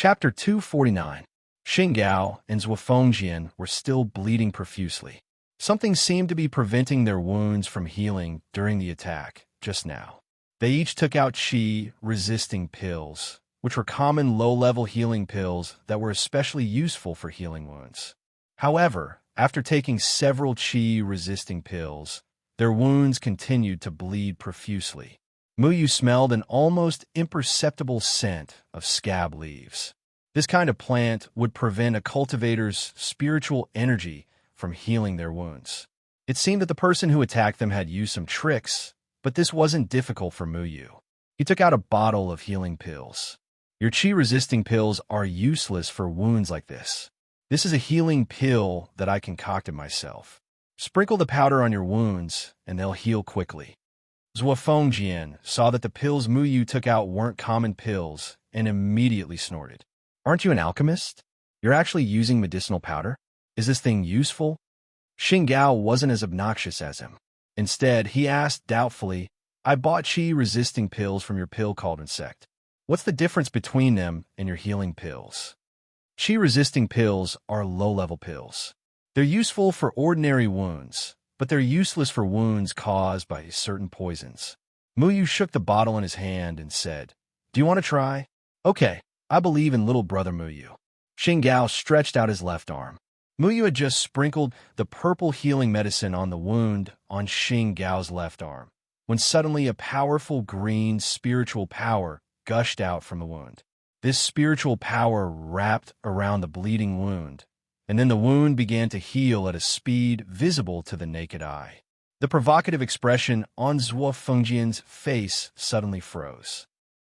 Chapter 249. Xinggao and Zhuofengjian were still bleeding profusely. Something seemed to be preventing their wounds from healing during the attack just now. They each took out qi-resisting pills, which were common low-level healing pills that were especially useful for healing wounds. However, after taking several qi-resisting pills, their wounds continued to bleed profusely. Muyu smelled an almost imperceptible scent of scab leaves. This kind of plant would prevent a cultivator's spiritual energy from healing their wounds. It seemed that the person who attacked them had used some tricks, but this wasn't difficult for Muyu. He took out a bottle of healing pills. Your qi-resisting pills are useless for wounds like this. This is a healing pill that I concocted myself. Sprinkle the powder on your wounds, and they'll heal quickly. Zhuofengjian saw that the pills Muyu took out weren't common pills and immediately snorted. Aren't you an alchemist? You're actually using medicinal powder? Is this thing useful? Xinggao wasn't as obnoxious as him. Instead, he asked doubtfully, I bought qi-resisting pills from your pill cauldron sect. What's the difference between them and your healing pills? Qi-resisting pills are low-level pills. They're useful for ordinary wounds, but they're useless for wounds caused by certain poisons. Muyu shook the bottle in his hand and said, Do you want to try? Okay, I believe in little brother Muyu. Xinggao stretched out his left arm. Muyu had just sprinkled the purple healing medicine on the wound on Xinggao's left arm, when suddenly a powerful green spiritual power gushed out from the wound. This spiritual power wrapped around the bleeding wound, and then the wound began to heal at a speed visible to the naked eye. The provocative expression on Zhuofengjian's face suddenly froze.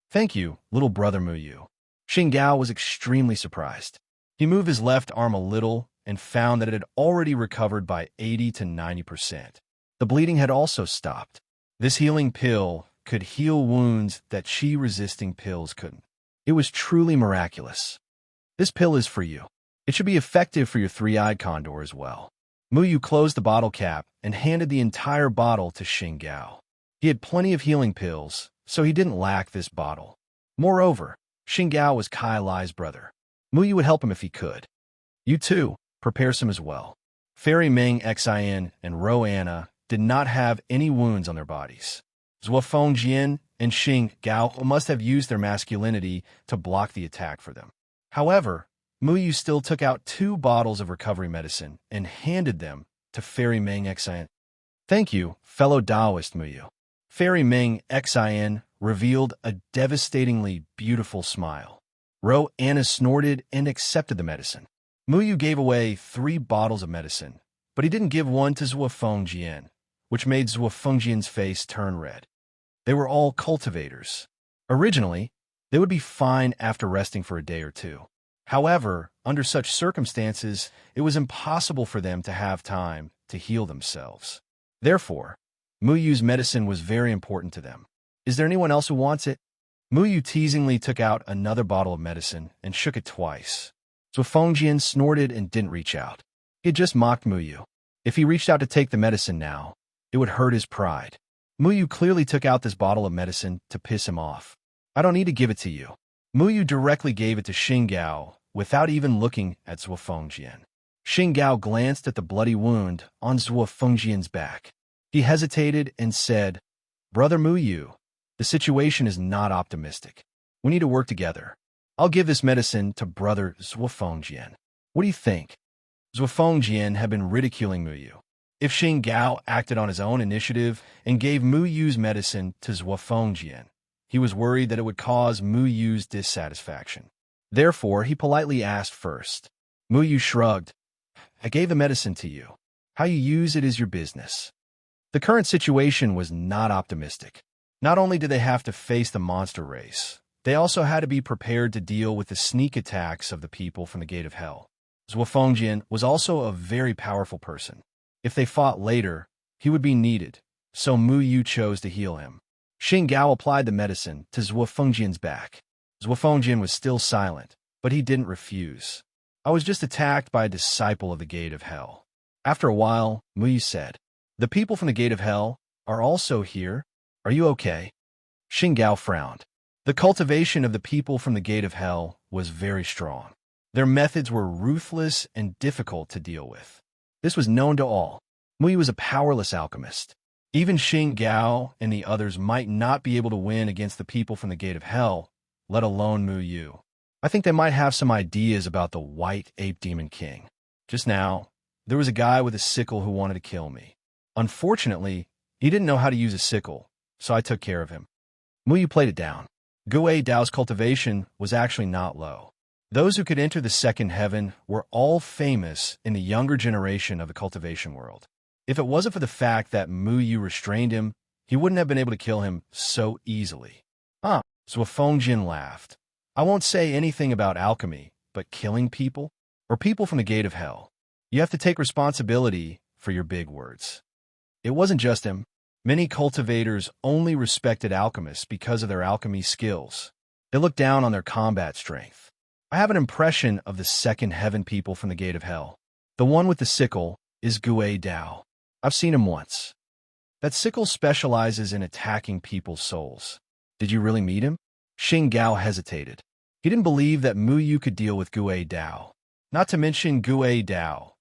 Thank you, little brother Muyu. Xinggao was extremely surprised. He moved his left arm a little and found that it had already recovered by 80 to 90%. The bleeding had also stopped. This healing pill could heal wounds that qi-resisting pills couldn't. It was truly miraculous. This pill is for you. It should be effective for your three-eyed condor as well. Muyu closed the bottle cap and handed the entire bottle to Xinggao. He had plenty of healing pills, so he didn't lack this bottle. Moreover, Xinggao was Kai Lai's brother. Muyu would help him if he could. You too, prepare some as well. Fairy Ming Xin and Ro Anna did not have any wounds on their bodies. Zhuofengjian and Xinggao must have used their masculinity to block the attack for them. However, Muyu still took out 2 bottles of recovery medicine and handed them to Fairy Ming Xin. Thank you, fellow Taoist Muyu. Fairy Ming Xin revealed a devastatingly beautiful smile. Ro Anna snorted and accepted the medicine. Muyu gave away 3 bottles of medicine, but he didn't give one to Zhuofengjian, which made Zhuofengjian's face turn red. They were all cultivators. Originally, they would be fine after resting for a day or 2. However, under such circumstances, it was impossible for them to have time to heal themselves. Therefore, Muyu's medicine was very important to them. Is there anyone else who wants it? Muyu teasingly took out another bottle of medicine and shook it twice. Zhuofengjian snorted and didn't reach out. He had just mocked Muyu. If he reached out to take the medicine now, it would hurt his pride. Muyu clearly took out this bottle of medicine to piss him off. I don't need to give it to you. Muyu directly gave it to Xinggao without even looking at Zhuofengjian. Xinggao glanced at the bloody wound on Zhuofengjian's back. He hesitated and said, Brother Muyu, the situation is not optimistic. We need to work together. I'll give this medicine to Brother Zhuofengjian. What do you think? Zhuofengjian had been ridiculing Muyu. If Xinggao acted on his own initiative and gave Muyu's medicine to Zhuofengjian, he was worried that it would cause Muyu's dissatisfaction. Therefore, he politely asked first. Muyu shrugged. I gave the medicine to you. How you use it is your business. The current situation was not optimistic. Not only did they have to face the monster race, they also had to be prepared to deal with the sneak attacks of the people from the Gate of Hell. Zhuofengjian was also a very powerful person. If they fought later, he would be needed, so Muyu chose to heal him. Xinggao applied the medicine to Zhuofengjian's back. Zhuofengjian was still silent, but he didn't refuse. I was just attacked by a disciple of the Gate of Hell. After a while, Muyu said, The people from the Gate of Hell are also here. Are you okay? Xinggao frowned. The cultivation of the people from the Gate of Hell was very strong. Their methods were ruthless and difficult to deal with. This was known to all. Muyu was a powerless alchemist. Even Xing Gao and the others might not be able to win against the people from the Gate of Hell, let alone Muyu. I think they might have some ideas about the White Ape Demon King. Just now, there was a guy with a sickle who wanted to kill me. Unfortunately, he didn't know how to use a sickle, so I took care of him. Muyu played it down. Gui Dao's cultivation was actually not low. Those who could enter the second heaven were all famous in the younger generation of the cultivation world. If it wasn't for the fact that Muyu restrained him, he wouldn't have been able to kill him so easily. So Fengjin laughed. I won't say anything about alchemy, but killing people, or people from the Gate of Hell, you have to take responsibility for your big words. It wasn't just him. Many cultivators only respected alchemists because of their alchemy skills. They looked down on their combat strength. I have an impression of the second heaven people from the Gate of Hell. The one with the sickle is Gui Dao. I've seen him once. That sickle specializes in attacking people's souls. Did you really meet him? Xing Gao hesitated. He didn't believe that Muyu could deal with Gui Dao. Not to mention Gui Dao.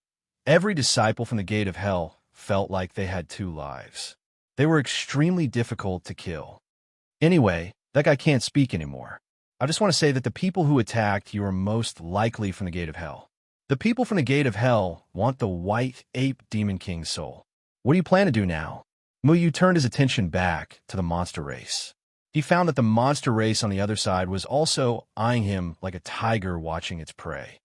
Every disciple from the Gate of Hell felt like they had two lives. They were extremely difficult to kill. Anyway, that guy can't speak anymore. I just want to say that the people who attacked you are most likely from the Gate of Hell. The people from the Gate of Hell want the White Ape Demon King's soul. What do you plan to do now? Muyu turned his attention back to the monster race. He found that the monster race on the other side was also eyeing him like a tiger watching its prey.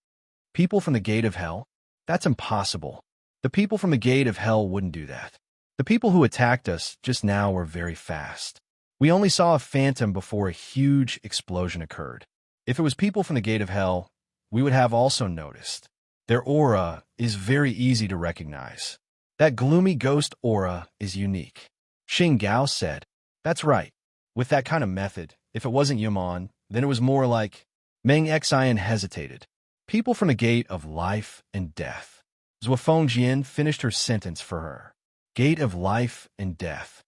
People from the Gate of Hell? That's impossible. The people from the Gate of Hell wouldn't do that. The people who attacked us just now were very fast. We only saw a phantom before a huge explosion occurred. If it was people from the Gate of Hell, we would have also noticed. Their aura is very easy to recognize. That gloomy ghost aura is unique. Xing Gao said, That's right. With that kind of method, if it wasn't Yaman, then it was more like... Meng Xian hesitated. People from the Gate of Life and Death. Fengjin finished her sentence for her. Gate of Life and Death.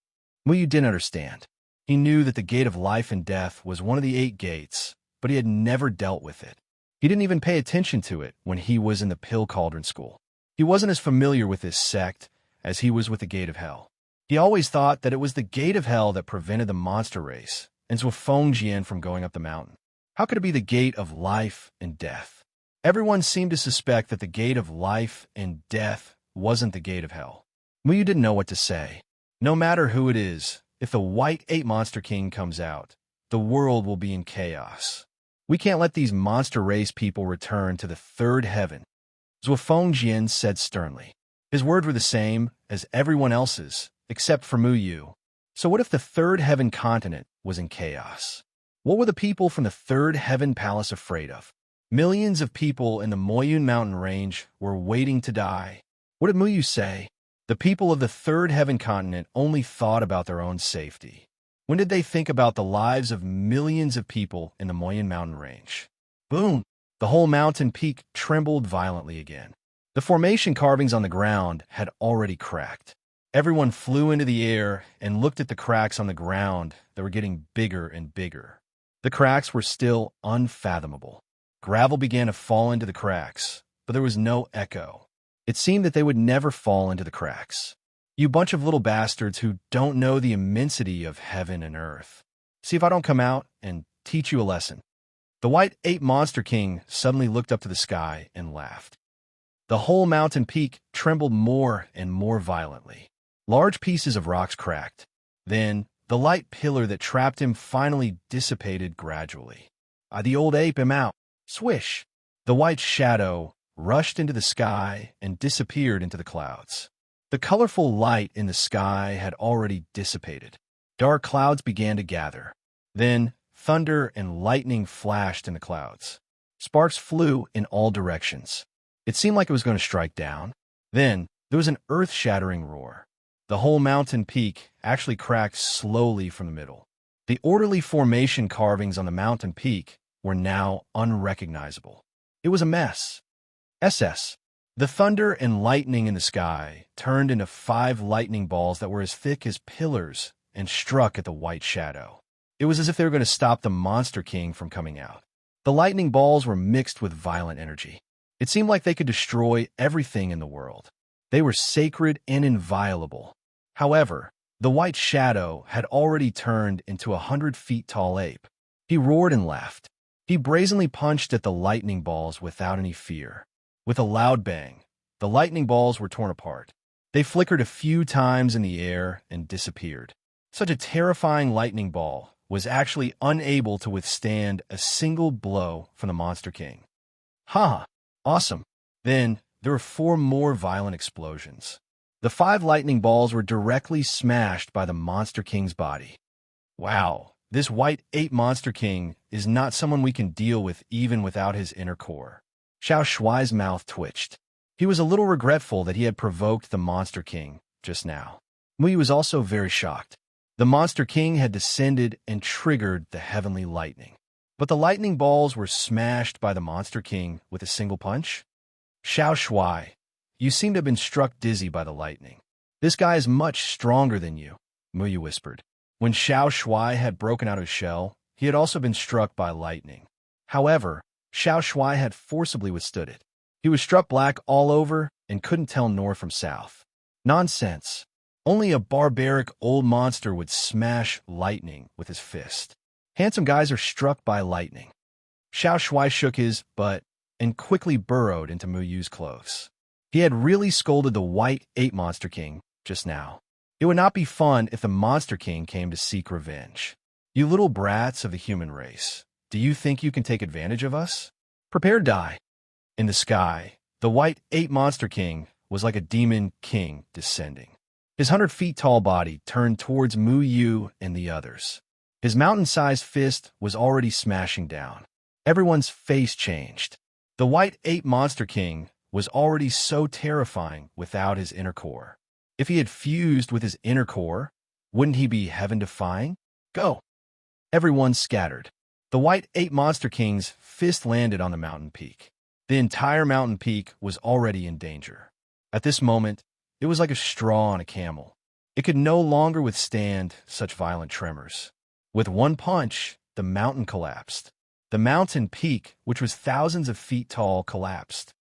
Muyu didn't understand. He knew that the Gate of Life and Death was one of the 8 gates, but he had never dealt with it. He didn't even pay attention to it when he was in the Pill Cauldron School. He wasn't as familiar with this sect as he was with the Gate of Hell. He always thought that it was the Gate of Hell that prevented the monster race and Fengjin from going up the mountain. How could it be the Gate of Life and Death? Everyone seemed to suspect that the Gate of Life and Death wasn't the Gate of Hell. Muyu didn't know what to say. No matter who it is, if the White Ape Monster King comes out, the world will be in chaos. We can't let these monster race people return to the third heaven, Fengjin said sternly. His words were the same as everyone else's, except for Muyu. So what if the third heaven continent was in chaos? What were the people from the third heaven palace afraid of? Millions of people in the Moyun mountain range were waiting to die. What did Muyu say? The people of the third heaven continent only thought about their own safety. When did they think about the lives of millions of people in the Moyun mountain range? Boom! The whole mountain peak trembled violently again. The formation carvings on the ground had already cracked. Everyone flew into the air and looked at the cracks on the ground that were getting bigger and bigger. The cracks were still unfathomable. Gravel began to fall into the cracks, but there was no echo. It seemed that they would never fall into the cracks. You bunch of little bastards who don't know the immensity of heaven and earth. See if I don't come out and teach you a lesson. The White Ape Monster King suddenly looked up to the sky and laughed. The whole mountain peak trembled more and more violently. Large pieces of rocks cracked. Then, the light pillar that trapped him finally dissipated gradually. The old ape am out. Swish! The white shadow rushed into the sky and disappeared into the clouds. The colorful light in the sky had already dissipated. Dark clouds began to gather. Then, thunder and lightning flashed in the clouds. Sparks flew in all directions. It seemed like it was going to strike down. Then, there was an earth-shattering roar. The whole mountain peak actually cracked slowly from the middle. The orderly formation carvings on the mountain peak were now unrecognizable. It was a mess. The thunder and lightning in the sky turned into 5 lightning balls that were as thick as pillars and struck at the white shadow. It was as if they were going to stop the Monster King from coming out. The lightning balls were mixed with violent energy. It seemed like they could destroy everything in the world. They were sacred and inviolable. However, the white shadow had already turned into 100 feet tall ape. He roared and laughed. He brazenly punched at the lightning balls without any fear. With a loud bang, the lightning balls were torn apart. They flickered a few times in the air and disappeared. Such a terrifying lightning ball was actually unable to withstand a single blow from the Monster King. Ha! Awesome. Then, there were 4 more violent explosions. The 5 lightning balls were directly smashed by the Monster King's body. Wow, this white ape Monster King is not someone we can deal with even without his inner core. Xiao Shuai's mouth twitched. He was a little regretful that he had provoked the Monster King just now. Muyu was also very shocked. The Monster King had descended and triggered the heavenly lightning. But the lightning balls were smashed by the Monster King with a single punch? Xiao Shuai, you seem to have been struck dizzy by the lightning. This guy is much stronger than you, Muyu whispered. When Xiao Shuai had broken out of his shell, he had also been struck by lightning. However, Xiao Shuai had forcibly withstood it. He was struck black all over and couldn't tell north from south. Nonsense. Only a barbaric old monster would smash lightning with his fist. Handsome guys are struck by lightning. Xiao Shuai shook his butt and quickly burrowed into Muyu's clothes. He had really scolded the white ape Monster King just now. It would not be fun if the Monster King came to seek revenge. You little brats of the human race, do you think you can take advantage of us? Prepare to die. In the sky, the white ape Monster King was like a demon king descending. His 100 feet tall body turned towards Muyu and the others. His mountain-sized fist was already smashing down. Everyone's face changed. The white ape Monster King was already so terrifying without his inner core. If he had fused with his inner core, wouldn't he be heaven-defying? Go! Everyone scattered. The white ape Monster King's fist landed on the mountain peak. The entire mountain peak was already in danger. At this moment, it was like a straw on a camel. It could no longer withstand such violent tremors. With one punch, the mountain collapsed. The mountain peak, which was thousands of feet tall, collapsed.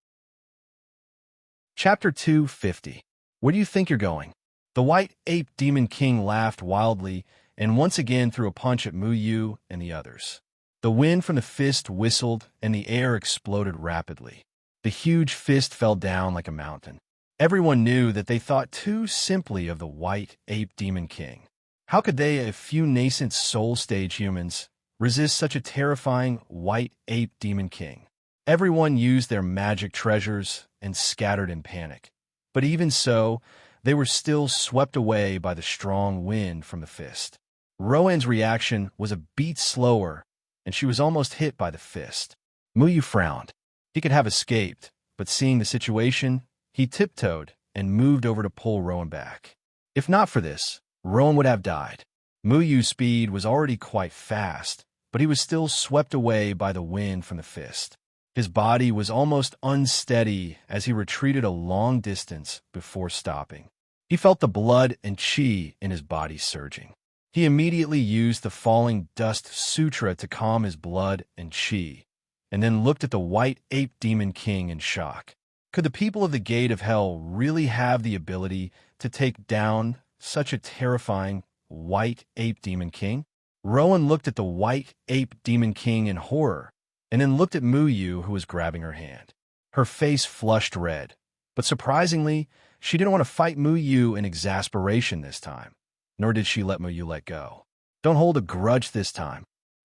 Chapter 250. Where do you think you're going? The white ape demon king laughed wildly and once again threw a punch at Muyu and the others. The wind from the fist whistled and the air exploded rapidly. The huge fist fell down like a mountain. Everyone knew that they thought too simply of the white ape demon king. How could they, a few nascent soul-stage humans, resist such a terrifying white ape demon king? Everyone used their magic treasures and scattered in panic. But even so, they were still swept away by the strong wind from the fist. Rowan's reaction was a beat slower, and she was almost hit by the fist. Muyu frowned. He could have escaped, but seeing the situation, he tiptoed and moved over to pull Rowan back. If not for this, Rowan would have died. Muyu's speed was already quite fast, but he was still swept away by the wind from the fist. His body was almost unsteady as he retreated a long distance before stopping. He felt the blood and chi in his body surging. He immediately used the falling dust sutra to calm his blood and chi, and then looked at the white ape demon king in shock. Could the people of the Gate of Hell really have the ability to take down such a terrifying white ape demon king? Rowan looked at the white ape demon king in horror, and then looked at Muyu, who was grabbing her hand. Her face flushed red, but surprisingly, she didn't want to fight Muyu in exasperation this time, nor did she let Muyu let go. Don't hold a grudge this time.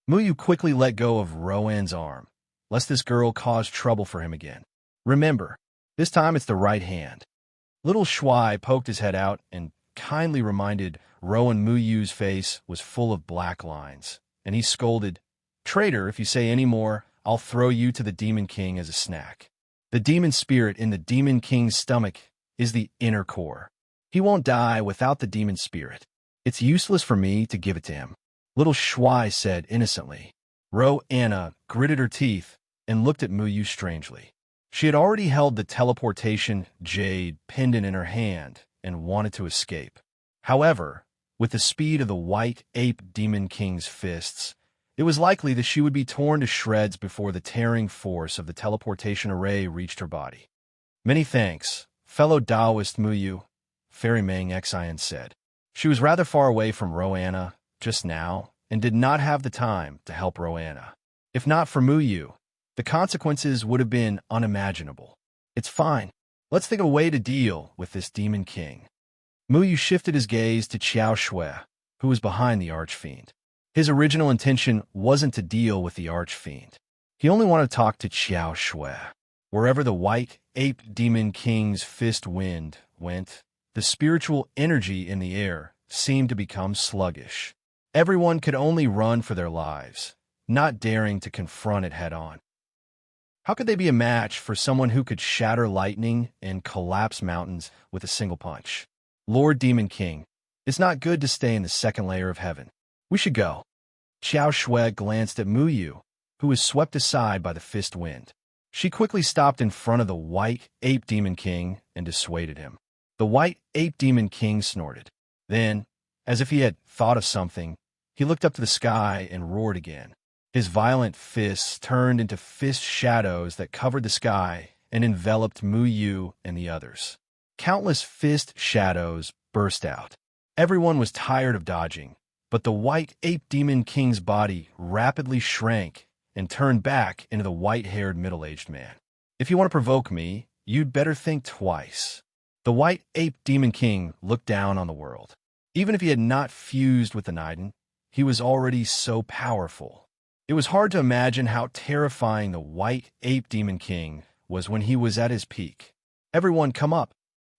Muyu quickly let go of Rowan's arm, lest this girl cause trouble for him again. Remember, this time it's the right hand. Little Shuai poked his head out and kindly reminded Rowan Muyu's face was full of black lines, and he scolded, "Traitor, if you say any more, I'll throw you to the Demon King as a snack." The demon spirit in the Demon King's stomach is the inner core. He won't die without the demon spirit. It's useless for me to give it to him, Little Shuai said innocently. Anna gritted her teeth and looked at Muyu strangely. She had already held the teleportation jade pendant in her hand and wanted to escape. However, with the speed of the white ape demon king's fists, It was likely that she would be torn to shreds before the tearing force of the teleportation array reached her body. "Many thanks, fellow Taoist Muyu," Fairy Meng Xian said. She was rather far away from Roanna just now and did not have the time to help Roanna. If not for Muyu, the consequences would have been unimaginable. "It's fine. Let's think of a way to deal with this Demon King." Muyu shifted his gaze to Qiao Shui, who was behind the Archfiend. His original intention wasn't to deal with the Archfiend. He only wanted to talk to Qiao Shui. Wherever the white ape Demon King's fist wind went, the spiritual energy in the air seemed to become sluggish. Everyone could only run for their lives, not daring to confront it head-on. How could they be a match for someone who could shatter lightning and collapse mountains with a single punch? "Lord Demon King, it's not good to stay in the second layer of heaven. We should go." Qiao Shui glanced at Muyu, who was swept aside by the fist wind. She quickly stopped in front of the white ape Demon King and dissuaded him. The white ape Demon King snorted. Then, as if he had thought of something, he looked up to the sky and roared again. His violent fists turned into fist shadows that covered the sky and enveloped Muyu and the others. Countless fist shadows burst out. Everyone was tired of dodging, but the white ape Demon King's body rapidly shrank and turned back into the white-haired middle-aged man. "If you want to provoke me, you'd better think twice." The white ape Demon King looked down on the world. Even if he had not fused with the Niden, he was already so powerful. It was hard to imagine how terrifying the white ape Demon King was when he was at his peak. "Everyone come up."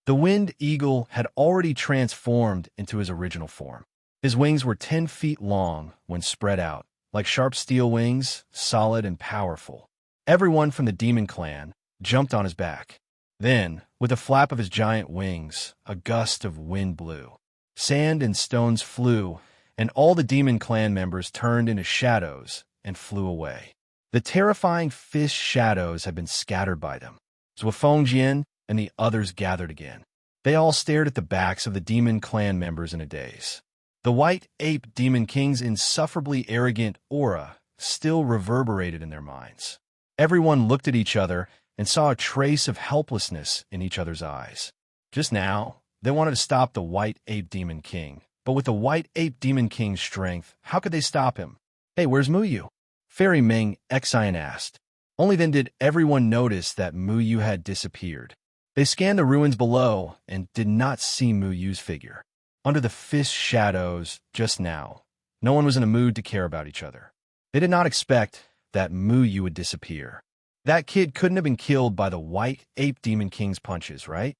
The winged eagle had already transformed into his original form. His wings were 10 feet long when spread out, like sharp steel wings, solid and powerful. Everyone from the demon clan jumped on his back. Then, with a flap of his giant wings, a gust of wind blew. Sand and stones flew, and all the demon clan members turned into shadows and flew away. The terrifying fist shadows had been scattered by them. Zhuofengjian and the others gathered again. They all stared at the backs of the demon clan members in a daze. The white ape Demon King's insufferably arrogant aura still reverberated in their minds. Everyone looked at each other and saw a trace of helplessness in each other's eyes. Just now, they wanted to stop the white ape Demon King, but with the white ape Demon King's strength, how could they stop him? "Hey, where's Muyu?" Fairy Meng Xian asked. Only then did everyone notice that Muyu had disappeared. They scanned the ruins below and did not see Muyu's figure. Under the fist shadows just now, no one was in a mood to care about each other. They did not expect that Muyu would disappear. That kid couldn't have been killed by the white ape Demon King's punches, right?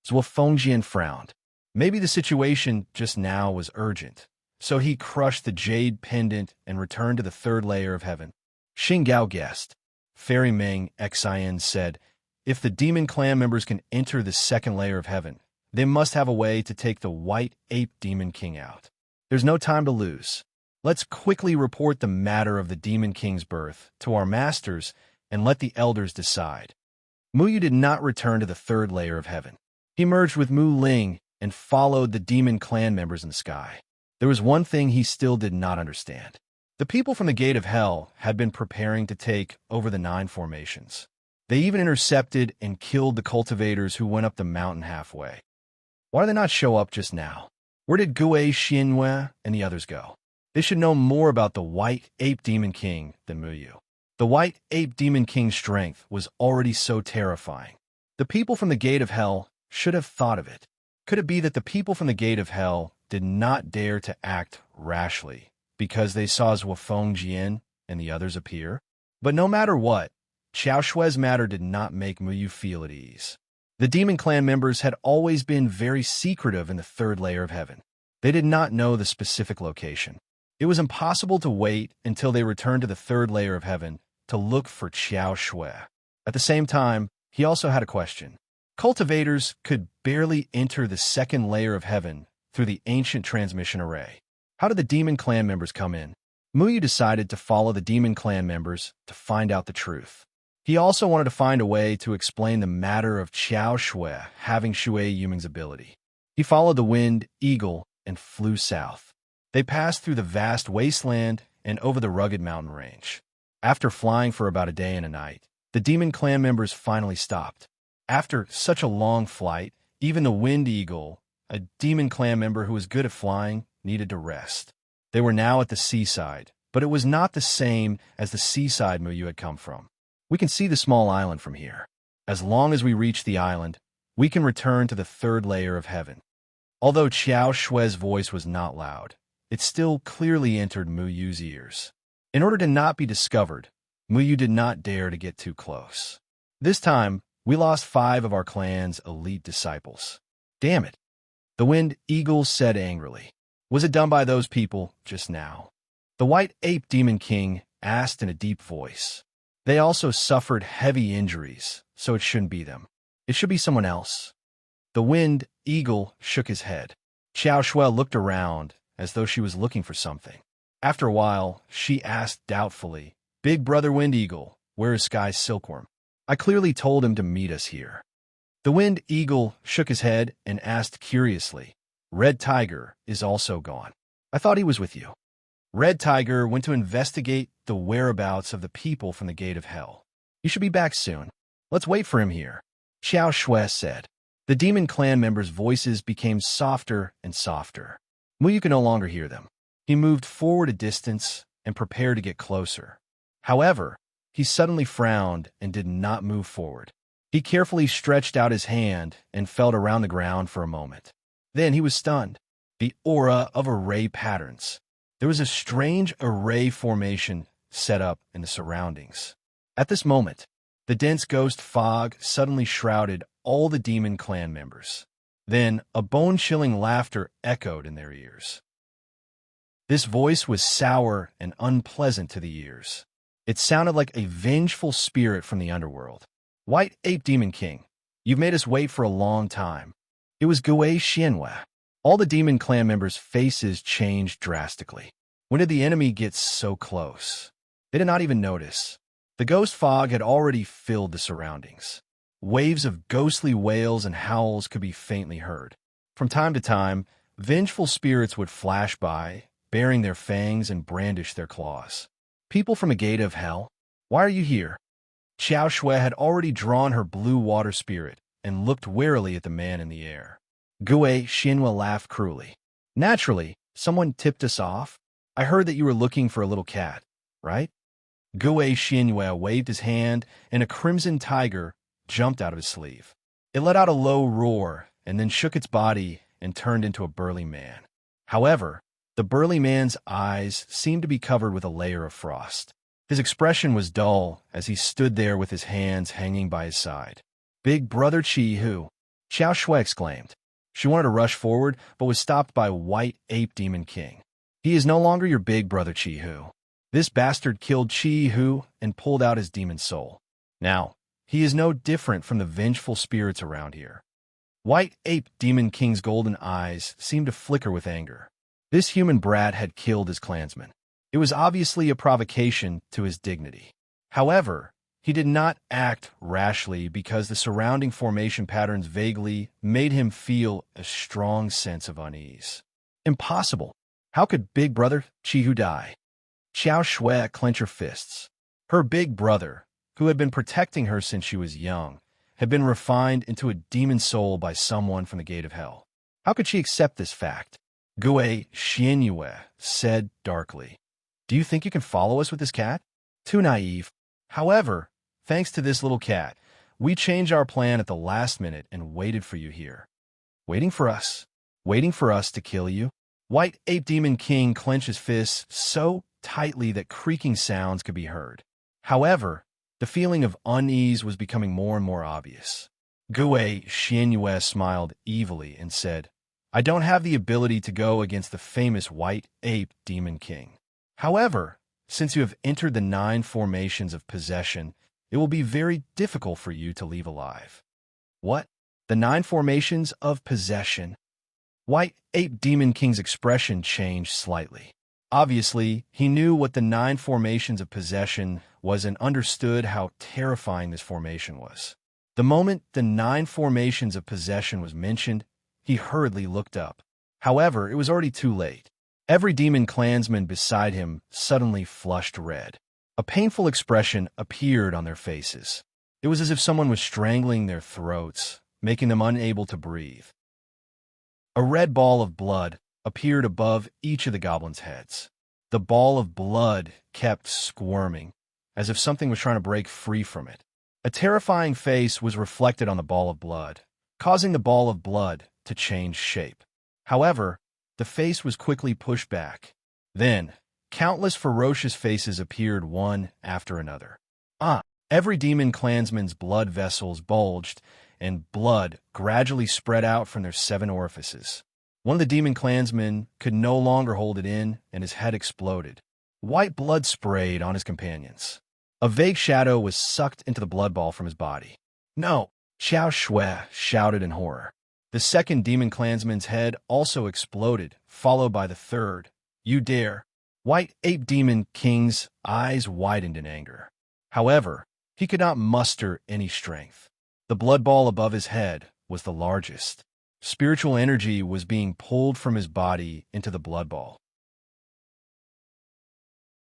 Zhuofengjian frowned. Maybe the situation just now was urgent, so he crushed the jade pendant and returned to the third layer of heaven. Xinggao guessed. Fairy Meng Xian said, "If the demon clan members can enter the second layer of heaven, they must have a way to take the white ape Demon King out. There's no time to lose. Let's quickly report the matter of the Demon King's birth to our masters and let the elders decide." Muyu did not return to the third layer of heaven. He merged with Mu Ling and followed the demon clan members in the sky. There was one thing he still did not understand. The people from the Gate of Hell had been preparing to take over the 9 formations. They even intercepted and killed the cultivators who went up the mountain halfway. Why did they not show up just now? Where did Gue Xianhua and the others go? They should know more about the white ape Demon King than Muyu. The white ape Demon King's strength was already so terrifying. The people from the Gate of Hell should have thought of it. Could it be that the people from the Gate of Hell did not dare to act rashly because they saw Zhuofengjian and the others appear? But no matter what, Qiao Shui's matter did not make Muyu feel at ease. The demon clan members had always been very secretive in the third layer of heaven. They did not know the specific location. It was impossible to wait until they returned to the third layer of heaven to look for Qiao Shui. At the same time, he also had a question. Cultivators could barely enter the second layer of heaven through the ancient transmission array. How did the demon clan members come in? Muyu decided to follow the demon clan members to find out the truth. He also wanted to find a way to explain the matter of Qiao Shui having Shui Yuming's ability. He followed the wind eagle and flew south. They passed through the vast wasteland and over the rugged mountain range. After flying for about a day and a night, the demon clan members finally stopped. After such a long flight, even the Wind Eagle, a demon clan member who was good at flying, needed to rest. They were now at the seaside, but it was not the same as the seaside Muyu had come from. We can see the small island from here. As long as we reach the island, we can return to the third layer of heaven. Although Qiao Shui's voice was not loud, it still clearly entered Muyu's ears. In order to not be discovered, Muyu did not dare to get too close. This time, we lost 5 of our clan's elite disciples. Damn it, the Wind Eagle said angrily. Was it done by those people just now? The White Ape Demon King asked in a deep voice. They also suffered heavy injuries, so it shouldn't be them. It should be someone else. The Wind Eagle shook his head. Qiao Shui looked around as though she was looking for something. After a while, she asked doubtfully, Big Brother Wind Eagle, where is Sky's silkworm? I clearly told him to meet us here. The Wind Eagle shook his head and asked curiously, Red Tiger is also gone. I thought he was with you. Red Tiger went to investigate the whereabouts of the people from the Gate of Hell. You should be back soon. Let's wait for him here, Qiao Shui said. The demon clan members' voices became softer and softer. Muyu could no longer hear them. He moved forward a distance and prepared to get closer. However, he suddenly frowned and did not move forward. He carefully stretched out his hand and felt around the ground for a moment. Then he was stunned. The aura of array patterns. There was a strange array formation set up in the surroundings. At this moment, the dense ghost fog suddenly shrouded all the demon clan members. Then a bone-chilling laughter echoed in their ears. This voice was sour and unpleasant to the ears. It sounded like a vengeful spirit from the underworld. White Ape Demon King, you've made us wait for a long time. It was Gui Xianhua. All the demon clan members' faces changed drastically. When did the enemy get so close? They did not even notice. The ghost fog had already filled the surroundings. Waves of ghostly wails and howls could be faintly heard. From time to time, vengeful spirits would flash by, baring their fangs and brandish their claws. People from a Gate of Hell? Why are you here? Qiao Shui had already drawn her blue water spirit and looked warily at the man in the air. Gui Xianhua laughed cruelly. Naturally, someone tipped us off. I heard that you were looking for a little cat, right? Gui Xianhua waved his hand, and a crimson tiger jumped out of his sleeve. It let out a low roar and then shook its body and turned into a burly man. However, the burly man's eyes seemed to be covered with a layer of frost. His expression was dull as he stood there with his hands hanging by his side. Big Brother Chi-Hu, Qiao Shui exclaimed. She wanted to rush forward, but was stopped by White Ape Demon King. He is no longer your big brother Chi-Hu. This bastard killed Chi-Hu and pulled out his demon soul. Now, he is no different from the vengeful spirits around here. White Ape Demon King's golden eyes seemed to flicker with anger. This human brat had killed his clansman. It was obviously a provocation to his dignity. However, he did not act rashly because the surrounding formation patterns vaguely made him feel a strong sense of unease. Impossible. How could Big Brother Chi-Hu die? Qiao Shui clenched her fists. Her big brother, who had been protecting her since she was young, had been refined into a demon soul by someone from the Gate of Hell. How could she accept this fact? Gui Xianhua said darkly. Do you think you can follow us with this cat? Too naive. However, thanks to this little cat, we changed our plan at the last minute and waited for you here. Waiting for us? Waiting for us to kill you? White Ape Demon King clenched his fists so tightly that creaking sounds could be heard. However, the feeling of unease was becoming more and more obvious. Gui Xianhua smiled evilly and said, I don't have the ability to go against the famous White Ape Demon King. However, since you have entered the 9 formations of possession, it will be very difficult for you to leave alive. What? The 9 formations of possession? White Ape Demon King's expression changed slightly. Obviously, he knew what the 9 formations of possession was and understood how terrifying this formation was. The moment the 9 formations of possession was mentioned, he hurriedly looked up. However, it was already too late. Every demon clansman beside him suddenly flushed red. A painful expression appeared on their faces. It was as if someone was strangling their throats, making them unable to breathe. A red ball of blood appeared above each of the goblins' heads. The ball of blood kept squirming, as if something was trying to break free from it. A terrifying face was reflected on the ball of blood, causing the ball of blood to change shape. However, the face was quickly pushed back. Then, countless ferocious faces appeared one after another. Every demon clansman's blood vessels bulged, and blood gradually spread out from their 7 orifices. One of the demon clansmen could no longer hold it in, and his head exploded. White blood sprayed on his companions. A vague shadow was sucked into the blood ball from his body. "No!" Xiao Shui shouted in horror. The second demon clansman's head also exploded, followed by the third. "You dare!" White Ape Demon King's eyes widened in anger. However, he could not muster any strength. The blood ball above his head was the largest. Spiritual energy was being pulled from his body into the blood ball.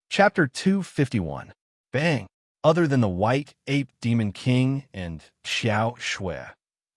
Chapter 251. Bang! Other than the White Ape Demon King and Xiao Shui,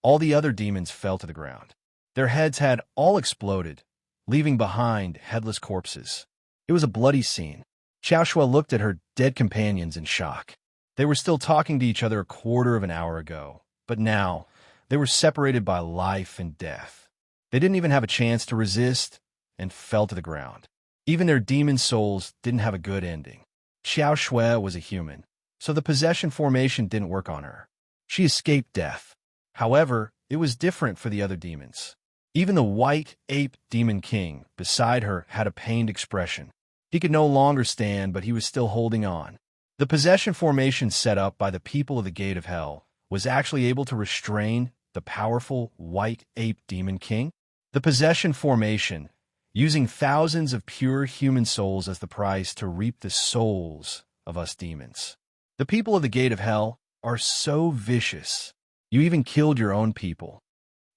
all the other demons fell to the ground. Their heads had all exploded, leaving behind headless corpses. It was a bloody scene. Xiao Shui looked at her dead companions in shock. They were still talking to each other a quarter of an hour ago, but now they were separated by life and death. They didn't even have a chance to resist and fell to the ground. Even their demon souls didn't have a good ending. Xiao Shui was a human, so the possession formation didn't work on her. She escaped death. However, it was different for the other demons. Even the White Ape Demon King beside her had a pained expression. He could no longer stand, but he was still holding on. The possession formation set up by the people of the Gate of Hell was actually able to restrain the powerful White Ape Demon King. The possession formation, using thousands of pure human souls as the price to reap the souls of us demons. The people of the Gate of Hell are so vicious. You even killed your own people.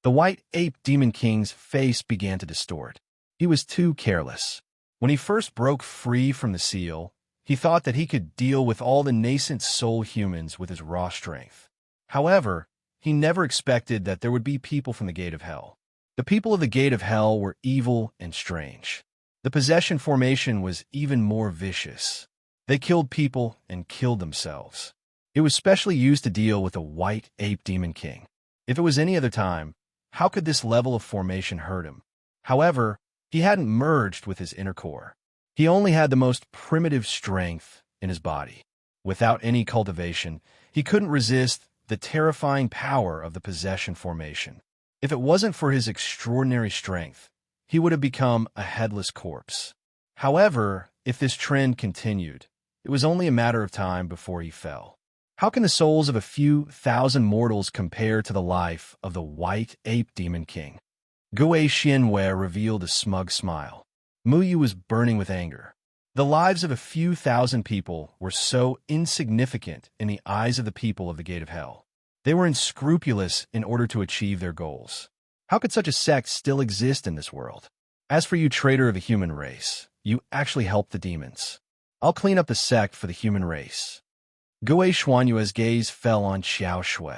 The White Ape Demon King's face began to distort. He was too careless. When he first broke free from the seal, he thought that he could deal with all the nascent soul humans with his raw strength. However, he never expected that there would be people from the Gate of Hell. The people of the Gate of Hell were evil and strange. The possession formation was even more vicious. They killed people and killed themselves. It was specially used to deal with a White Ape Demon King. If it was any other time, how could this level of formation hurt him? However, he hadn't merged with his inner core. He only had the most primitive strength in his body. Without any cultivation, he couldn't resist the terrifying power of the possession formation. If it wasn't for his extraordinary strength, he would have become a headless corpse. However, if this trend continued, it was only a matter of time before he fell. How can the souls of a few thousand mortals compare to the life of the White Ape Demon King? Gue Xianwei revealed a smug smile. Muyu was burning with anger. The lives of a few thousand people were so insignificant in the eyes of the people of the Gate of Hell. They were unscrupulous in order to achieve their goals. How could such a sect still exist in this world? As for you, traitor of the human race, you actually helped the demons. I'll clean up the sect for the human race. Gue Xuanyue's gaze fell on Xiao Shui.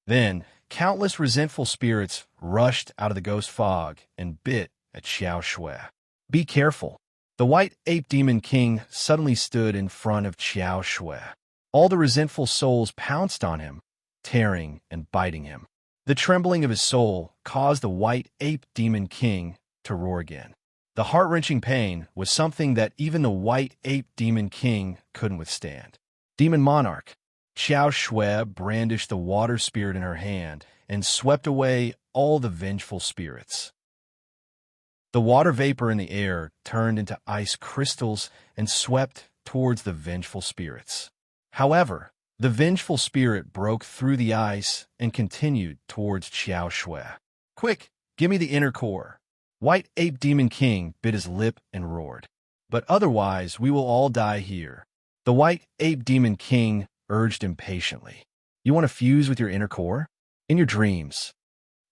Then, countless resentful spirits rushed out of the ghost fog and bit at Xiao Shui. Be careful. The White Ape Demon King suddenly stood in front of Xiao Shui. All the resentful souls pounced on him, tearing and biting him. The trembling of his soul caused the White Ape Demon King to roar again. The heart-wrenching pain was something that even the White Ape Demon King couldn't withstand. Demon Monarch. Xiao Shui brandished the water spirit in her hand and swept away all the vengeful spirits. The water vapor in the air turned into ice crystals and swept towards the vengeful spirits. However, the vengeful spirit broke through the ice and continued towards Xiao Shui. Quick, give me the inner core. White Ape Demon King bit his lip and roared. But otherwise, we will all die here. The White Ape Demon King urged impatiently. You want to fuse with your inner core? In your dreams.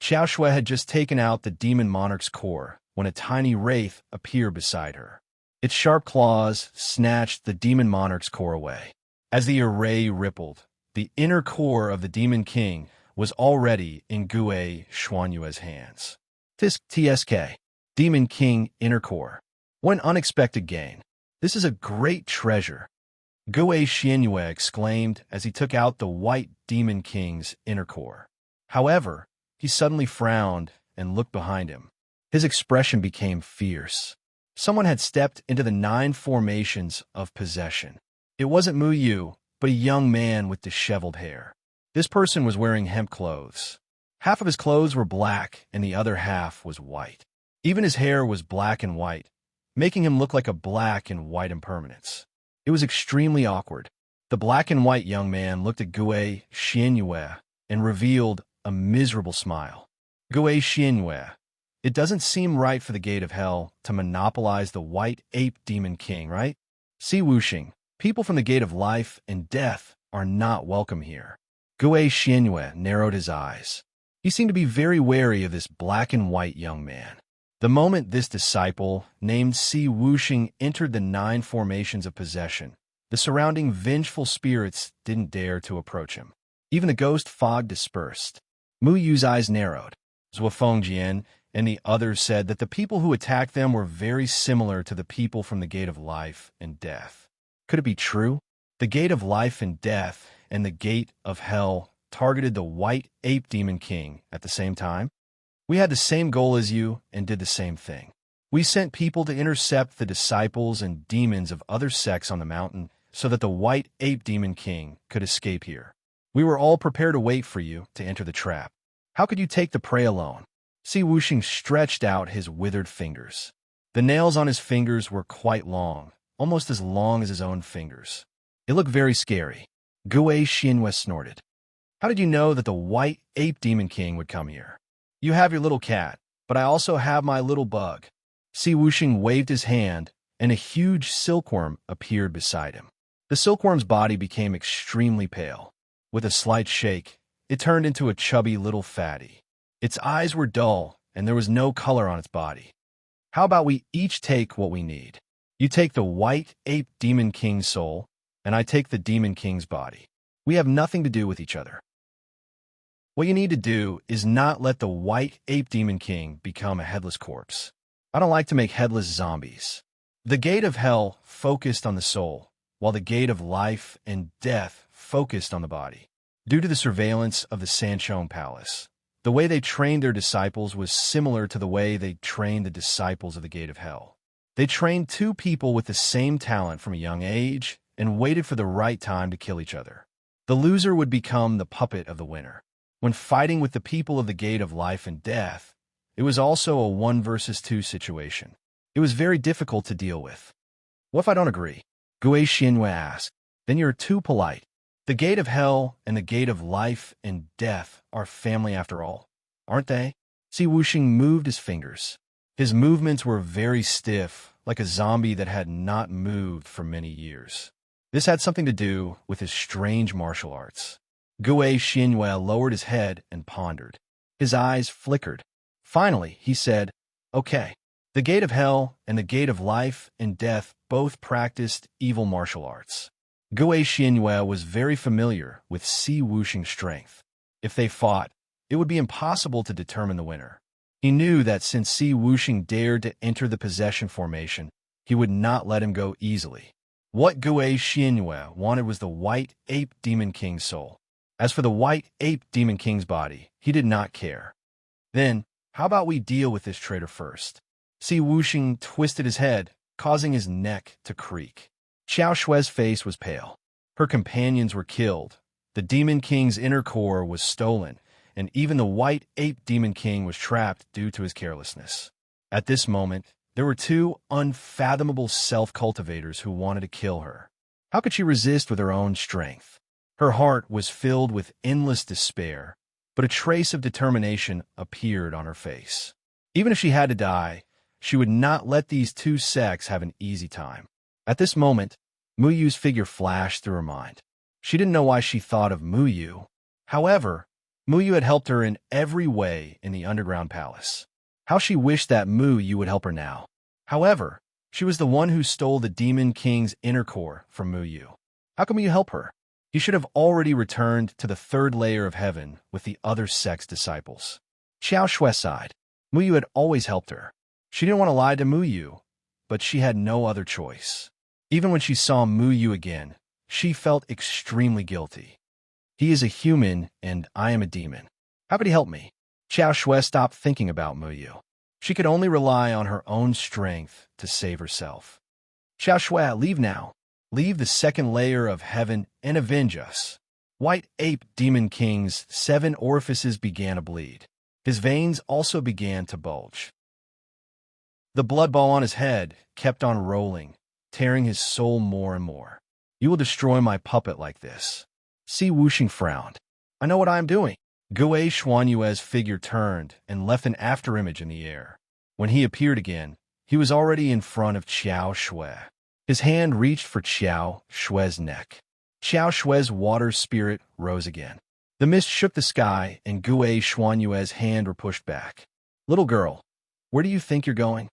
Xiao Shui had just taken out the Demon Monarch's core, when a tiny wraith appeared beside her. Its sharp claws snatched the demon monarch's core away. As the array rippled, the inner core of the demon king was already in Gue Xuanyue's hands. Tisk TSK. Demon King Inner Core. What an unexpected gain. This is a great treasure, Gue Xuanyue exclaimed as he took out the white demon king's inner core. However, he suddenly frowned and looked behind him. His expression became fierce. Someone had stepped into the 9 formations of possession. It wasn't Mu Yu, but a young man with disheveled hair. This person was wearing hemp clothes. Half of his clothes were black and the other half was white. Even his hair was black and white, making him look like a black and white impermanence. It was extremely awkward. The black and white young man looked at Gue Xuanyue and revealed a miserable smile. Gue Xuanyue, it doesn't seem right for the Gate of Hell to monopolize the white ape demon king, right? Si Wuxing, people from the Gate of Life and Death are not welcome here. Gue Xuanyue narrowed his eyes. He seemed to be very wary of this black and white young man. The moment this disciple, named Si Wuxing, entered the 9 formations of possession, the surrounding vengeful spirits didn't dare to approach him. Even the ghost fog dispersed. Mu Yu's eyes narrowed. Zhuo Fengjian and the others said that the people who attacked them were very similar to the people from the Gate of Life and Death. Could it be true? The Gate of Life and Death and the Gate of Hell targeted the white ape demon king at the same time? We had the same goal as you and did the same thing. We sent people to intercept the disciples and demons of other sects on the mountain so that the white ape demon king could escape here. We were all prepared to wait for you to enter the trap. How could you take the prey alone? Si Wuxing stretched out his withered fingers. The nails on his fingers were quite long, almost as long as his own fingers. It looked very scary. Gue Xuanyue snorted. How did you know that the white ape demon king would come here? You have your little cat, but I also have my little bug. Si Wuxing waved his hand, and a huge silkworm appeared beside him. The silkworm's body became extremely pale. With a slight shake, it turned into a chubby little fatty. Its eyes were dull, and there was no color on its body. How about we each take what we need? You take the white ape demon king's soul, and I take the demon king's body. We have nothing to do with each other. What you need to do is not let the white ape demon king become a headless corpse. I don't like to make headless zombies. The Gate of Hell focused on the soul, while the Gate of Life and Death focused on the body. Due to the surveillance of the Sanchong Palace, the way they trained their disciples was similar to the way they trained the disciples of the Gate of Hell. They trained 2 people with the same talent from a young age and waited for the right time to kill each other. The loser would become the puppet of the winner. When fighting with the people of the Gate of Life and Death, it was also a 1 versus 2 situation. It was very difficult to deal with. What if I don't agree? Gue Xuanyue asked. Then you're too polite. The Gate of Hell and the Gate of Life and Death are family after all, aren't they? Si Wuxing moved his fingers. His movements were very stiff, like a zombie that had not moved for many years. This had something to do with his strange martial arts. Gue Xuanyue lowered his head and pondered. His eyes flickered. Finally, he said, Okay, the Gate of Hell and the Gate of Life and Death both practiced evil martial arts. Gue Xuanyue was very familiar with Si Wuxing's strength. If they fought, it would be impossible to determine the winner. He knew that since Si Wuxing dared to enter the possession formation, he would not let him go easily. What Gue Xuanyue wanted was the white ape demon king's soul. As for the white ape demon king's body, he did not care. Then, how about we deal with this traitor first? Si Wuxing twisted his head, causing his neck to creak. Xiao Shue's face was pale. Her companions were killed. The demon king's inner core was stolen, and even the white ape demon king was trapped due to his carelessness. At this moment, there were 2 unfathomable self-cultivators who wanted to kill her. How could she resist with her own strength? Her heart was filled with endless despair, but a trace of determination appeared on her face. Even if she had to die, she would not let these 2 sects have an easy time. At this moment, Mu Yu's figure flashed through her mind. She didn't know why she thought of Mu Yu. However, Mu Yu had helped her in every way in the underground palace. How she wished that Mu Yu would help her now. However, she was the one who stole the Demon King's inner core from Mu Yu. How can you help her? He should have already returned to the third layer of heaven with the other sect's disciples. Xiao Shui sighed. Mu Yu had always helped her. She didn't want to lie to Mu Yu, but she had no other choice. Even when she saw Mu Yu again, she felt extremely guilty. He is a human, and I am a demon. How could he help me? Xiao Shui stopped thinking about Mu Yu. She could only rely on her own strength to save herself. Xiao Shui, leave now. Leave the second layer of heaven and avenge us. White Ape Demon King's 7 orifices began to bleed. His veins also began to bulge. The blood ball on his head kept on rolling, tearing his soul more and more. You will destroy my puppet like this. Si Wuxing frowned. I know what I am doing. Gue Xuanyue's figure turned and left an afterimage in the air. When he appeared again, he was already in front of Xiao Shui. His hand reached for Xiao Shui's neck. Xiao Shui's water spirit rose again. The mist shook the sky, and Gue Xuanyue's hand were pushed back. Little girl, where do you think you're going?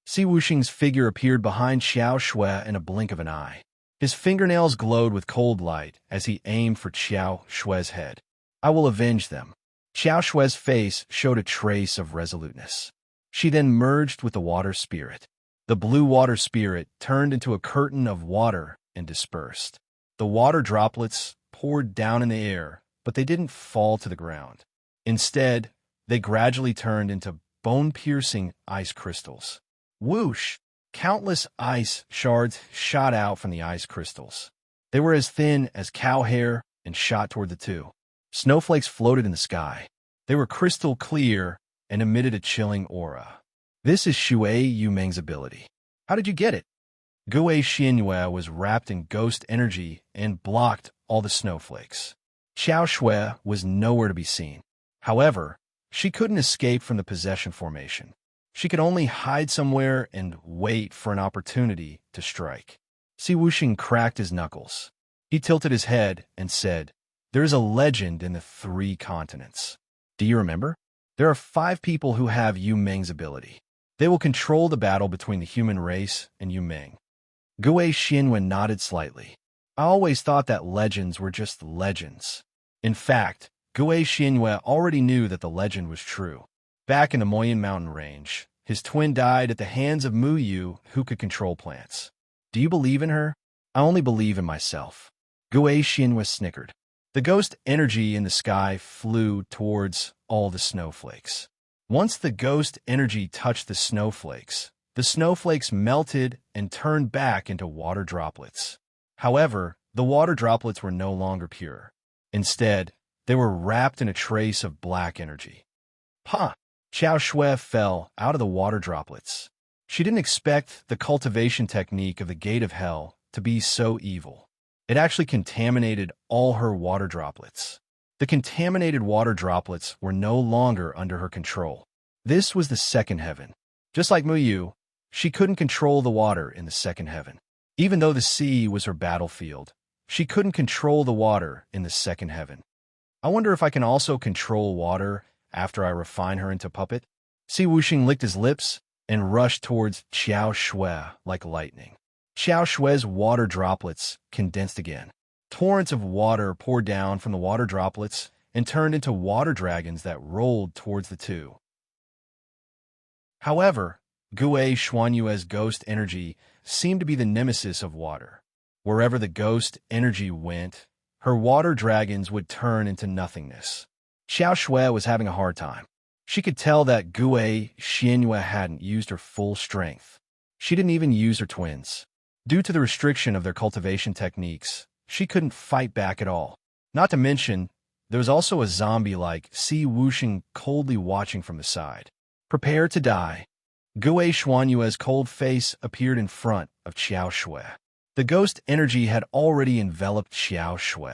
Si Wuxing's figure appeared behind Xiao Shui in a blink of an eye. His fingernails glowed with cold light as he aimed for Xiao Shui's head. I will avenge them. Xiao Shui's face showed a trace of resoluteness. She then merged with the water spirit. The blue water spirit turned into a curtain of water and dispersed. The water droplets poured down in the air, but they didn't fall to the ground. Instead, they gradually turned into bone-piercing ice crystals. Whoosh! Countless ice shards shot out from the ice crystals. They were as thin as cow hair and shot toward the two. Snowflakes floated in the sky. They were crystal clear and emitted a chilling aura. This is Shui Yumeng's ability. How did you get it? Gue Xianyue was wrapped in ghost energy and blocked all the snowflakes. Xiao Shui was nowhere to be seen. However, she couldn't escape from the possession formation. She could only hide somewhere and wait for an opportunity to strike. Si Wuxing cracked his knuckles. He tilted his head and said, there is a legend in the 3 continents. Do you remember? There are 5 people who have Yu Meng's ability. They will control the battle between the human race and Yu Meng. Gue Xianyue nodded slightly. I always thought that legends were just legends. In fact, Gue Xianyue already knew that the legend was true. Back in the Moyen Mountain Range, his twin died at the hands of Mu Yu, who could control plants. Do you believe in her? I only believe in myself. Gue Xianyue snickered. The ghost energy in the sky flew towards all the snowflakes. Once the ghost energy touched the snowflakes melted and turned back into water droplets. However, the water droplets were no longer pure. Instead, they were wrapped in a trace of black energy. Ha! Xiao Shui fell out of the water droplets. She didn't expect the cultivation technique of the Gate of Hell to be so evil. It actually contaminated all her water droplets. The contaminated water droplets were no longer under her control. This was the second heaven. Just like Mu Yu, she couldn't control the water in the second heaven. Even though the sea was her battlefield, she couldn't control the water in the second heaven. I wonder if I can also control water after I refine her into puppet? Si Wuxing licked his lips and rushed towards Xiao Shui like lightning. Xiao Shui's water droplets condensed again. Torrents of water poured down from the water droplets and turned into water dragons that rolled towards the two. However, Gue Xuanyue's ghost energy seemed to be the nemesis of water. Wherever the ghost energy went, her water dragons would turn into nothingness. Xiao Shui was having a hard time. She could tell that Gue Xianyue hadn't used her full strength. She didn't even use her twins. Due to the restriction of their cultivation techniques, she couldn't fight back at all. Not to mention, there was also a zombie like Si Wuxing coldly watching from the side. Prepare to die. Gue Xuanyue's cold face appeared in front of Xiao Shui. The ghost energy had already enveloped Xiao Shui.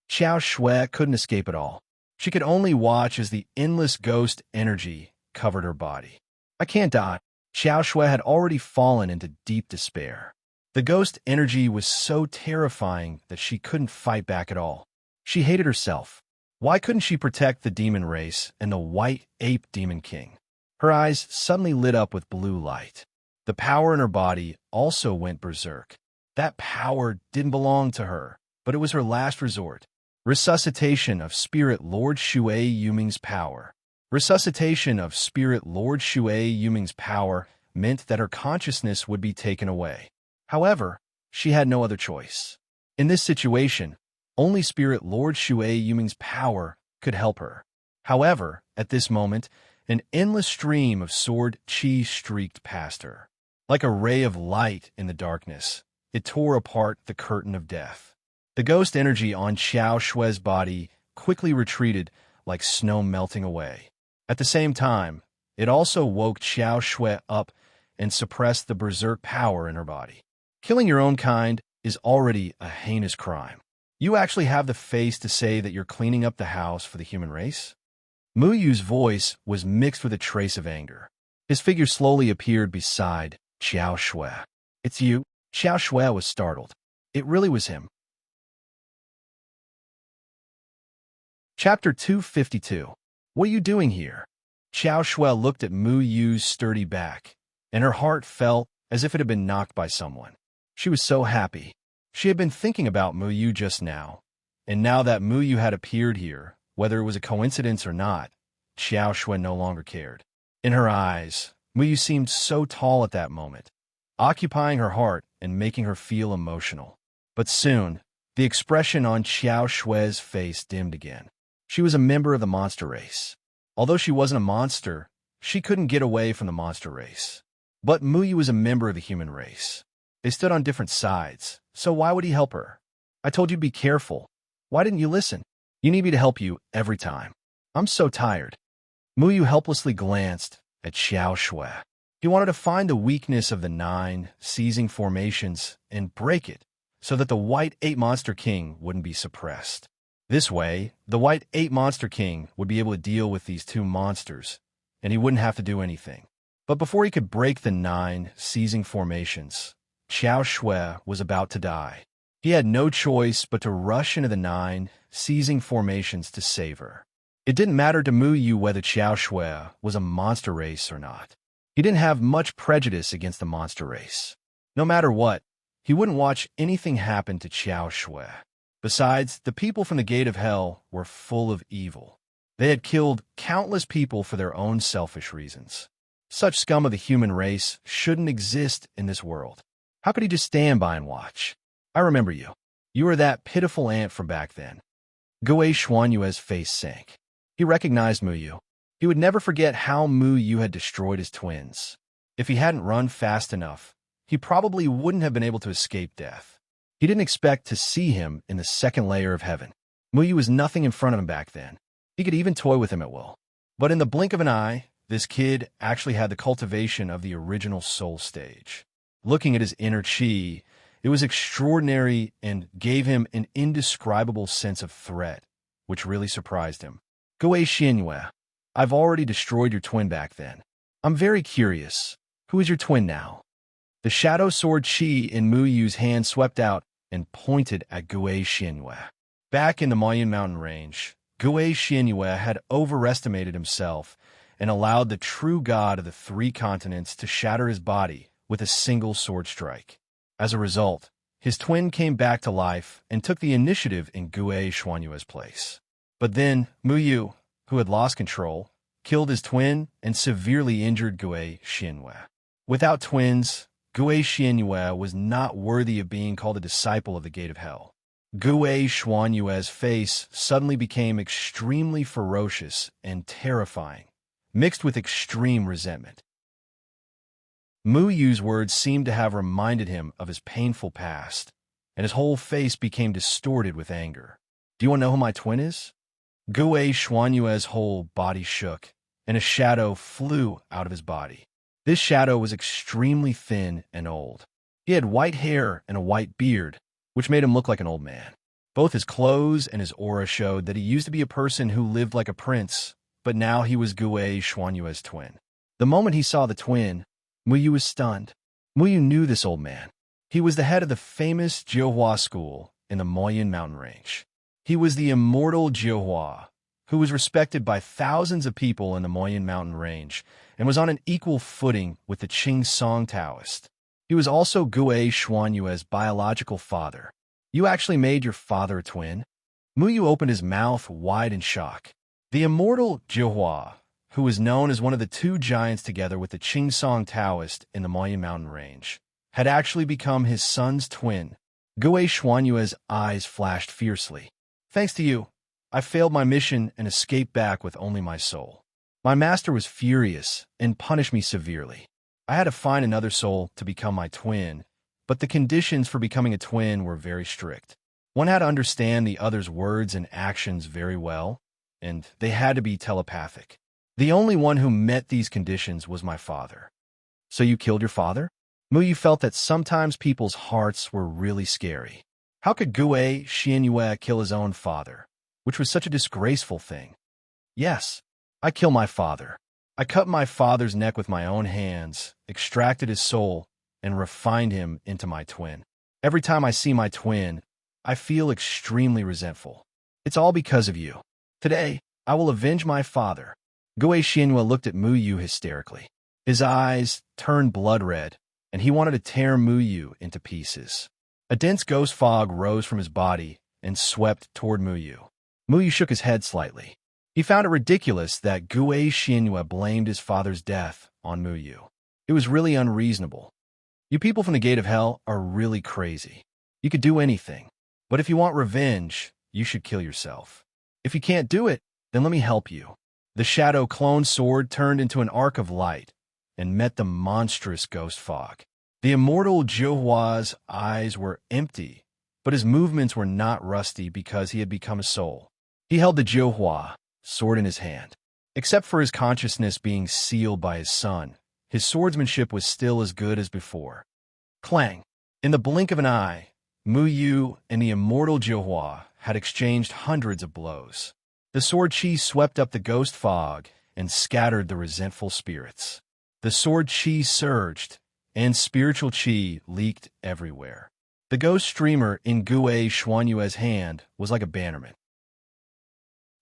Xiao Shui couldn't escape at all. She could only watch as the endless ghost energy covered her body. I can't die. Xiao Shui had already fallen into deep despair. The ghost energy was so terrifying that she couldn't fight back at all. She hated herself. Why couldn't she protect the demon race and the white ape demon king? Her eyes suddenly lit up with blue light. The power in her body also went berserk. That power didn't belong to her, but it was her last resort. Resuscitation of Spirit Lord Shui Yuming's power. Resuscitation of Spirit Lord Shui Yuming's power meant that her consciousness would be taken away. However, she had no other choice. In this situation, only Spirit Lord Shui Yuming's power could help her. However, at this moment, an endless stream of sword qi streaked past her. Like a ray of light in the darkness, it tore apart the curtain of death. The ghost energy on Xiao Shui's body quickly retreated like snow melting away. At the same time, it also woke Xiao Shui up and suppressed the berserk power in her body. Killing your own kind is already a heinous crime. You actually have the face to say that you're cleaning up the house for the human race? Mu Yu's voice was mixed with a trace of anger. His figure slowly appeared beside Xiao Shui. "It's you?" Xiao Shui was startled. It really was him. Chapter 252. What are you doing here? Xiao Shui looked at Mu Yu's sturdy back, and her heart felt as if it had been knocked by someone. She was so happy. She had been thinking about Mu Yu just now, and now that Mu Yu had appeared here, whether it was a coincidence or not, Xiao Shui no longer cared. In her eyes, Mu Yu seemed so tall at that moment, occupying her heart and making her feel emotional. But soon, the expression on Xiao Shui's face dimmed again. She was a member of the monster race. Although she wasn't a monster, she couldn't get away from the monster race. But Mu Yu was a member of the human race. They stood on different sides, so why would he help her? "I told you to be careful. Why didn't you listen? You need me to help you every time. I'm so tired." Mu Yu helplessly glanced at Xiao Shui. He wanted to find the weakness of the 9 seizing formations and break it so that the White 8 Monster King wouldn't be suppressed. This way, the White 8 Monster King would be able to deal with these 2 monsters, and he wouldn't have to do anything. But before he could break the 9 seizing formations, Xiao Shui was about to die. He had no choice but to rush into the 9 seizing formations to save her. It didn't matter to Mu Yu whether Xiao Shui was a monster race or not. He didn't have much prejudice against the monster race. No matter what, he wouldn't watch anything happen to Xiao Shui. Besides, the people from the Gate of Hell were full of evil. They had killed countless people for their own selfish reasons. Such scum of the human race shouldn't exist in this world. How could he just stand by and watch? "I remember you. You were that pitiful ant from back then." Gui Xuanyue's face sank. He recognized Mu Yu. He would never forget how Mu Yu had destroyed his twins. If he hadn't run fast enough, he probably wouldn't have been able to escape death. He didn't expect to see him in the second layer of heaven. Mu Yu was nothing in front of him back then. He could even toy with him at will. But in the blink of an eye, this kid actually had the cultivation of the original soul stage. Looking at his inner chi, it was extraordinary and gave him an indescribable sense of threat, which really surprised him. "Gui Xianyue, I've already destroyed your twin back then. I'm very curious. Who is your twin now?" The shadow sword chi in Mu Yu's hand swept out and pointed at Gui Xianyue. Back in the Moyun Mountain Range, Gui Xianyue had overestimated himself and allowed the true god of the 3 continents to shatter his body with a single sword strike. As a result, his twin came back to life and took the initiative in Gui Xuanyue's place. But then, Mu Yu, who had lost control, killed his twin and severely injured Gui Xianyue. Without twins, Gui Xianyue was not worthy of being called a disciple of the Gate of Hell. Gui Xuanyue's face suddenly became extremely ferocious and terrifying, mixed with extreme resentment. Mu Yu's words seemed to have reminded him of his painful past, and his whole face became distorted with anger. "Do you want to know who my twin is?" Gui Xuanyue's whole body shook, and a shadow flew out of his body. This shadow was extremely thin and old. He had white hair and a white beard, which made him look like an old man. Both his clothes and his aura showed that he used to be a person who lived like a prince, but now he was Gui Xuanyue's twin. The moment he saw the twin, Mu Yu was stunned. Mu Yu knew this old man. He was the head of the famous Jiuhua school in the Moyun Mountain Range. He was the immortal Jiuhua, who was respected by thousands of people in the Moyen mountain range and was on an equal footing with the Qing Song Taoist. He was also Gue Xuanyue's biological father. You actually made your father a twin? Muyu opened his mouth wide in shock. The immortal Jihua, who was known as one of the two giants together with the Qing Song Taoist in the Moyen mountain range, had actually become his son's twin. Gue Xuanyue's eyes flashed fiercely. Thanks to you, I failed my mission and escaped back with only my soul. My master was furious and punished me severely. I had to find another soul to become my twin, but the conditions for becoming a twin were very strict. One had to understand the other's words and actions very well, and they had to be telepathic. The only one who met these conditions was my father. So you killed your father? Muyu felt that sometimes people's hearts were really scary. How could Gue Xianyue kill his own father, which was such a disgraceful thing? Yes, I killed my father. I cut my father's neck with my own hands, extracted his soul, and refined him into my twin. Every time I see my twin, I feel extremely resentful. It's all because of you. Today, I will avenge my father. Gue Xianyue looked at Muyu hysterically. His eyes turned blood red, and he wanted to tear Muyu into pieces. A dense ghost fog rose from his body and swept toward Muyu. Muyu shook his head slightly. He found it ridiculous that Gue Xianyue blamed his father's death on Muyu. It was really unreasonable. You people from the Gate of Hell are really crazy. You could do anything. But if you want revenge, you should kill yourself. If you can't do it, then let me help you. The shadow clone sword turned into an arc of light and met the monstrous ghost fog. The immortal Jiuhua's eyes were empty, but his movements were not rusty because he had become a soul. He held the Jiuhua sword in his hand. Except for his consciousness being sealed by his son, his swordsmanship was still as good as before. Clang! In the blink of an eye, Muyu and the immortal Jiuhua had exchanged hundreds of blows. The sword chi swept up the ghost fog and scattered the resentful spirits. The sword chi surged, and spiritual chi leaked everywhere. The ghost streamer in Gue Xuanyue's hand was like a bannerman.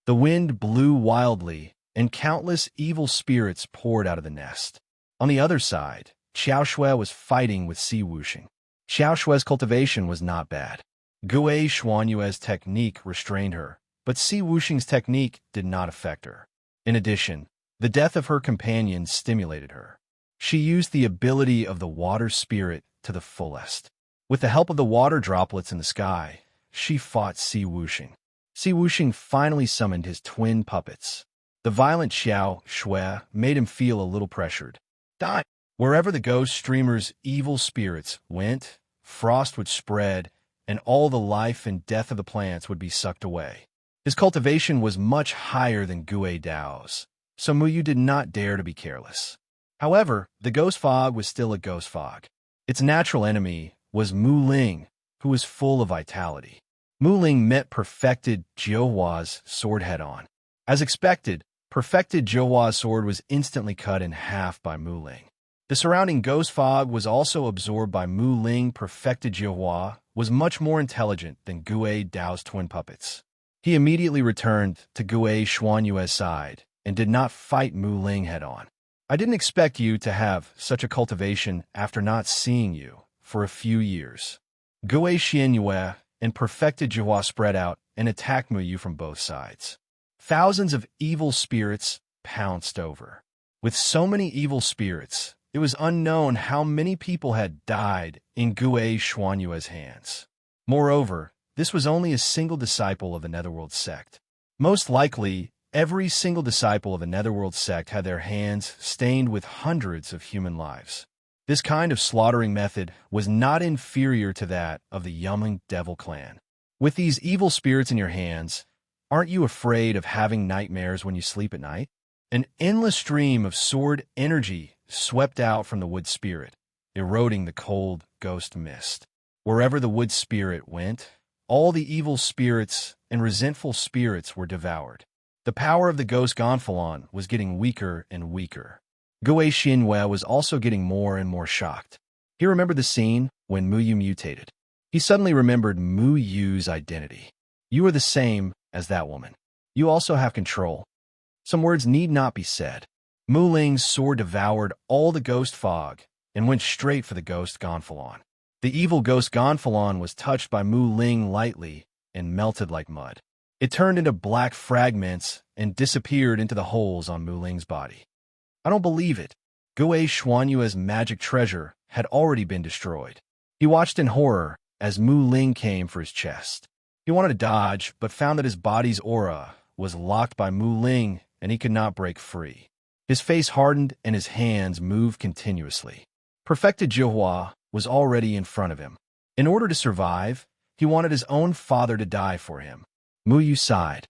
The wind blew wildly, and countless evil spirits poured out of the nest. On the other side, Xiao Shui was fighting with Si Wuxing. Xiao Shui's cultivation was not bad. Gue Xuanyue's technique restrained her, but Si Wuxing's technique did not affect her. In addition, the death of her companion stimulated her. She used the ability of the water spirit to the fullest. With the help of the water droplets in the sky, she fought Si Wuxing. Si Wuxing finally summoned his twin puppets. The violent Xiao Shui made him feel a little pressured. Die! Wherever the ghost streamer's evil spirits went, frost would spread, and all the life and death of the plants would be sucked away. His cultivation was much higher than Gue Dao's, so Muyu did not dare to be careless. However, the ghost fog was still a ghost fog. Its natural enemy was Mu Ling, who was full of vitality. Mu Ling met perfected Jiuhua's sword head-on. As expected, perfected Jiuhua's sword was instantly cut in half by Mu Ling. The surrounding ghost fog was also absorbed by Mu Ling. Perfected Jiuhua was much more intelligent than Gue Dao's twin puppets. He immediately returned to Gue Xuanyue's side and did not fight Mu Ling head-on. I didn't expect you to have such a cultivation after not seeing you for a few years. Gue Xianyue and perfected Jiuhua spread out and attacked Muyu from both sides. Thousands of evil spirits pounced over. With so many evil spirits, it was unknown how many people had died in Gue Xuanyue's hands. Moreover, this was only a single disciple of the Netherworld sect. Most likely, every single disciple of a Netherworld sect had their hands stained with hundreds of human lives. This kind of slaughtering method was not inferior to that of the Yumling Devil clan. With these evil spirits in your hands, aren't you afraid of having nightmares when you sleep at night? An endless stream of sword energy swept out from the wood spirit, eroding the cold ghost mist. Wherever the wood spirit went, all the evil spirits and resentful spirits were devoured. The power of the ghost Gonfalon was getting weaker and weaker. Gue Xianyue was also getting more and more shocked. He remembered the scene when Muyu mutated. He suddenly remembered Muyu's identity. You are the same as that woman. You also have control. Some words need not be said. Mu Ling's sword devoured all the ghost fog and went straight for the ghost Gonfalon. The evil ghost Gonfalon was touched by Mu Ling lightly and melted like mud. It turned into black fragments and disappeared into the holes on Mu Ling's body. I don't believe it. Gue Xuanyue's magic treasure had already been destroyed. He watched in horror as Mu Ling came for his chest. He wanted to dodge, but found that his body's aura was locked by Mu Ling and he could not break free. His face hardened and his hands moved continuously. Perfected Jihua was already in front of him. In order to survive, he wanted his own father to die for him. Mu Yu sighed.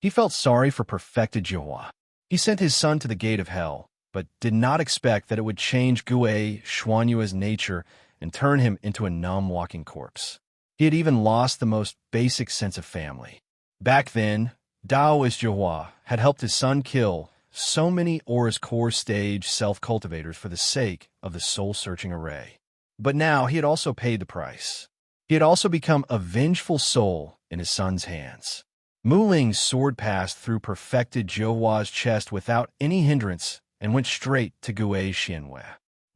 He felt sorry for Perfected Jihua. He sent his son to the gate of hell, but did not expect that it would change Gue Xuanyue's nature and turn him into a numb walking corpse. He had even lost the most basic sense of family. Back then, Daoist Jihua had helped his son kill so many Aura's core stage self-cultivators for the sake of the soul-searching array. But now he had also paid the price. He had also become a vengeful soul in his son's hands. Mu Ling's sword passed through Perfected Jihua's chest without any hindrance and went straight to Gue Xianwei.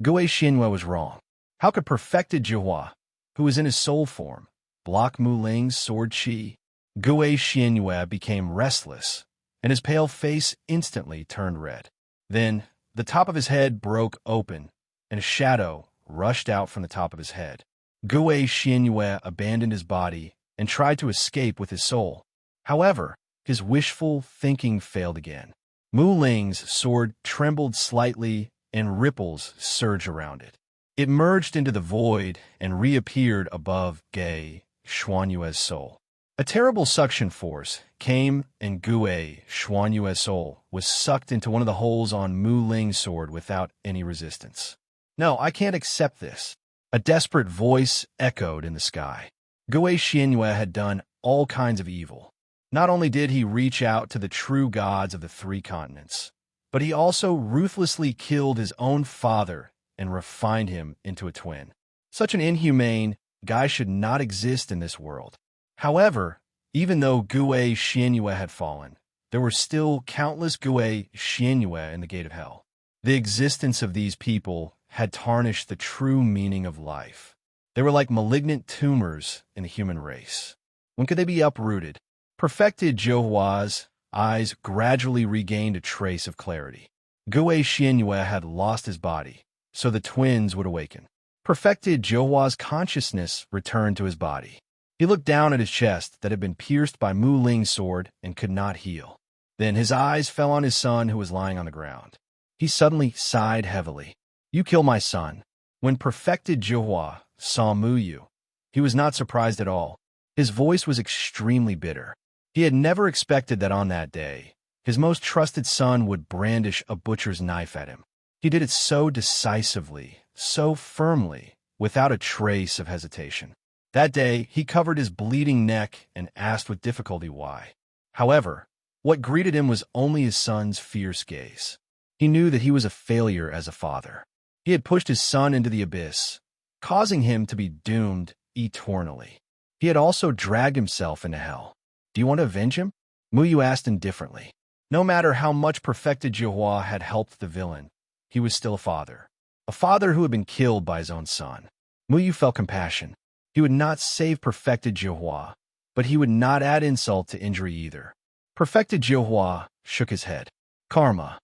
Gue Xianwei was wrong. How could Perfected Jihua, who was in his soul form, block Mu Ling's sword chi? Gue Xianwei became restless, and his pale face instantly turned red. Then, the top of his head broke open, and a shadow rushed out from the top of his head. Gue Xianwei abandoned his body and tried to escape with his soul. However, his wishful thinking failed again. Mu Ling's sword trembled slightly and ripples surged around it. It merged into the void and reappeared above Gue Xuanyue's soul. A terrible suction force came and Gue Xuanyue's soul was sucked into one of the holes on Mu Ling's sword without any resistance. No, I can't accept this. A desperate voice echoed in the sky. Gue Xianwei had done all kinds of evil. Not only did he reach out to the true gods of the three continents, but he also ruthlessly killed his own father and refined him into a twin. Such an inhumane guy should not exist in this world. However, even though Gue Xianwei had fallen, there were still countless Gue Xianwei in the gate of hell. The existence of these people had tarnished the true meaning of life. They were like malignant tumors in the human race. When could they be uprooted? Perfected Jihua's eyes gradually regained a trace of clarity. Gue Xianwei had lost his body, so the twins would awaken. Perfected Jihua's consciousness returned to his body. He looked down at his chest that had been pierced by Mu Ling's sword and could not heal. Then his eyes fell on his son who was lying on the ground. He suddenly sighed heavily. You kill my son. When Perfected Jihua saw Mu Yu, he was not surprised at all. His voice was extremely bitter. He had never expected that on that day, his most trusted son would brandish a butcher's knife at him. He did it so decisively, so firmly, without a trace of hesitation. That day, he covered his bleeding neck and asked with difficulty why. However, what greeted him was only his son's fierce gaze. He knew that he was a failure as a father. He had pushed his son into the abyss, causing him to be doomed eternally. He had also dragged himself into hell. Do you want to avenge him? Mu Yu asked indifferently. No matter how much Perfected Jihua had helped the villain, he was still a father who had been killed by his own son. Mu Yu felt compassion. He would not save Perfected Jihua, but he would not add insult to injury either. Perfected Jihua shook his head. Karma.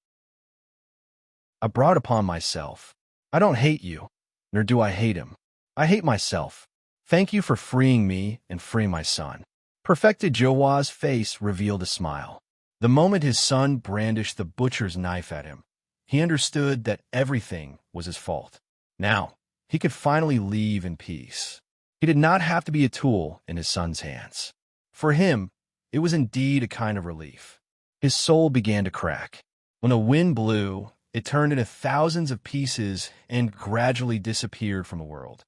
I brought upon myself. I don't hate you, nor do I hate him. I hate myself. Thank you for freeing me and freeing my son. Perfected Jihua's face revealed a smile. The moment his son brandished the butcher's knife at him, he understood that everything was his fault. Now, he could finally leave in peace. He did not have to be a tool in his son's hands. For him, it was indeed a kind of relief. His soul began to crack. When a wind blew, it turned into thousands of pieces and gradually disappeared from the world.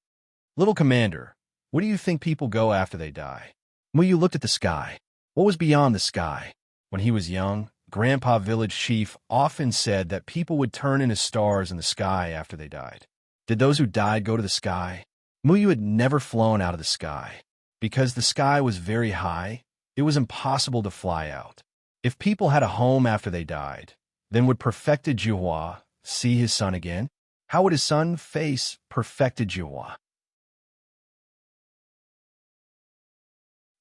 Little Commander, where do you think people go after they die? Mu Yu looked at the sky. What was beyond the sky? When he was young, Grandpa Village Chief often said that people would turn into stars in the sky after they died. Did those who died go to the sky? Mu Yu had never flown out of the sky. Because the sky was very high, It was impossible to fly out. If people had a home after they died, then would perfected Jiuhua see his son again? How would his son face perfected Jiuhua?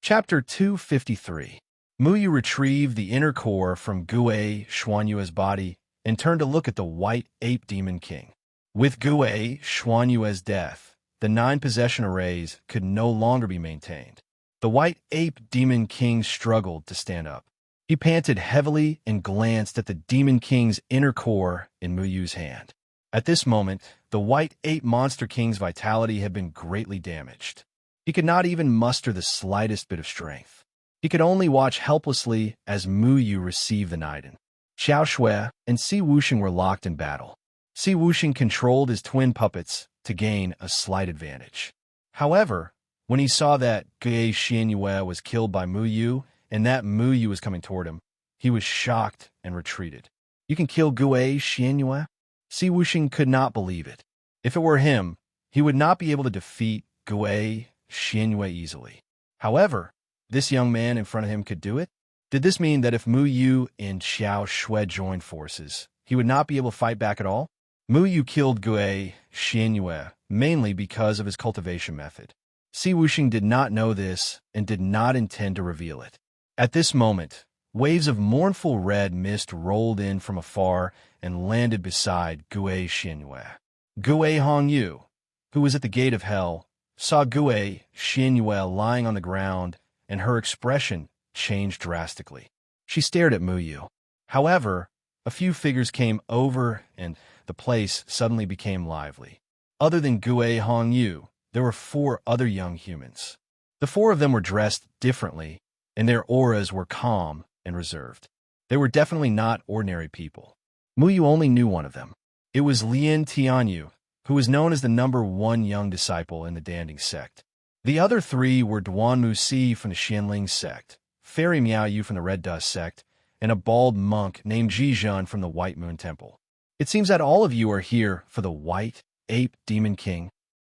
Chapter 253. Muyu retrieved the inner core from Gue Xuanyue's body and turned to look at the white ape demon king. With Gue Xuanyue's death, the 9 possession arrays could no longer be maintained. The white ape demon king struggled to stand up. He panted heavily and glanced at the demon king's inner core in Muyu's hand. At this moment, the white ape monster king's vitality had been greatly damaged. He could not even muster the slightest bit of strength. He could only watch helplessly as Muyu received the Naiden. Xiao Shui and Si Wuxing were locked in battle. Si Wuxing controlled his twin puppets to gain a slight advantage. However, when he saw that Gue Xianyue was killed by Muyu and that Muyu was coming toward him, he was shocked and retreated. You can kill Gue Xianyue? Si Wuxing could not believe it. If it were him, he would not be able to defeat Gue Xianyue easily. However, this young man in front of him could do it? Did this mean that if Muyu and Xiao Shui joined forces, he would not be able to fight back at all? Muyu killed Gue Xianyue mainly because of his cultivation method. Si Wuxing did not know this and did not intend to reveal it. At this moment, waves of mournful red mist rolled in from afar and landed beside Gue Xianyue. Gue Hongyu, who was at the gate of hell, saw Gue Xianyue lying on the ground, and her expression changed drastically. She stared at Muyu. However, a few figures came over, and the place suddenly became lively. Other than Gue Hongyu, there were 4 other young humans. The 4 of them were dressed differently, and their auras were calm and reserved. They were definitely not ordinary people. Muyu only knew one of them. It was Lin Tianyu, who was known as the #1 young disciple in the Danding sect. The other 3 were Duanmu Si from the Xianling sect, Fairy Miaoyu from the Red Dust sect, and a bald monk named Jizhun from the White Moon Temple. It seems that all of you are here for the White Ape Demon King.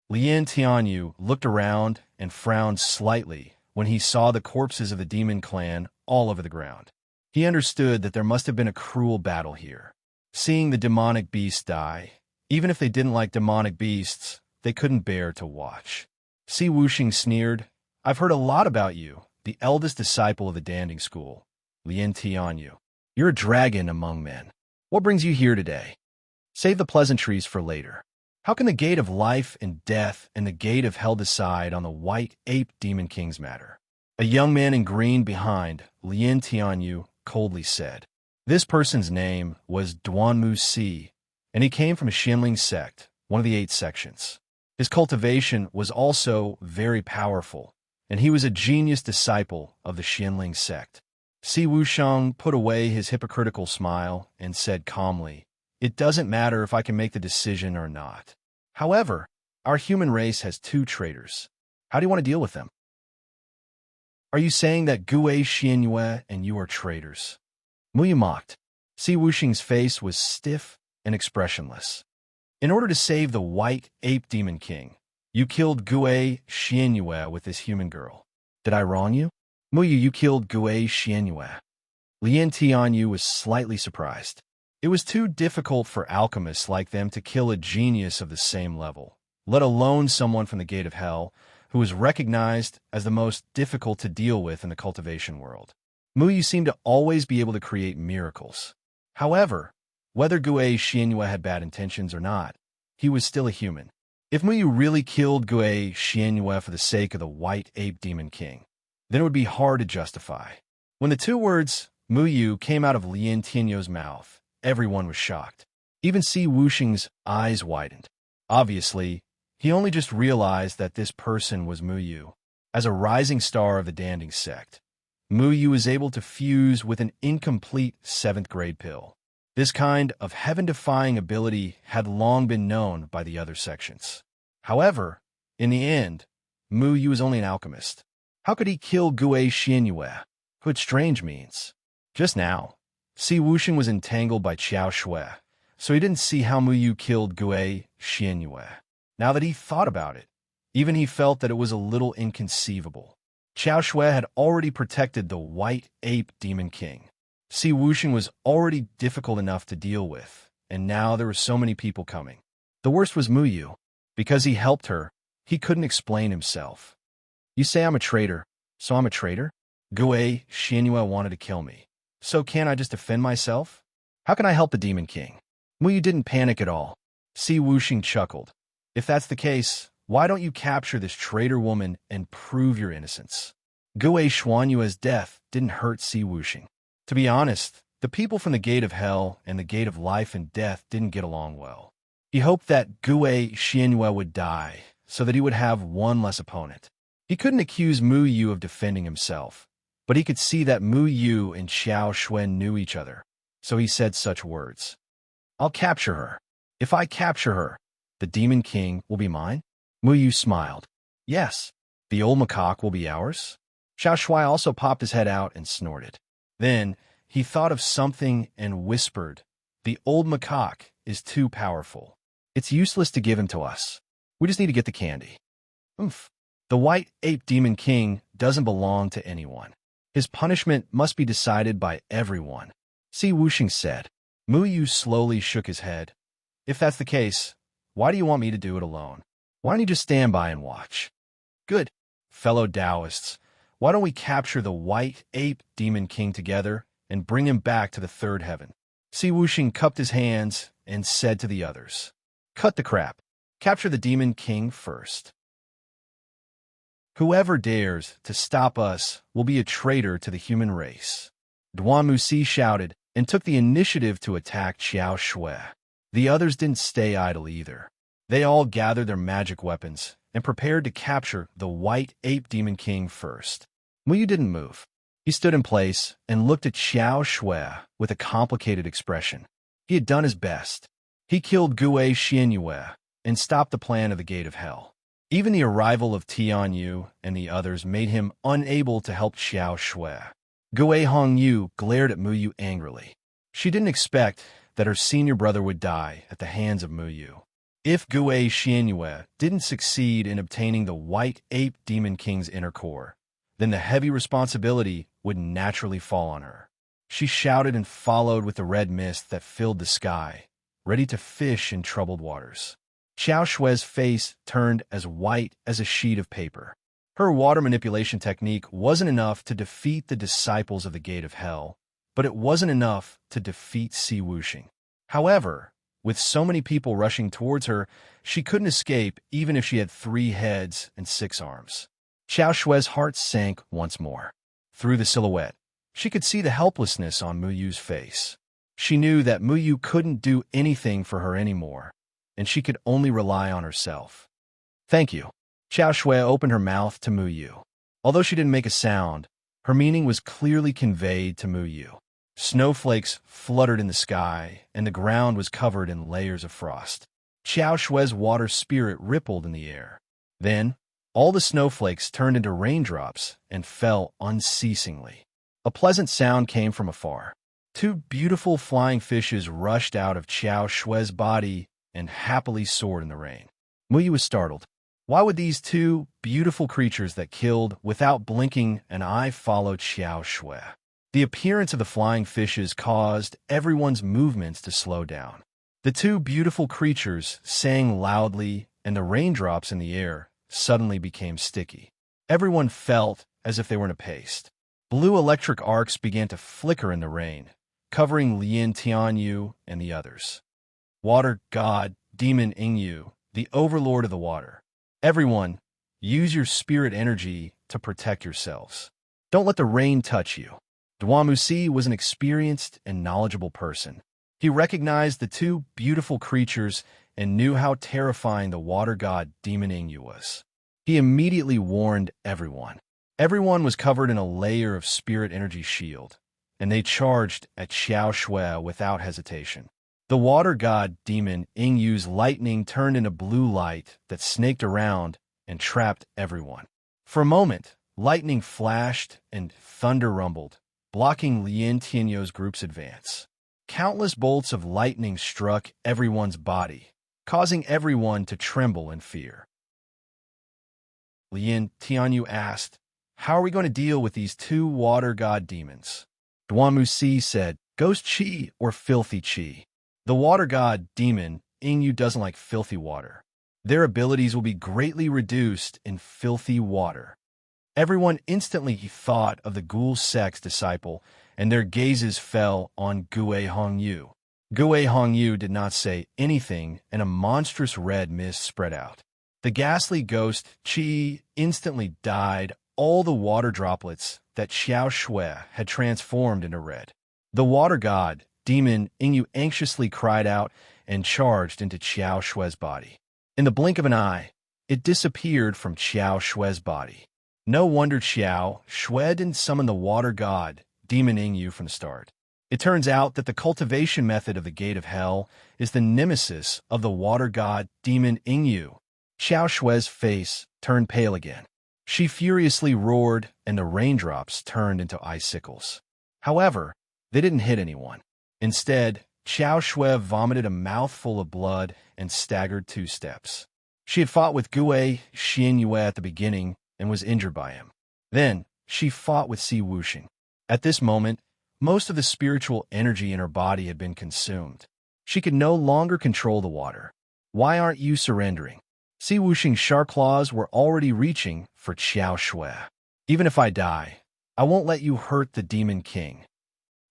Lin Tianyu looked around and frowned slightly when he saw the corpses of the demon clan all over the ground. He understood that there must have been a cruel battle here. Seeing the demonic beast die, even if they didn't like demonic beasts, they couldn't bear to watch. Si Wuxing sneered, "I've heard a lot about you, the eldest disciple of the Danding school, Lin Tianyu. You're a dragon among men. What brings you here today? Save the pleasantries for later. How can the gate of life and death and the gate of hell decide on the white ape demon king's matter?" A young man in green behind Lin Tianyu coldly said. This person's name was Duanmu Si, and he came from a Xianling sect, one of the 8 sections. His cultivation was also very powerful, and he was a genius disciple of the Xianling sect. Si Wusheng put away his hypocritical smile and said calmly, "It doesn't matter if I can make the decision or not. However, our human race has 2 traitors. How do you want to deal with them?" "Are you saying that Gue Xianyue and you are traitors?" Muyu mocked. Si Wuxing's face was stiff and expressionless. "In order to save the white ape demon king, you killed Gue Xianyue with this human girl. Did I wrong you?" "Muyu, you killed Gue Xianyue." Lin Tianyu was slightly surprised. It was too difficult for alchemists like them to kill a genius of the same level, let alone someone from the Gate of Hell, who was recognized as the most difficult to deal with in the cultivation world. Muyu seemed to always be able to create miracles. However, whether Gue Xianyue had bad intentions or not, he was still a human. If Muyu really killed Gue Xianyue for the sake of the white ape demon king, then it would be hard to justify. When the 2 words Muyu came out of Lin Tianyu's mouth, everyone was shocked. Even Si Wuxing's eyes widened. Obviously, he only just realized that this person was Muyu. As a rising star of the Danding sect, Muyu was able to fuse with an incomplete 7th grade pill. This kind of heaven-defying ability had long been known by the other sections. However, in the end, Muyu was only an alchemist. How could he kill Gue Xianyue, who had strange means? Just now, Si Wuxing was entangled by Qiao Shui, so he didn't see how Muyu killed Gue Xianyue. Now that he thought about it, even he felt that it was a little inconceivable. Xiao Shui had already protected the white ape demon king. Si Wuxing was already difficult enough to deal with, and now there were so many people coming. The worst was Mu Yu. Because he helped her, he couldn't explain himself. You say I'm a traitor, so I'm a traitor? Gui Xianyue wanted to kill me. So can't I just defend myself? How can I help the Demon King? Mu Yu didn't panic at all. Si Wuxing chuckled. If that's the case, why don't you capture this traitor woman and prove your innocence? Gui Xuanyue's death didn't hurt Si Wuxing. To be honest, the people from the Gate of Hell and the Gate of Life and Death didn't get along well. He hoped that Gui Xianyue would die, so that he would have one less opponent. He couldn't accuse Mu Yu of defending himself, but he could see that Mu Yu and Xiao Shui knew each other, so he said such words. I'll capture her. If I capture her, the Demon King will be mine? Mu Yu smiled. Yes, the old macaque will be ours. Xiao Shui also popped his head out and snorted. Then he thought of something and whispered, the old macaque is too powerful. It's useless to give him to us. We just need to get the candy. Oomph. The white ape demon king doesn't belong to anyone. His punishment must be decided by everyone. Si Wuxing said. Mu Yu slowly shook his head. If that's the case, why do you want me to do it alone? Why don't you just stand by and watch? Good. Fellow Taoists, why don't we capture the white ape demon king together and bring him back to the third heaven? Si Wuxing cupped his hands and said to the others, cut the crap. Capture the demon king first. Whoever dares to stop us will be a traitor to the human race. Duan Musi shouted and took the initiative to attack Xiao Shui. The others didn't stay idle either. They all gathered their magic weapons and prepared to capture the white ape demon king first. Mu Yu didn't move. He stood in place and looked at Xiao Shui with a complicated expression. He had done his best. He killed Gui Xianyue and stopped the plan of the Gate of Hell. Even the arrival of Tianyu and the others made him unable to help Xiao Shui. Gui Hongyu glared at Mu Yu angrily. She didn't expect that her senior brother would die at the hands of Mu Yu. If Gui Xianyue didn't succeed in obtaining the white ape demon king's inner core, then the heavy responsibility would naturally fall on her. She shouted and followed with the red mist that filled the sky, ready to fish in troubled waters. Xiao Shui's face turned as white as a sheet of paper. Her water manipulation technique wasn't enough to defeat the disciples of the Gate of Hell, but it wasn't enough to defeat Si Wuxing. However, with so many people rushing towards her, she couldn't escape even if she had 3 heads and 6 arms. Xiao Shui's heart sank once more. Through the silhouette, she could see the helplessness on Mu Yu's face. She knew that Mu Yu couldn't do anything for her anymore, and she could only rely on herself. Thank you. Xiao Shui opened her mouth to Mu Yu. Although she didn't make a sound, her meaning was clearly conveyed to Mu Yu. Snowflakes fluttered in the sky, and the ground was covered in layers of frost. Xiao Shui's water spirit rippled in the air. Then, all the snowflakes turned into raindrops and fell unceasingly. A pleasant sound came from afar. 2 beautiful flying fishes rushed out of Xiao Shui's body and happily soared in the rain. Mu Yu was startled. Why would these 2 beautiful creatures that killed without blinking an eye follow Xiao Shui? The appearance of the flying fishes caused everyone's movements to slow down. The 2 beautiful creatures sang loudly, and the raindrops in the air suddenly became sticky. Everyone felt as if they were in a paste. Blue electric arcs began to flicker in the rain, covering Lin Tianyu and the others. Water god, Demon Ingyu, the overlord of the water. Everyone, use your spirit energy to protect yourselves. Don't let the rain touch you. Duan Musi was an experienced and knowledgeable person. He recognized the 2 beautiful creatures and knew how terrifying the water god Demon Ingyu was. He immediately warned everyone. Everyone was covered in a layer of spirit energy shield, and they charged at Xiao Shui without hesitation. The water god Demon Ingyu's lightning turned into blue light that snaked around and trapped everyone. For a moment, lightning flashed and thunder rumbled, blocking Lin Tianyu's group's advance. Countless bolts of lightning struck everyone's body, causing everyone to tremble in fear. Lin Tianyu asked, how are we going to deal with these two water god demons? Duanmusi said, Ghost Chi or Filthy Chi. The water god demon, Ingyu, doesn't like filthy water. Their abilities will be greatly reduced in filthy water. Everyone instantly thought of the ghoul sect's disciple, and their gazes fell on Gue Hongyu. Gue Hongyu did not say anything, and a monstrous red mist spread out. The ghastly ghost Chi instantly died, all the water droplets that Xiao Shui had transformed into red. The water god, demon Ingyu, anxiously cried out and charged into Xiao Shui's body. In the blink of an eye, it disappeared from Xiao Shui's body. No wonder Xiao Shui didn't summon the water god, demon Ingyu, from the start. It turns out that the cultivation method of the Gate of Hell is the nemesis of the water god, demon Ingyu. Xiao Shui's face turned pale again. She furiously roared, and the raindrops turned into icicles. However, they didn't hit anyone. Instead, Xiao Shui vomited a mouthful of blood and staggered 2 steps. She had fought with Gue Xianyue at the beginning and was injured by him. Then, she fought with Si Wuxing. At this moment, most of the spiritual energy in her body had been consumed. She could no longer control the water. Why aren't you surrendering? Si Wuxing's sharp claws were already reaching for Xiao Shui. Even if I die, I won't let you hurt the Demon King.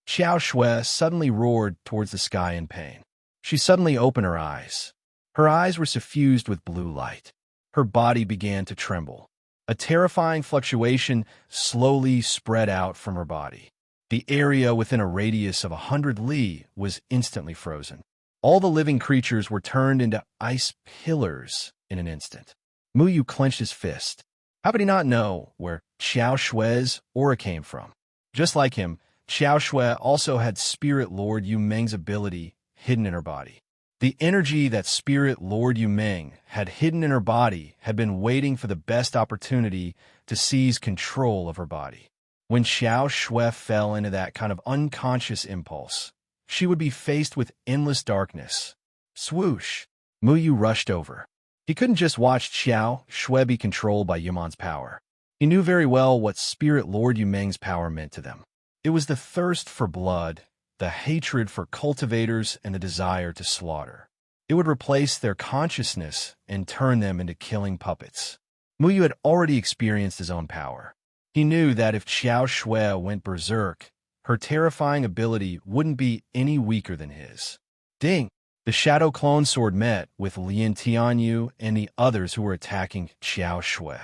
Xiao Shui suddenly roared towards the sky in pain. She suddenly opened her eyes. Her eyes were suffused with blue light. Her body began to tremble. A terrifying fluctuation slowly spread out from her body. The area within a radius of 100 li was instantly frozen. All the living creatures were turned into ice pillars in an instant. Muyu clenched his fist. How could he not know where Xiao Shui's aura came from? Just like him, Xiao Shui also had Spirit Lord Yu Meng's ability hidden in her body. The energy that Spirit Lord Yu Meng had hidden in her body had been waiting for the best opportunity to seize control of her body. When Xiao Shui fell into that kind of unconscious impulse, she would be faced with endless darkness. Swoosh! Muyu rushed over. He couldn't just watch Xiao Shui be controlled by Yumon's power. He knew very well what Spirit Lord Yu Meng's power meant to them. It was the thirst for blood, the hatred for cultivators, and the desire to slaughter. It would replace their consciousness and turn them into killing puppets. Muyu had already experienced his own power. He knew that if Xiao Shui went berserk, her terrifying ability wouldn't be any weaker than his. Ding! The Shadow Clone Sword met with Lin Tianyu and the others who were attacking Xiao Shui.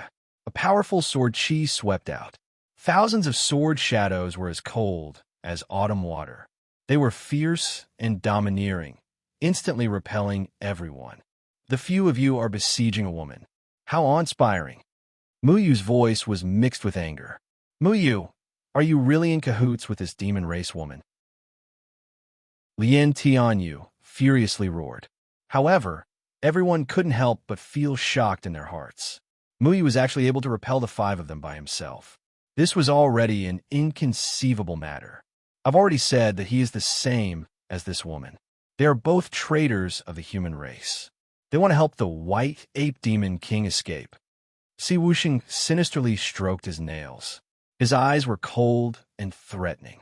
A powerful sword chi swept out. Thousands of sword shadows were as cold as autumn water. They were fierce and domineering, instantly repelling everyone. The few of you are besieging a woman. How awe-inspiring. Muyu's voice was mixed with anger. Muyu, are you really in cahoots with this demon race woman? Lin Tianyu furiously roared. However, everyone couldn't help but feel shocked in their hearts. Muyu was actually able to repel the 5 of them by himself. This was already an inconceivable matter. I've already said that he is the same as this woman. They are both traitors of the human race. They want to help the White Ape Demon King escape. Si Wuxing sinisterly stroked his nails. His eyes were cold and threatening.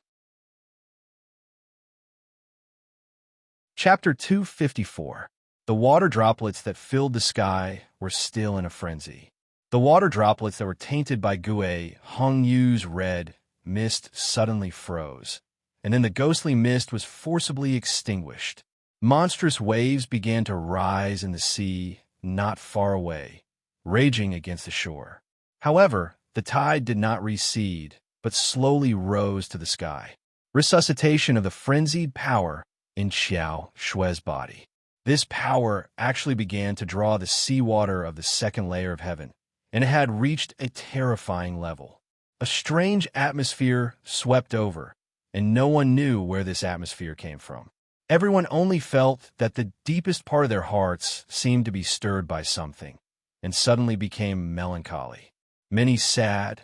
Chapter 254. The water droplets that filled the sky were still in a frenzy. The water droplets that were tainted by Gue Hongyu's red mist suddenly froze, and then the ghostly mist was forcibly extinguished. Monstrous waves began to rise in the sea not far away, raging against the shore. However, the tide did not recede, but slowly rose to the sky. Resuscitation of the frenzied power in Xiao Shui's body. This power actually began to draw the seawater of the second layer of heaven, and it had reached a terrifying level. A strange atmosphere swept over, and no one knew where this atmosphere came from. Everyone only felt that the deepest part of their hearts seemed to be stirred by something, and suddenly became melancholy. Many sad,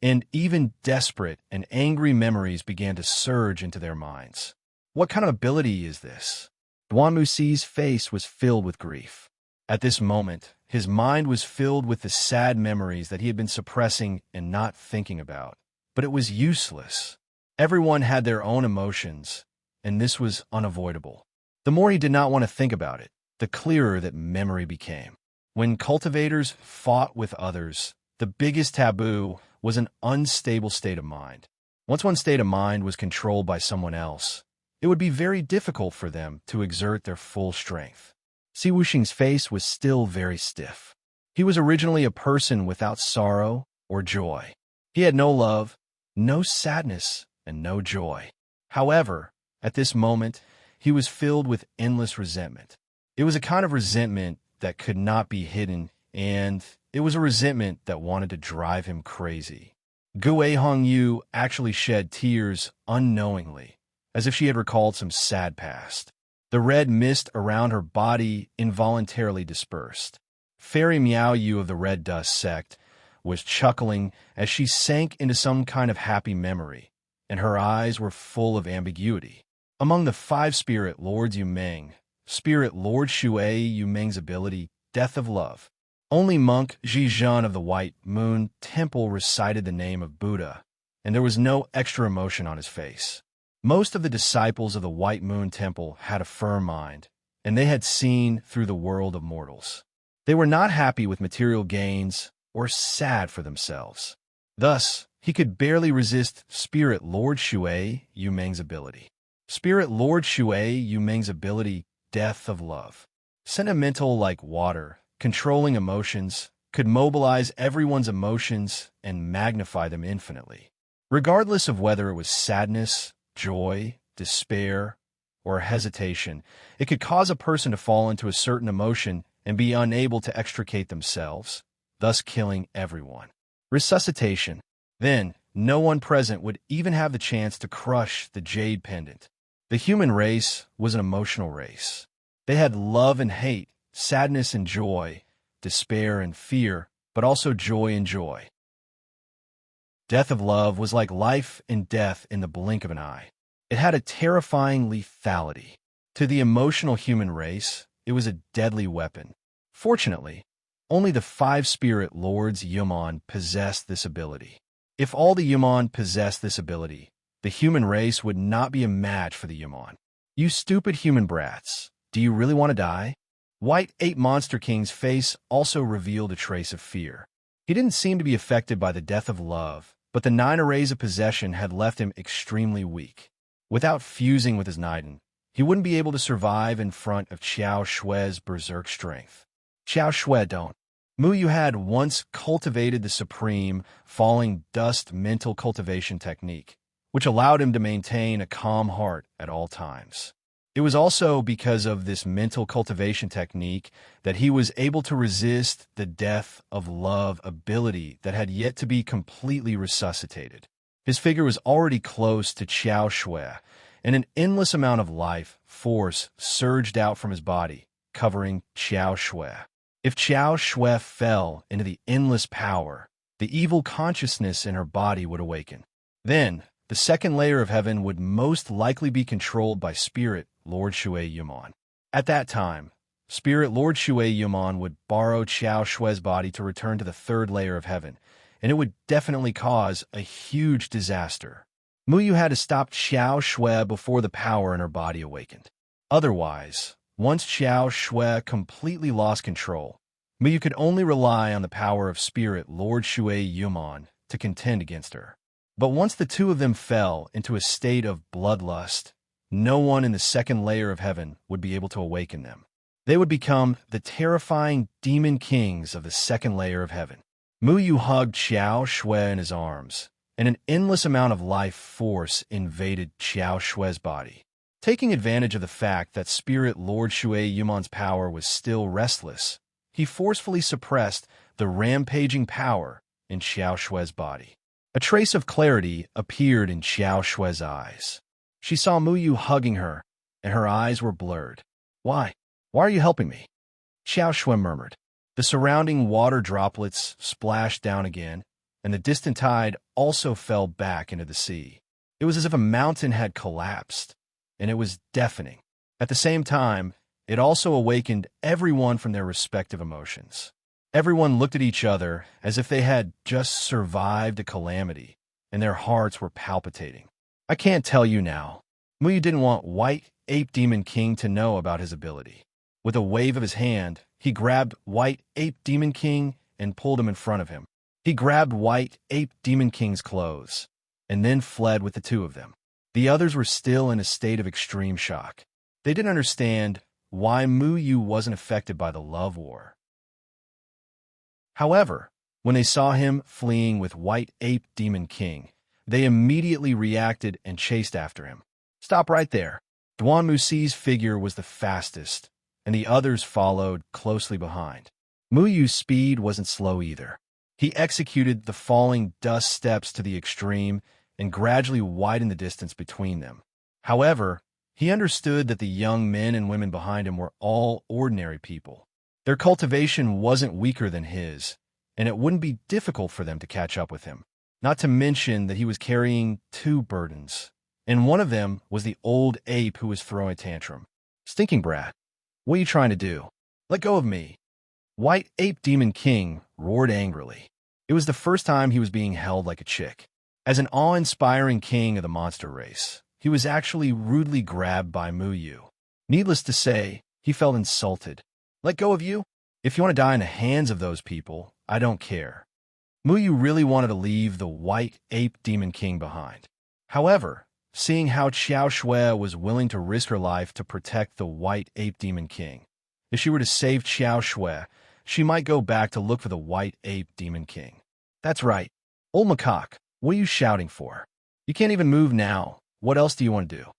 and even desperate and angry memories began to surge into their minds. What kind of ability is this? Duanmusi's face was filled with grief. At this moment, his mind was filled with the sad memories that he had been suppressing and not thinking about. But it was useless. Everyone had their own emotions, and this was unavoidable. The more he did not want to think about it, the clearer that memory became. When cultivators fought with others, the biggest taboo was an unstable state of mind. Once one state of mind was controlled by someone else, it would be very difficult for them to exert their full strength. Si Wuxing's face was still very stiff. He was originally a person without sorrow or joy. He had no love, no sadness, and no joy. However, at this moment, he was filled with endless resentment. It was a kind of resentment that could not be hidden, and it was a resentment that wanted to drive him crazy. Gue Hongyu actually shed tears unknowingly, as if she had recalled some sad past. The red mist around her body involuntarily dispersed. Fairy Miao Yu of the Red Dust sect was chuckling as she sank into some kind of happy memory, and her eyes were full of ambiguity. Among the 5 Spirit Lords Yumeng, Spirit Lord Shui Yumeng's ability, Death of Love. Only monk Zhizhen of the White Moon Temple recited the name of Buddha, and there was no extra emotion on his face. Most of the disciples of the White Moon Temple had a firm mind, and they had seen through the world of mortals. They were not happy with material gains or sad for themselves. Thus, he could barely resist Spirit Lord Shui Yumeng's ability. Spirit Lord Shui Yumeng's ability, Death of Love. Sentimental like water, controlling emotions, could mobilize everyone's emotions and magnify them infinitely. Regardless of whether it was sadness, joy, despair, or hesitation, it could cause a person to fall into a certain emotion and be unable to extricate themselves, thus killing everyone. Resuscitation. Then, no one present would even have the chance to crush the jade pendant. The human race was an emotional race. They had love and hate, sadness and joy, despair and fear, but also joy and joy. Death of love was like life and death in the blink of an eye. It had a terrifying lethality. To the emotional human race, it was a deadly weapon. Fortunately, only the 5 Spirit Lords Yumon possessed this ability. If all the Yumon possessed this ability, the human race would not be a match for the Yumon. You stupid human brats, do you really want to die? White 8 Monster King's face also revealed a trace of fear. He didn't seem to be affected by the death of love, but the 9 arrays of possession had left him extremely weak. Without fusing with his Naiden, he wouldn't be able to survive in front of Qiao Shui's berserk strength. Qiao Shui don't. Mu Yu had once cultivated the supreme, falling dust mental cultivation technique, which allowed him to maintain a calm heart at all times. It was also because of this mental cultivation technique that he was able to resist the death of love ability that had yet to be completely resuscitated. His figure was already close to Qiao Shui, and an endless amount of life force surged out from his body, covering Qiao Shui. If Qiao Shui fell into the endless power, the evil consciousness in her body would awaken. Then, the second layer of heaven would most likely be controlled by Spirit Lord Shui Yumon. At that time, Spirit Lord Shui Yumon would borrow Qiao Shui's body to return to the 3rd layer of heaven, and it would definitely cause a huge disaster. Mu Yu had to stop Qiao Shui before the power in her body awakened. Otherwise, once Qiao Shui completely lost control, Mu Yu could only rely on the power of Spirit Lord Shui Yumon to contend against her. But once the 2 of them fell into a state of bloodlust, no one in the 2nd layer of heaven would be able to awaken them. They would become the terrifying demon kings of the 2nd layer of heaven. Mu Yu hugged Qiao Shui in his arms, and an endless amount of life force invaded Qiao Shui's body. Taking advantage of the fact that Spirit Lord Shui Yumon's power was still restless, he forcefully suppressed the rampaging power in Qiao Shui's body. A trace of clarity appeared in Qiao Shui's eyes. She saw Mu Yu hugging her, and her eyes were blurred. Why? Why are you helping me? Qiao Shui murmured. The surrounding water droplets splashed down again, and the distant tide also fell back into the sea. It was as if a mountain had collapsed, and it was deafening. At the same time, it also awakened everyone from their respective emotions. Everyone looked at each other as if they had just survived a calamity, and their hearts were palpitating. I can't tell you now. Muyu didn't want White Ape Demon King to know about his ability. With a wave of his hand, he grabbed White Ape Demon King and pulled him in front of him. He grabbed White Ape Demon King's clothes, and then fled with the two of them. The others were still in a state of extreme shock. They didn't understand why Muyu wasn't affected by the love war. However, when they saw him fleeing with White Ape Demon King, they immediately reacted and chased after him. Stop right there. Duan Musi's figure was the fastest, and the others followed closely behind. Muyu's speed wasn't slow either. He executed the falling dust steps to the extreme and gradually widened the distance between them. However, he understood that the young men and women behind him were all ordinary people. Their cultivation wasn't weaker than his, and it wouldn't be difficult for them to catch up with him. Not to mention that he was carrying two burdens, and one of them was the old ape who was throwing a tantrum. Stinking brat, what are you trying to do? Let go of me. White Ape Demon King roared angrily. It was the first time he was being held like a chick. As an awe-inspiring king of the monster race, he was actually rudely grabbed by Muyu. Needless to say, he felt insulted. Let go of you? If you want to die in the hands of those people, I don't care. Muyu really wanted to leave the White Ape Demon King behind. However, seeing how Xiao Shui was willing to risk her life to protect the White Ape Demon King, if she were to save Xiao Shui, she might go back to look for the White Ape Demon King. That's right. Old macaque, what are you shouting for? You can't even move now. What else do you want to do?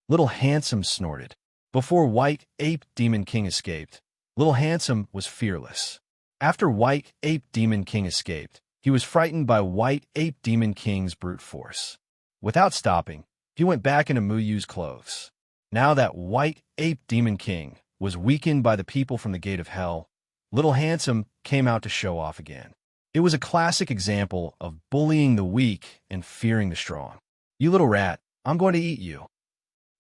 Little Handsome snorted. Before White Ape Demon King escaped, Little Handsome was fearless. After White Ape Demon King escaped, he was frightened by White Ape Demon King's brute force. Without stopping, he went back into Muyu's clothes. Now that White Ape Demon King was weakened by the people from the Gate of Hell, Little Handsome came out to show off again. It was a classic example of bullying the weak and fearing the strong. You little rat, I'm going to eat you.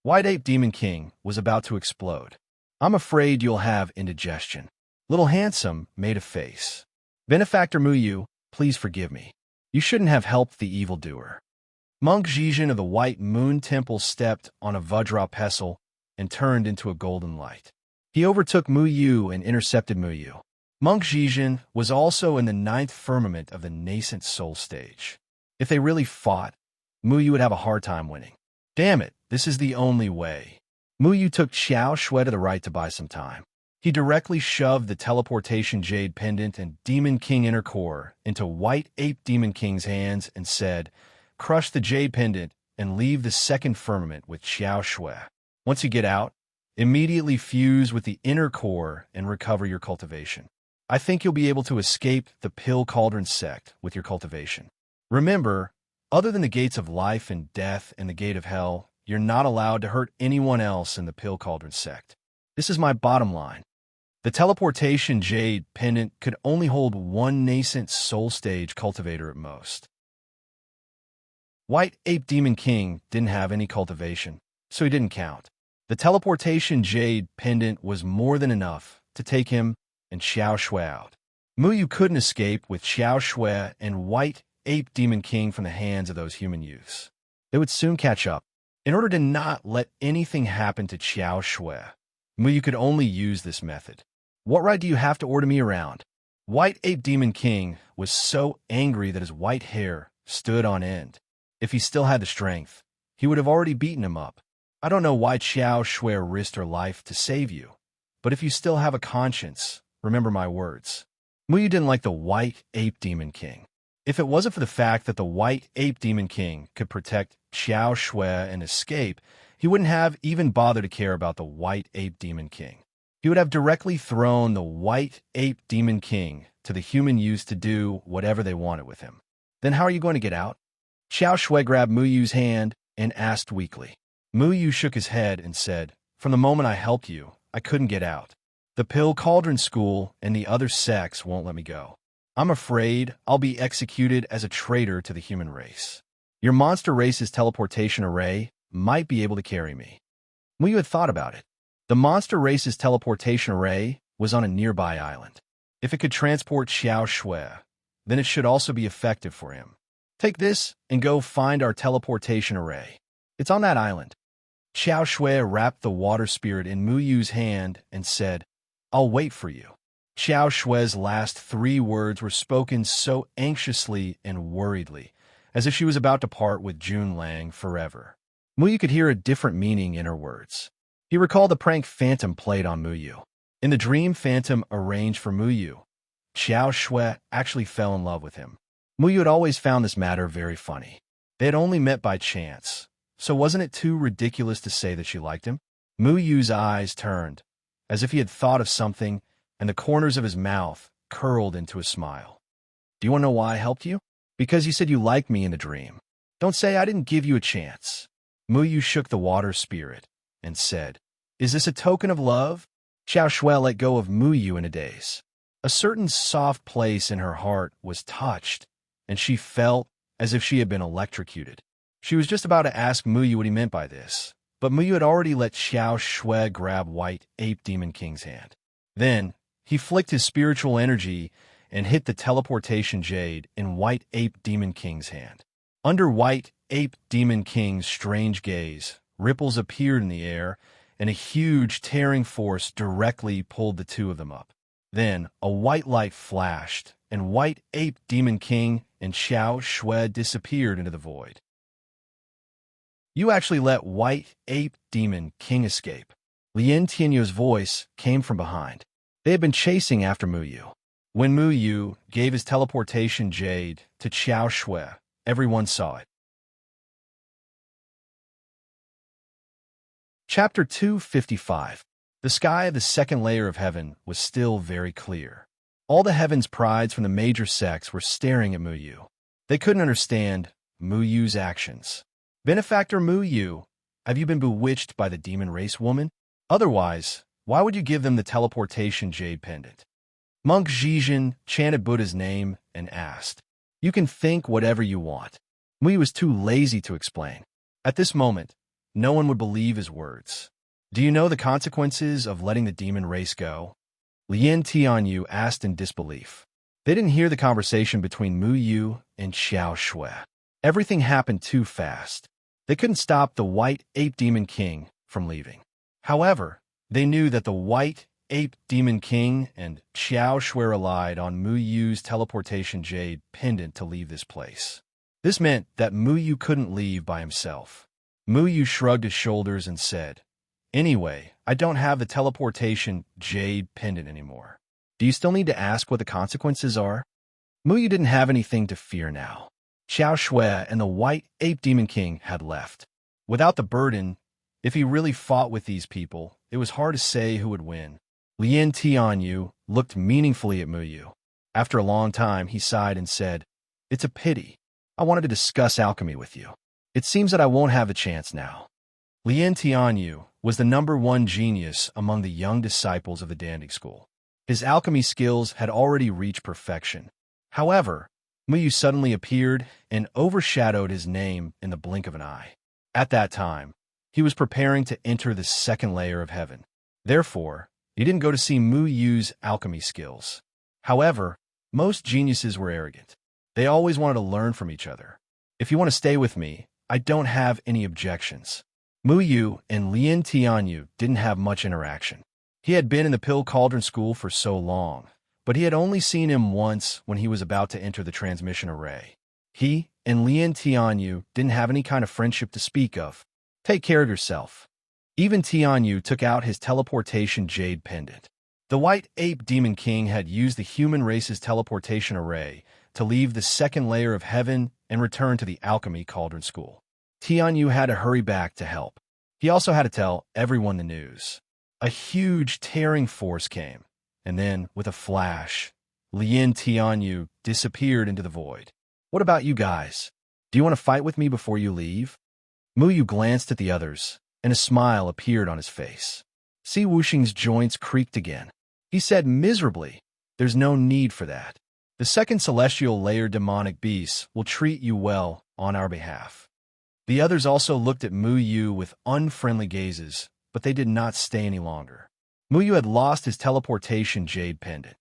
White Ape Demon King was about to explode. I'm afraid you'll have indigestion. Little Handsome made a face. Benefactor Muyu, please forgive me. You shouldn't have helped the evildoer. Monk Zhizhen of the White Moon Temple stepped on a Vajra pestle and turned into a golden light. He overtook Muyu and intercepted Muyu. Monk Zhizhen was also in the 9th firmament of the nascent soul stage. If they really fought, Muyu would have a hard time winning. Damn it, this is the only way. Muyu took Xiao Shui to the right to buy some time. He directly shoved the teleportation jade pendant and Demon King inner core into White Ape Demon King's hands and said, crush the jade pendant and leave the 2nd firmament with Xiao Shui. Once you get out, immediately fuse with the inner core and recover your cultivation. I think you'll be able to escape the Pill Cauldron sect with your cultivation. Remember, other than the gates of life and death and the gate of hell, you're not allowed to hurt anyone else in the Pill Cauldron sect. This is my bottom line. The teleportation jade pendant could only hold one nascent soul stage cultivator at most. White Ape Demon King didn't have any cultivation, so he didn't count. The teleportation jade pendant was more than enough to take him and Xiao Shui out. Muyu couldn't escape with Xiao Shui and White Ape Demon King from the hands of those human youths. They would soon catch up. In order to not let anything happen to Xiao Shui, Muyu could only use this method. What right do you have to order me around? White Ape Demon King was so angry that his white hair stood on end. If he still had the strength, he would have already beaten him up. I don't know why Xiao Shui risked her life to save you, but if you still have a conscience, remember my words. Muyu didn't like the White Ape Demon King. If it wasn't for the fact that the White Ape Demon King could protect Xiao Shui and escape, he wouldn't have even bothered to care about the White Ape Demon King. He would have directly thrown the White Ape Demon King to the human youths to do whatever they wanted with him. Then how are you going to get out? Xiao Shui grabbed Muyu's hand and asked weakly. Muyu shook his head and said, from the moment I helped you, I couldn't get out. The Pill Cauldron School and the other sects won't let me go. I'm afraid I'll be executed as a traitor to the human race. Your monster race's teleportation array might be able to carry me. Muyu had thought about it. The monster race's teleportation array was on a nearby island. If it could transport Xiao Shui, then it should also be effective for him. Take this and go find our teleportation array. It's on that island. Xiao Shui wrapped the water spirit in Mu Yu's hand and said, I'll wait for you. Xiao Shui's last 3 words were spoken so anxiously and worriedly, as if she was about to part with Jun Lang forever. Mu Yu could hear a different meaning in her words. He recalled the prank Phantom played on Mu Yu. In the dream Phantom arranged for Mu Yu, Xiao Shui actually fell in love with him. Mu Yu had always found this matter very funny. They had only met by chance, so wasn't it too ridiculous to say that she liked him? Mu Yu's eyes turned, as if he had thought of something, and the corners of his mouth curled into a smile. Do you want to know why I helped you? Because you said you liked me in the dream. Don't say I didn't give you a chance. Mu Yu shook the water spirit and said, Is this a token of love? Xiao Shui let go of Mu Yu in a daze. A certain soft place in her heart was touched, and she felt as if she had been electrocuted. She was just about to ask Mu Yu what he meant by this, but Mu Yu had already let Xiao Shui grab White Ape Demon King's hand. Then, he flicked his spiritual energy and hit the teleportation jade in White Ape Demon King's hand. Under White Ape Demon King's strange gaze, ripples appeared in the air, and a huge tearing force directly pulled the two of them up. Then, a white light flashed, and White Ape Demon King and Xiao Shui disappeared into the void. You actually let White Ape Demon King escape. Lien Tianyu's voice came from behind. They had been chasing after Mu Yu. When Mu Yu gave his teleportation jade to Xiao Shui, everyone saw it. Chapter 255. The sky of the second layer of heaven was still very clear. All the heaven's prides from the major sects were staring at Mu Yu. They couldn't understand Mu Yu's actions. Benefactor Mu Yu, have you been bewitched by the demon race woman? Otherwise, why would you give them the teleportation jade pendant? Monk Zhizhen chanted Buddha's name and asked, You can think whatever you want. Mu Yu was too lazy to explain. At this moment, no one would believe his words. Do you know the consequences of letting the demon race go? Lien Tianyu asked in disbelief. They didn't hear the conversation between Mu Yu and Xiao Shui. Everything happened too fast. They couldn't stop the White Ape Demon King from leaving. However, they knew that the White Ape Demon King and Xiao Shui relied on Mu Yu's teleportation jade pendant to leave this place. This meant that Mu Yu couldn't leave by himself. Mu Yu shrugged his shoulders and said, Anyway, I don't have the teleportation jade pendant anymore. Do you still need to ask what the consequences are? Mu Yu didn't have anything to fear now. Xiao Shui and the White Ape Demon King had left. Without the burden, if he really fought with these people, it was hard to say who would win. Lien Tianyu looked meaningfully at Mu Yu. After a long time, he sighed and said, It's a pity. I wanted to discuss alchemy with you. It seems that I won't have a chance now. Lien Tianyu was the #1 genius among the young disciples of the Dandig School. His alchemy skills had already reached perfection. However, Mu Yu suddenly appeared and overshadowed his name in the blink of an eye. At that time, he was preparing to enter the second layer of heaven. Therefore, he didn't go to see Mu Yu's alchemy skills. However, most geniuses were arrogant. They always wanted to learn from each other. If you want to stay with me, I don't have any objections. Mu Yu and Lien Tianyu didn't have much interaction. He had been in the Pill Cauldron School for so long, but he had only seen him once when he was about to enter the transmission array. He and Lien Tianyu didn't have any kind of friendship to speak of. Take care of yourself. Even Tianyu took out his teleportation jade pendant. The White Ape Demon King had used the human race's teleportation array to leave the second layer of heaven and return to the Alchemy Cauldron School. Tianyu had to hurry back to help. He also had to tell everyone the news. A huge tearing force came, and then, with a flash, Lien Tianyu disappeared into the void. What about you guys? Do you want to fight with me before you leave? Mu Yu glanced at the others, and a smile appeared on his face. Si Wuxing's joints creaked again. He said miserably, There's no need for that. The second celestial layer demonic beasts will treat you well on our behalf. The others also looked at Mu Yu with unfriendly gazes, but they did not stay any longer. Muyu had lost his teleportation jade pendant.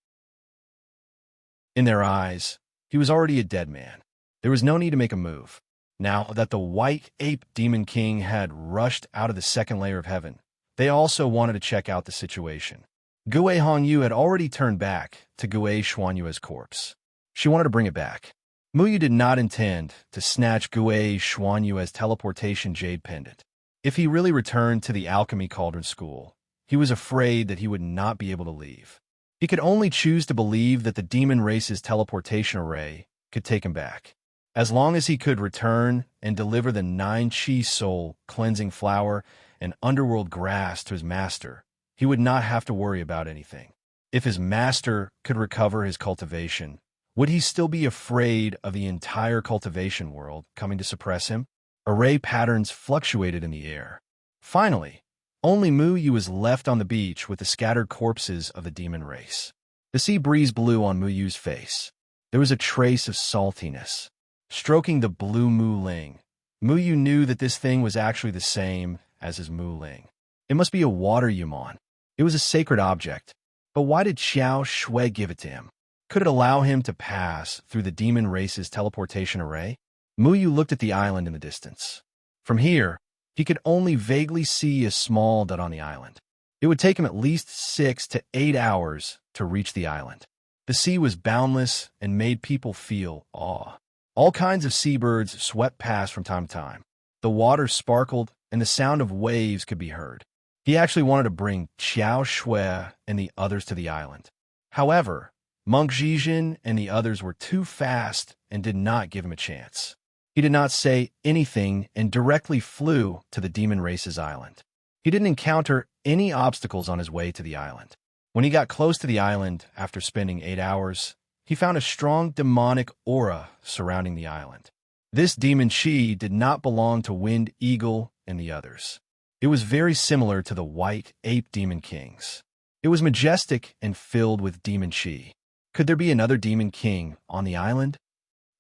In their eyes, he was already a dead man. There was no need to make a move. Now that the white ape demon king had rushed out of the second layer of heaven, they also wanted to check out the situation. Gue Hongyu had already turned back to Gue Xuanyue's corpse. She wanted to bring it back. Muyu did not intend to snatch Gue Xuanyue's teleportation jade pendant. If he really returned to the alchemy cauldron school, he was afraid that he would not be able to leave. He could only choose to believe that the demon race's teleportation array could take him back. As long as he could return and deliver the 9 chi soul cleansing flower and underworld grass to his master, he would not have to worry about anything. If his master could recover his cultivation, would he still be afraid of the entire cultivation world coming to suppress him? Array patterns fluctuated in the air. Finally, only Muyu was left on the beach with the scattered corpses of the demon race. The sea breeze blew on Muyu's face. There was a trace of saltiness. Stroking the blue Mu Ling, Muyu knew that this thing was actually the same as his Mu Ling. It must be a water Yumon. It was a sacred object. But why did Xiao Shui give it to him? Could it allow him to pass through the demon race's teleportation array? Muyu looked at the island in the distance. From here, he could only vaguely see a small dot on the island. It would take him at least 6 to 8 hours to reach the island. The sea was boundless and made people feel awe. All kinds of seabirds swept past from time to time. The water sparkled, and the sound of waves could be heard. He actually wanted to bring Xiao Shui and the others to the island. However, Monk Zhijin and the others were too fast and did not give him a chance. He did not say anything and directly flew to the demon race's island. He didn't encounter any obstacles on his way to the island. When he got close to the island after spending 8 hours, he found a strong demonic aura surrounding the island. This demon chi did not belong to Wind Eagle and the others. It was very similar to the white ape demon kings. It was majestic and filled with demon chi. Could there be another demon king on the island?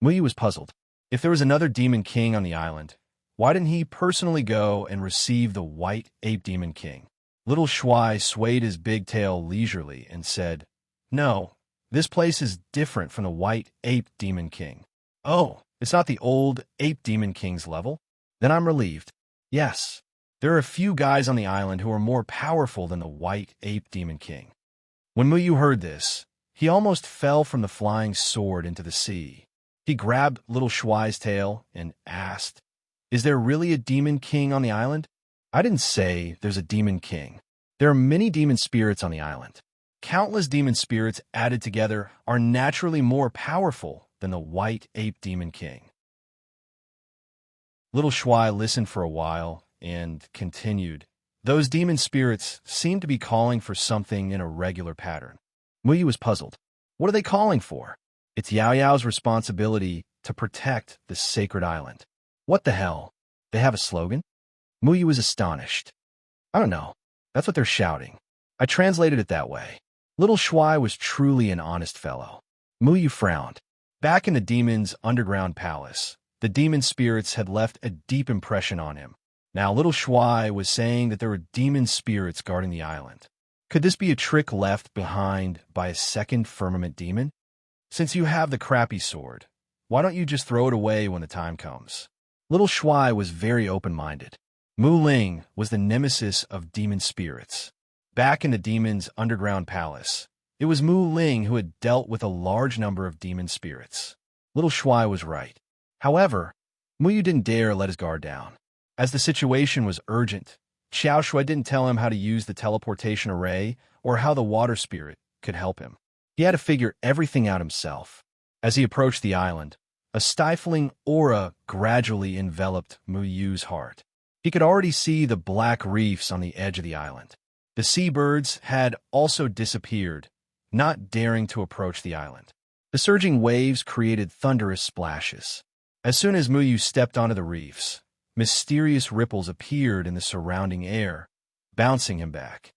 Muyu was puzzled. If there was another demon king on the island, why didn't he personally go and receive the white ape demon king? Little Shui swayed his big tail leisurely and said, "No, this place is different from the white ape demon king." "Oh, it's not the old ape demon king's level?" "Then I'm relieved. Yes, there are a few guys on the island who are more powerful than the white ape demon king." When Muyu heard this, he almost fell from the flying sword into the sea. He grabbed Little Shuai's tail and asked, "Is there really a demon king on the island?" "I didn't say there's a demon king. There are many demon spirits on the island. Countless demon spirits added together are naturally more powerful than the white ape demon king." Little Shui listened for a while and continued, "Those demon spirits seem to be calling for something in a regular pattern." Muyu was puzzled. What are they calling for? It's Yao Yao's responsibility to protect the sacred island. What the hell? They have a slogan? Muyu was astonished. "I don't know. That's what they're shouting. I translated it that way." Little Shui was truly an honest fellow. Muyu frowned. Back in the demon's underground palace, the demon spirits had left a deep impression on him. Now Little Shui was saying that there were demon spirits guarding the island. Could this be a trick left behind by a second firmament demon? "Since you have the crappy sword, why don't you just throw it away when the time comes?" Little Shui was very open-minded. Mu Ling was the nemesis of demon spirits. Back in the demon's underground palace, it was Mu Ling who had dealt with a large number of demon spirits. Little Shui was right. However, Muyu didn't dare let his guard down. As the situation was urgent, Xiao Shui didn't tell him how to use the teleportation array or how the water spirit could help him. He had to figure everything out himself. As he approached the island, a stifling aura gradually enveloped Muyu's heart. He could already see the black reefs on the edge of the island. The seabirds had also disappeared, not daring to approach the island. The surging waves created thunderous splashes. As soon as Muyu stepped onto the reefs, mysterious ripples appeared in the surrounding air, bouncing him back.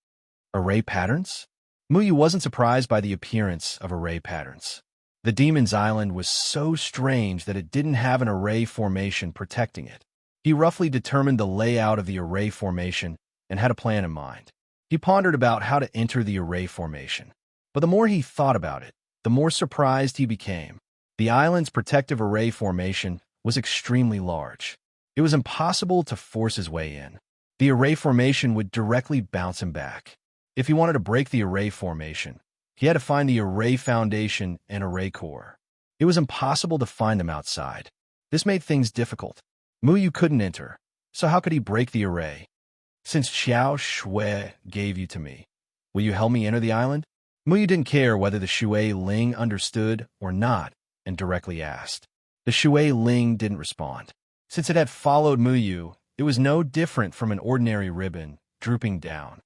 Array patterns? Muyu wasn't surprised by the appearance of array patterns. The demon's island was so strange that it didn't have an array formation protecting it. He roughly determined the layout of the array formation and had a plan in mind. He pondered about how to enter the array formation. But the more he thought about it, the more surprised he became. The island's protective array formation was extremely large. It was impossible to force his way in. The array formation would directly bounce him back. If he wanted to break the array formation, he had to find the array foundation and array core. It was impossible to find them outside. This made things difficult. Muyu couldn't enter, so how could he break the array? Since Xiao Shui gave you to me, will you help me enter the island? Muyu didn't care whether the Shui Ling understood or not and directly asked. The Shui Ling didn't respond. Since it had followed Muyu, it was no different from an ordinary ribbon drooping down.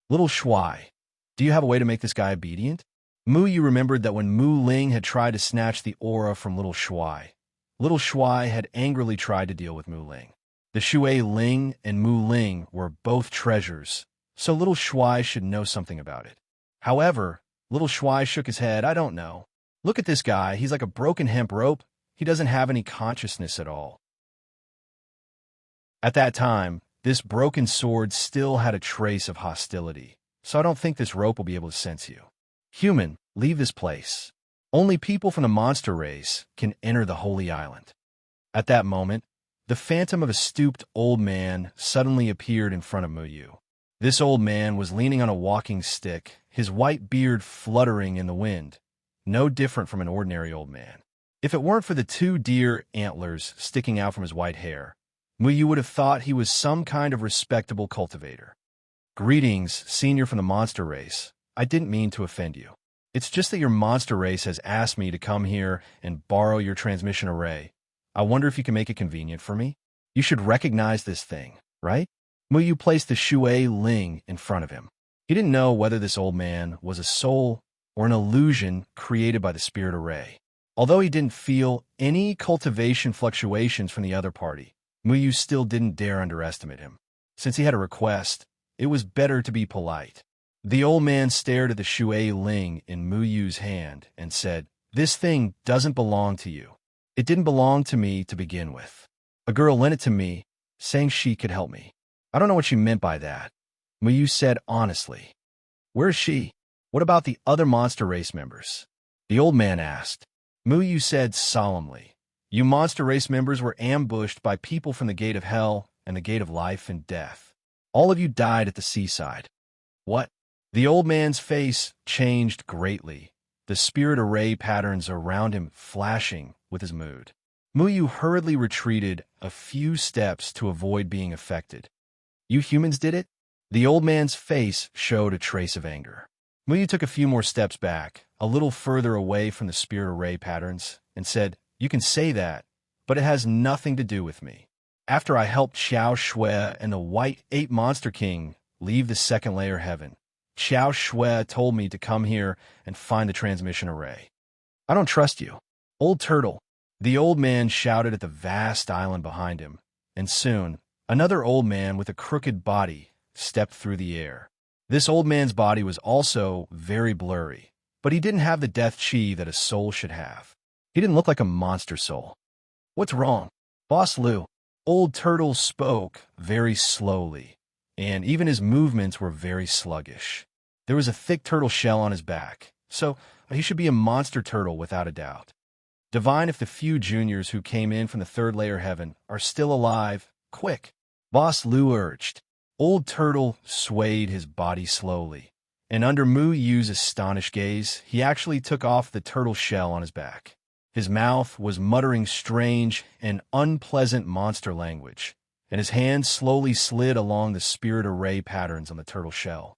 Little Shui, do you have a way to make this guy obedient? Muyu remembered that when Mu Ling had tried to snatch the aura from Little Shui had angrily tried to deal with Mu Ling. The Shui Ling and Mu Ling were both treasures, so Little Shui should know something about it. However, Little Shui shook his head. I don't know. Look at this guy. He's like a broken hemp rope. He doesn't have any consciousness at all. At that time, this broken sword still had a trace of hostility, so I don't think this rope will be able to sense you. Human, leave this place. Only people from the monster race can enter the Holy Island. At that moment, the phantom of a stooped old man suddenly appeared in front of Muyu. This old man was leaning on a walking stick, his white beard fluttering in the wind, no different from an ordinary old man. If it weren't for the 2 deer antlers sticking out from his white hair, Muyu would have thought he was some kind of respectable cultivator. Greetings, senior from the monster race. I didn't mean to offend you. It's just that your monster race has asked me to come here and borrow your transmission array. I wonder if you can make it convenient for me? You should recognize this thing, right? Muyu placed the Shui Ling in front of him. He didn't know whether this old man was a soul or an illusion created by the spirit array. Although he didn't feel any cultivation fluctuations from the other party, Muyu still didn't dare underestimate him. Since he had a request, it was better to be polite. The old man stared at the Shui Ling in Muyu's hand and said, "This thing doesn't belong to you. It didn't belong to me to begin with. A girl lent it to me, saying she could help me. I don't know what she meant by that," Muyu said honestly. "Where is she? What about the other monster race members?" the old man asked. Muyu said solemnly, "You monster race members were ambushed by people from the Gate of Hell and the Gate of Life and Death. All of you died at the seaside." "What?" The old man's face changed greatly, the spirit array patterns around him flashing with his mood. Muyu hurriedly retreated a few steps to avoid being affected. "You humans did it?" The old man's face showed a trace of anger. Muyu took a few more steps back, a little further away from the spirit array patterns, and said, "You can say that, but it has nothing to do with me. After I helped Xiao Shui and the White Ape Monster King leave the second layer heaven, Xiao Shui told me to come here and find the transmission array. I don't trust you. Old Turtle," the old man shouted at the vast island behind him, and soon, another old man with a crooked body stepped through the air. This old man's body was also very blurry, but he didn't have the death chi that a soul should have. He didn't look like a monster soul. "What's wrong?" "Boss Lu." Old Turtle spoke very slowly, and even his movements were very sluggish. There was a thick turtle shell on his back, so he should be a monster turtle without a doubt. "Divine if the few juniors who came in from the third layer heaven are still alive. Quick," Boss Lu urged. Old Turtle swayed his body slowly, and under Muyu's astonished gaze, he actually took off the turtle shell on his back. His mouth was muttering strange and unpleasant monster language, and his hand slowly slid along the spirit array patterns on the turtle shell.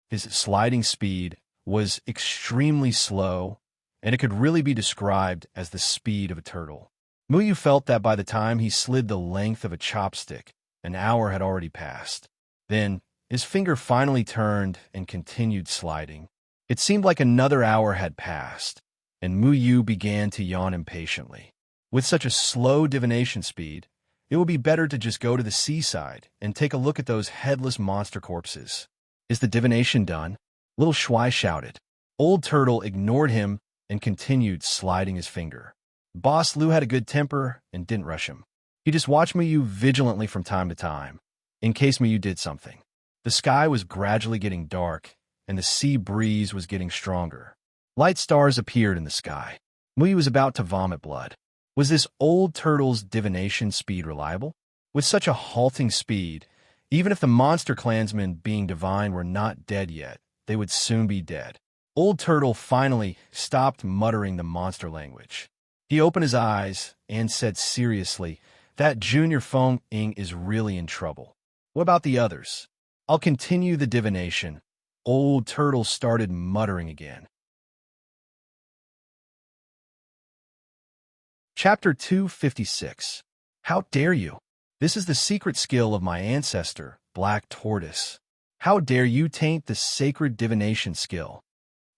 His sliding speed was extremely slow, and it could really be described as the speed of a turtle. Muyu felt that by the time he slid the length of a chopstick, an hour had already passed. Then, his finger finally turned and continued sliding. It seemed like another hour had passed, and Muyu began to yawn impatiently. With such a slow divination speed, it would be better to just go to the seaside and take a look at those headless monster corpses. "Is the divination done?" Little Shui shouted. Old Turtle ignored him and continued sliding his finger. Boss Lu had a good temper and didn't rush him. He just watched Muyu vigilantly from time to time. in case Muyu did something. The sky was gradually getting dark, and the sea breeze was getting stronger. Light stars appeared in the sky. Muyu was about to vomit blood. Was this old turtle's divination speed reliable? With such a halting speed, even if the monster clansmen being divine were not dead yet, they would soon be dead. Old Turtle finally stopped muttering the monster language. He opened his eyes and said seriously, "That Junior Feng Ing is really in trouble. What about the others? I'll continue the divination." Old Turtle started muttering again. Chapter 256. How dare you? This is the secret skill of my ancestor, Black Tortoise. How dare you taint the sacred divination skill?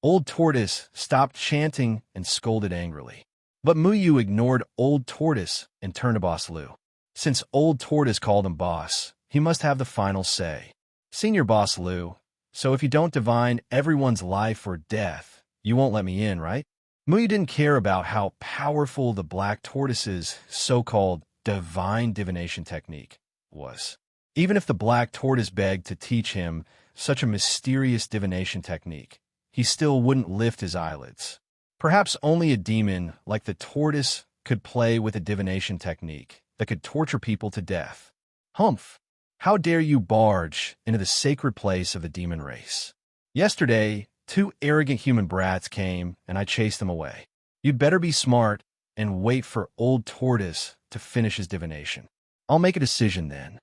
Old Tortoise stopped chanting and scolded angrily. But Muyu ignored Old Tortoise and turned to Boss Lu. Since Old Tortoise called him boss, he must have the final say. Senior Boss Lu, so if you don't divine everyone's life or death, you won't let me in, right? Muyu didn't care about how powerful the Black Tortoise's so-called divine divination technique was. Even if the Black Tortoise begged to teach him such a mysterious divination technique, he still wouldn't lift his eyelids. Perhaps only a demon like the tortoise could play with a divination technique that could torture people to death. Humph! How dare you barge into the sacred place of the demon race? Yesterday, 2 arrogant human brats came, and I chased them away. You'd better be smart and wait for Old Tortoise to finish his divination. I'll make a decision then.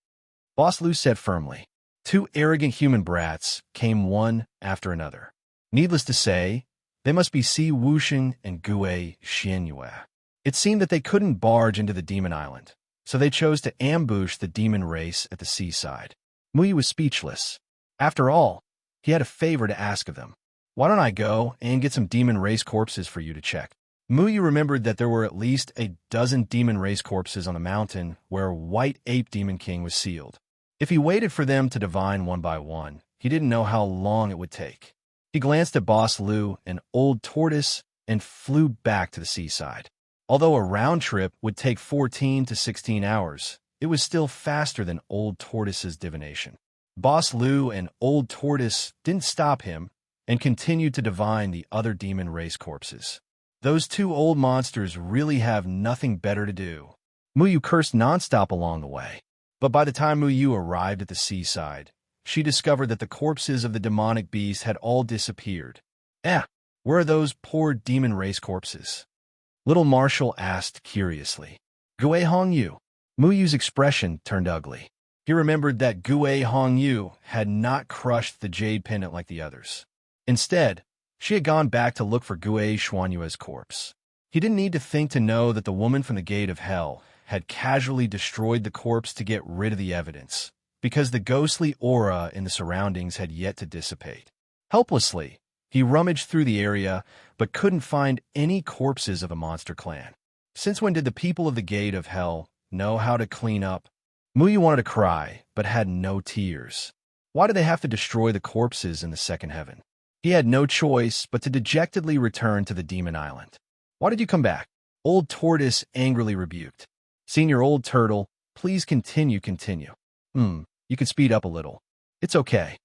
Boss Lu said firmly. 2 arrogant human brats came one after another. Needless to say, they must be Si Wuxing and Gue Xianyue. It seemed that they couldn't barge into the demon island, so they chose to ambush the demon race at the seaside. Muyu was speechless. After all, he had a favor to ask of them. Why don't I go and get some demon race corpses for you to check? Muyu remembered that there were at least a dozen demon race corpses on the mountain where White Ape Demon King was sealed. If he waited for them to divine one by one, he didn't know how long it would take. He glanced at Boss Lu and Old Tortoise and flew back to the seaside. Although a round trip would take 14 to 16 hours, it was still faster than Old Tortoise's divination. Boss Lu and Old Tortoise didn't stop him and continued to divine the other demon race corpses. Those 2 old monsters really have nothing better to do. Muyu cursed nonstop along the way. But by the time Muyu arrived at the seaside, she discovered that the corpses of the demonic beast had all disappeared. Where are those poor demon race corpses? Little Marshall asked curiously. Gue Hongyu. Muyu's expression turned ugly. He remembered that Gue Hongyu had not crushed the jade pendant like the others. Instead, she had gone back to look for Gue Xuanyue's corpse. He didn't need to think to know that the woman from the gate of hell had casually destroyed the corpse to get rid of the evidence, because the ghostly aura in the surroundings had yet to dissipate. Helplessly, he rummaged through the area, but couldn't find any corpses of the monster clan. Since when did the people of the gate of hell know how to clean up? Muyu wanted to cry, but had no tears. Why did they have to destroy the corpses in the second heaven? He had no choice but to dejectedly return to the demon island. Why did you come back? Old Tortoise angrily rebuked. Senior Old Turtle, please continue. You can speed up a little. It's okay.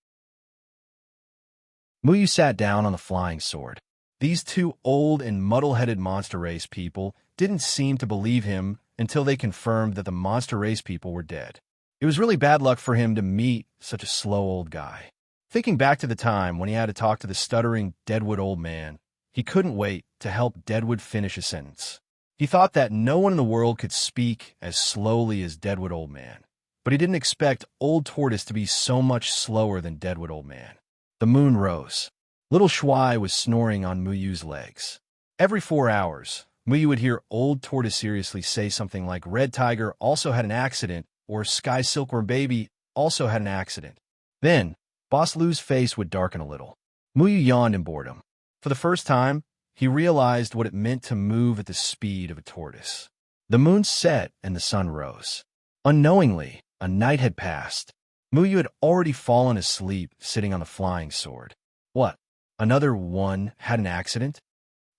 Muyu sat down on the flying sword. These 2 old and muddle-headed monster race people didn't seem to believe him until they confirmed that the monster race people were dead. It was really bad luck for him to meet such a slow old guy. Thinking back to the time when he had to talk to the stuttering Deadwood old man, he couldn't wait to help Deadwood finish a sentence. He thought that no one in the world could speak as slowly as Deadwood old man, but he didn't expect Old Tortoise to be so much slower than Deadwood old man. The moon rose. Little Shuai was snoring on Muyu's legs. Every 4 hours, Muyu would hear Old Tortoise seriously say something like Red Tiger also had an accident or Sky Silkworm Baby also had an accident. Then, Boss Lu's face would darken a little. Muyu yawned in boredom. For the first time, he realized what it meant to move at the speed of a tortoise. The moon set and the sun rose. Unknowingly, a night had passed. Muyu had already fallen asleep sitting on the flying sword. What? Another one had an accident?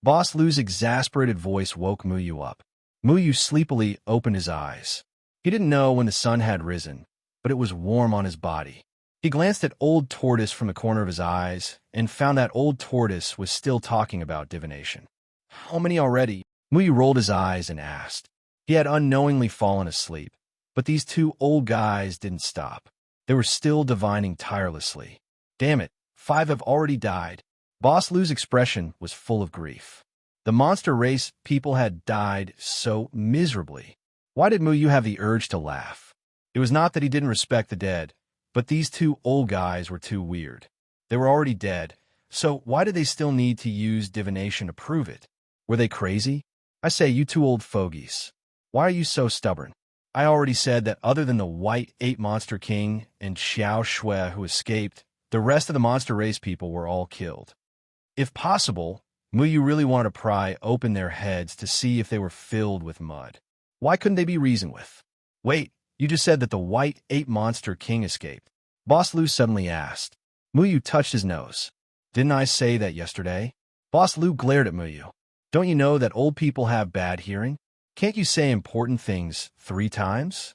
Boss Lu's exasperated voice woke Muyu up. Muyu sleepily opened his eyes. He didn't know when the sun had risen, but it was warm on his body. He glanced at Old Tortoise from the corner of his eyes and found that Old Tortoise was still talking about divination. How many already? Muyu rolled his eyes and asked. He had unknowingly fallen asleep, but these two old guys didn't stop. They were still divining tirelessly. Damn it, 5 have already died. Boss Lu's expression was full of grief. The monster race people had died so miserably. Why did Muyu have the urge to laugh? It was not that he didn't respect the dead, but these two old guys were too weird. They were already dead, so why did they still need to use divination to prove it? Were they crazy? I say, you two old fogies. Why are you so stubborn? I already said that other than the White Ape Monster King and Xiao Shui who escaped, the rest of the monster race people were all killed. If possible, Muyu really wanted to pry open their heads to see if they were filled with mud. Why couldn't they be reasoned with? Wait, you just said that the White Ape Monster King escaped. Boss Lu suddenly asked. Muyu touched his nose. Didn't I say that yesterday? Boss Lu glared at Muyu. Don't you know that old people have bad hearing? Can't you say important things 3 times?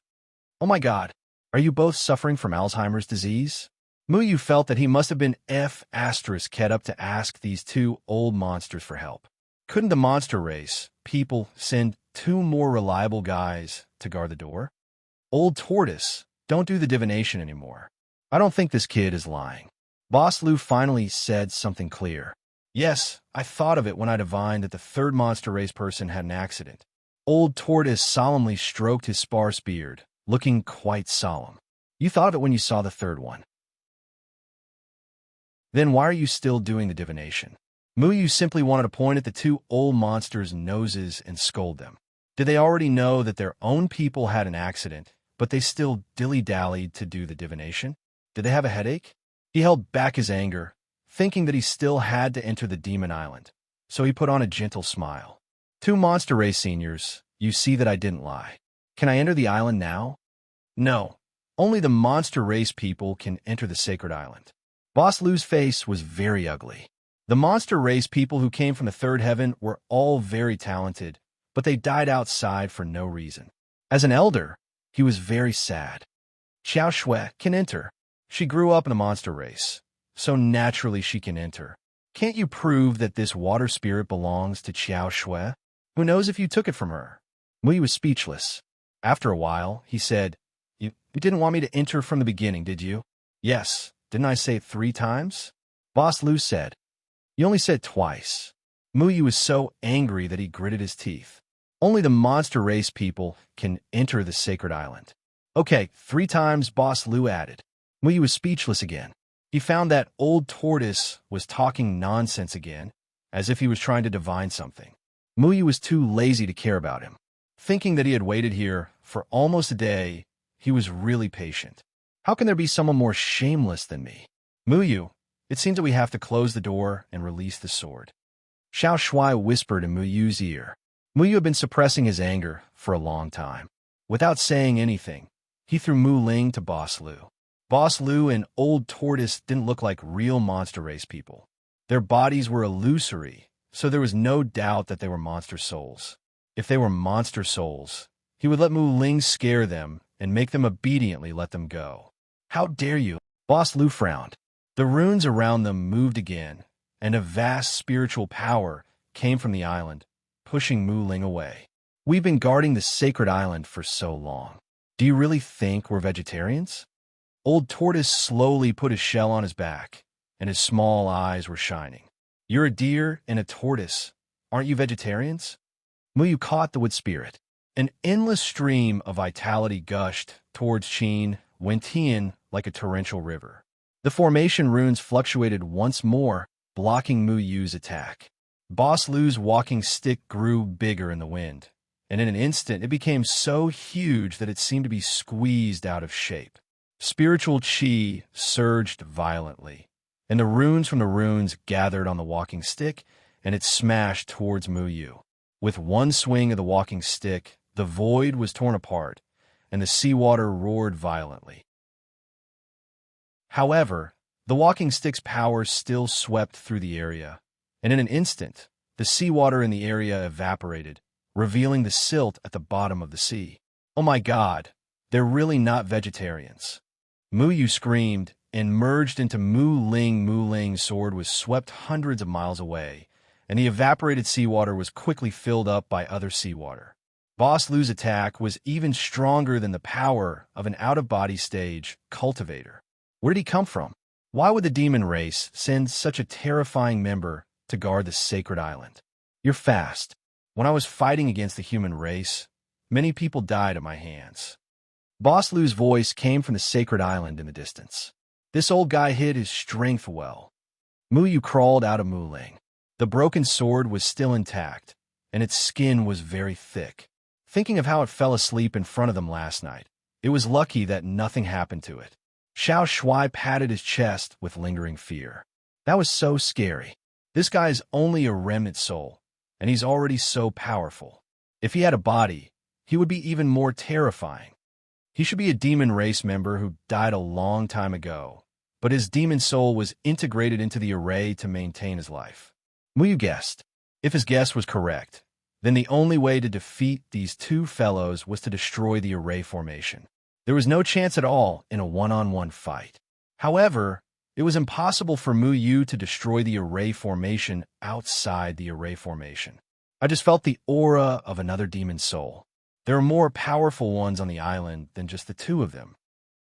Oh my God, are you both suffering from Alzheimer's disease? Muyu felt that he must have been F***ed up to ask these two old monsters for help. Couldn't the monster race people send 2 more reliable guys to guard the door? Old Tortoise, don't do the divination anymore. I don't think this kid is lying. Boss Lu finally said something clear. Yes, I thought of it when I divined that the 3rd monster race person had an accident. Old Tortoise solemnly stroked his sparse beard, looking quite solemn. You thought of it when you saw the 3rd one. Then why are you still doing the divination? Muyu simply wanted to point at the 2 old monsters' noses and scold them. Did they already know that their own people had an accident, but they still dilly-dallied to do the divination? Did they have a headache? He held back his anger, thinking that he still had to enter the Demon Island, so he put on a gentle smile. 2 monster race seniors, you see that I didn't lie. Can I enter the island now? No, only the monster race people can enter the sacred island. Boss Lu's face was very ugly. The monster race people who came from the 3rd heaven were all very talented, but they died outside for no reason. As an elder, he was very sad. Xiao Shui can enter. She grew up in the monster race, so naturally she can enter. Can't you prove that this water spirit belongs to Xiao Shui? Who knows if you took it from her? Muyu was speechless. After a while, he said, You didn't want me to enter from the beginning, did you? Yes. Didn't I say it 3 times? Boss Lu said. You only said twice. Muyu was so angry that he gritted his teeth. Only the monster race people can enter the sacred island. Okay, 3 times, Boss Lu added. Muyu was speechless again. He found that Old Tortoise was talking nonsense again, as if he was trying to divine something. Muyu was too lazy to care about him. Thinking that he had waited here for almost a day, he was really patient. How can there be someone more shameless than me? Muyu, it seems that we have to close the door and release the sword. Xiao Shui whispered in Muyu's ear. Muyu had been suppressing his anger for a long time. Without saying anything, he threw Mu Ling to Boss Lu. Boss Lu and Old Tortoise didn't look like real monster race people. Their bodies were illusory, so there was no doubt that they were monster souls. If they were monster souls, he would let Mu Ling scare them and make them obediently let them go. How dare you? Boss Lu frowned. The runes around them moved again, and a vast spiritual power came from the island, pushing Mu Ling away. We've been guarding the sacred island for so long. Do you really think we're vegetarians? Old Tortoise slowly put his shell on his back, and his small eyes were shining. You're a deer and a tortoise. Aren't you vegetarians? Muyu caught the wood spirit. An endless stream of vitality gushed towards Qin, Wentian like a torrential river. The formation runes fluctuated once more, blocking Muyu's attack. Boss Lu's walking stick grew bigger in the wind, and in an instant it became so huge that it seemed to be squeezed out of shape. Spiritual qi surged violently, and the runes from the runes gathered on the walking stick, and it smashed towards Muyu. With one swing of the walking stick, the void was torn apart, and the seawater roared violently. However, the walking stick's power still swept through the area, and in an instant, the seawater in the area evaporated, revealing the silt at the bottom of the sea. Oh my God! They're really not vegetarians. Mu Yu screamed and merged into Mu Ling. Mu Ling's sword was swept hundreds of miles away, and the evaporated seawater was quickly filled up by other seawater. Boss Lu's attack was even stronger than the power of an out-of-body stage cultivator. Where did he come from? Why would the demon race send such a terrifying member to guard the sacred island? You're fast. When I was fighting against the human race, many people died at my hands. Boss Lu's voice came from the sacred island in the distance. This old guy hid his strength well. Mu Yu crawled out of Mu Ling. The broken sword was still intact, and its skin was very thick. Thinking of how it fell asleep in front of them last night, it was lucky that nothing happened to it. Xiao Shuai patted his chest with lingering fear. That was so scary. This guy's only a remnant soul, and he's already so powerful. If he had a body, he would be even more terrifying. He should be a demon race member who died a long time ago, but his demon soul was integrated into the array to maintain his life. Mu Yu guessed. If his guess was correct, then the only way to defeat these two fellows was to destroy the array formation. There was no chance at all in a one-on-one fight. However, it was impossible for Mu Yu to destroy the array formation outside the array formation. I just felt the aura of another demon soul. There are more powerful ones on the island than just the two of them.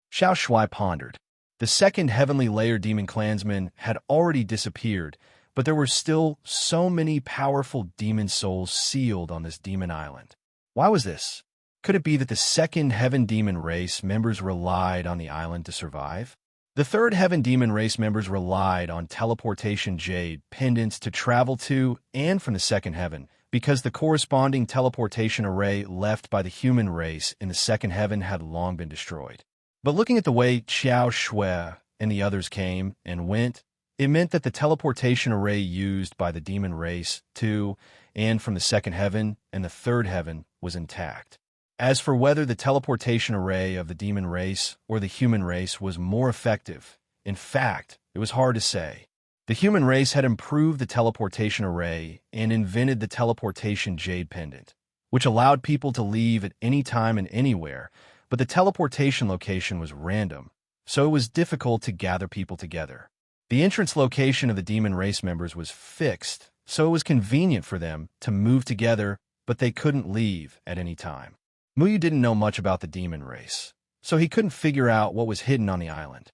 Xiao Shuai pondered. The second heavenly layer demon clansman had already disappeared, but there were still so many powerful demon souls sealed on this demon island. Why was this? Could it be that the second heaven demon race members relied on the island to survive? The third heaven demon race members relied on teleportation jade pendants to travel to and from the second heaven, because the corresponding teleportation array left by the human race in the second heaven had long been destroyed. But looking at the way Xiao Shui and the others came and went, it meant that the teleportation array used by the demon race to and from the second heaven and the third heaven was intact. As for whether the teleportation array of the demon race or the human race was more effective, in fact, it was hard to say. The human race had improved the teleportation array and invented the teleportation jade pendant, which allowed people to leave at any time and anywhere, but the teleportation location was random, so it was difficult to gather people together. The entrance location of the demon race members was fixed, so it was convenient for them to move together, but they couldn't leave at any time. Mu Yu didn't know much about the demon race, so he couldn't figure out what was hidden on the island.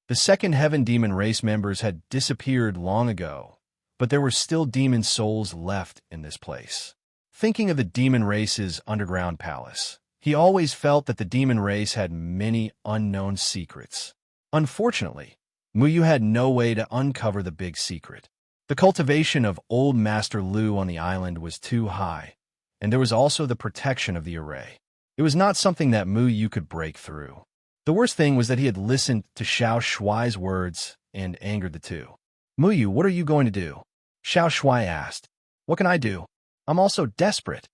The second heaven demon race members had disappeared long ago, but there were still demon souls left in this place. Thinking of the demon race's underground palace, he always felt that the demon race had many unknown secrets. Unfortunately, Mu Yu had no way to uncover the big secret. The cultivation of Old Master Lu on the island was too high, and there was also the protection of the array. It was not something that Mu Yu could break through. The worst thing was that he had listened to Xiao Shuai's words and angered the two. Mu Yu, what are you going to do? Xiao Shuai asked. What can I do? I'm also desperate.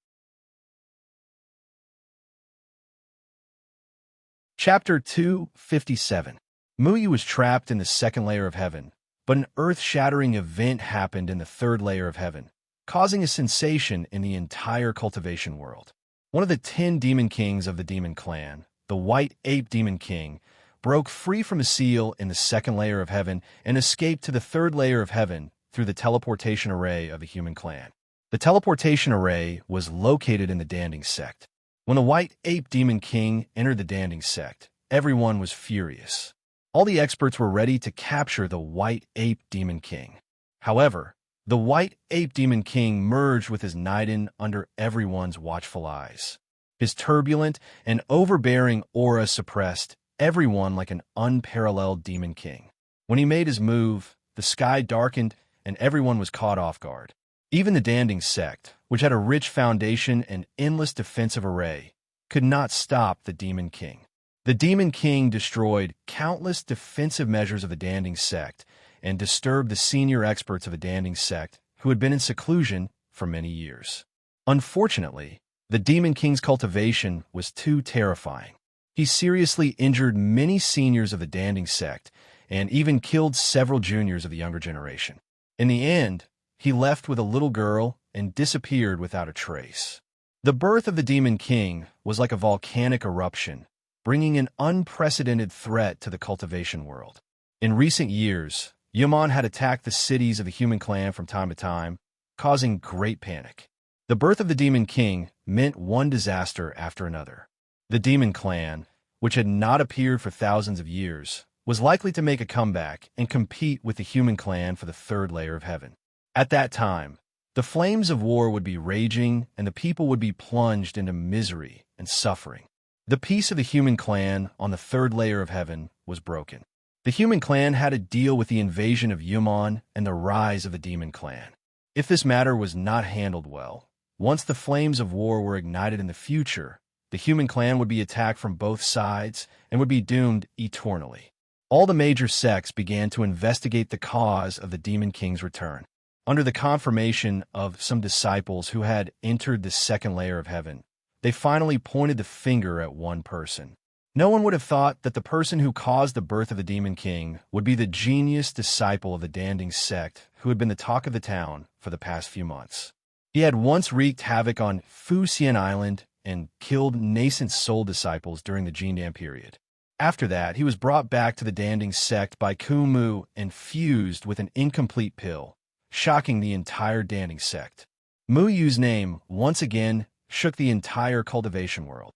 Chapter 257. Mu Yu was trapped in the second layer of heaven, but an earth-shattering event happened in the third layer of heaven, causing a sensation in the entire cultivation world. One of the 10 demon kings of the demon clan, the White Ape Demon King, broke free from a seal in the second layer of heaven and escaped to the third layer of heaven through the teleportation array of the human clan. The teleportation array was located in the Danding sect. When the White Ape Demon King entered the Danding sect, everyone was furious. All the experts were ready to capture the White Ape Demon King. However, the White Ape Demon King merged with his Naiden under everyone's watchful eyes. His turbulent and overbearing aura suppressed everyone like an unparalleled Demon King. When he made his move, the sky darkened and everyone was caught off guard. Even the Danding sect, which had a rich foundation and endless defensive array, could not stop the Demon King. The Demon King destroyed countless defensive measures of the Danding sect and disturbed the senior experts of the Danding sect who had been in seclusion for many years. Unfortunately, the Demon King's cultivation was too terrifying. He seriously injured many seniors of the Danding sect and even killed several juniors of the younger generation. In the end, he left with a little girl and disappeared without a trace. The birth of the Demon King was like a volcanic eruption, bringing an unprecedented threat to the cultivation world. In recent years, Yaman had attacked the cities of the human clan from time to time, causing great panic. The birth of the Demon King meant one disaster after another. The Demon Clan, which had not appeared for thousands of years, was likely to make a comeback and compete with the human clan for the third layer of heaven. At that time, the flames of war would be raging and the people would be plunged into misery and suffering. The peace of the human clan on the third layer of heaven was broken. The human clan had to deal with the invasion of Yaman and the rise of the demon clan. If this matter was not handled well, once the flames of war were ignited in the future, the human clan would be attacked from both sides and would be doomed eternally. All the major sects began to investigate the cause of the Demon King's return. Under the confirmation of some disciples who had entered the second layer of heaven, they finally pointed the finger at one person. No one would have thought that the person who caused the birth of the Demon King would be the genius disciple of the Danding sect who had been the talk of the town for the past few months. He had once wreaked havoc on Fuxian Island and killed nascent soul disciples during the Jindan period. After that, he was brought back to the Danding sect by Kumu and fused with an incomplete pill, shocking the entire Danding sect. Mu Yu's name, once again, shook the entire cultivation world.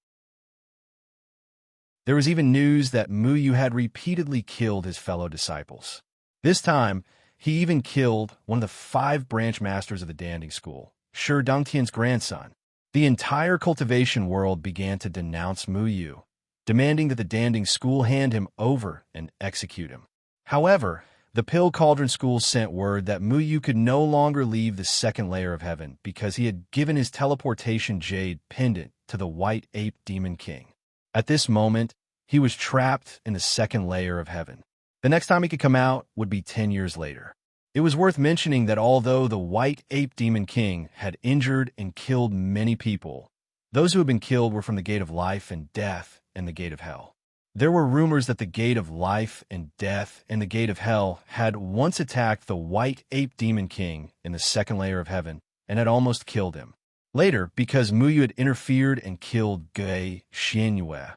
There was even news that Mu Yu had repeatedly killed his fellow disciples. This time, he even killed one of the 5 branch masters of the Danding school, Shi Dongtian's grandson. The entire cultivation world began to denounce Mu Yu, demanding that the Danding school hand him over and execute him. However, the Pill Cauldron School sent word that Mu Yu could no longer leave the second layer of heaven because he had given his teleportation jade pendant to the White Ape Demon King. At this moment, he was trapped in the second layer of heaven. The next time he could come out would be 10 years later. It was worth mentioning that although the White Ape Demon King had injured and killed many people, those who had been killed were from the Gate of Life and Death and the Gate of Hell. There were rumors that the Gate of Life and Death and the Gate of Hell had once attacked the White Ape Demon King in the second layer of heaven and had almost killed him. Later, because Mu Yu had interfered and killed Gai Xianyue,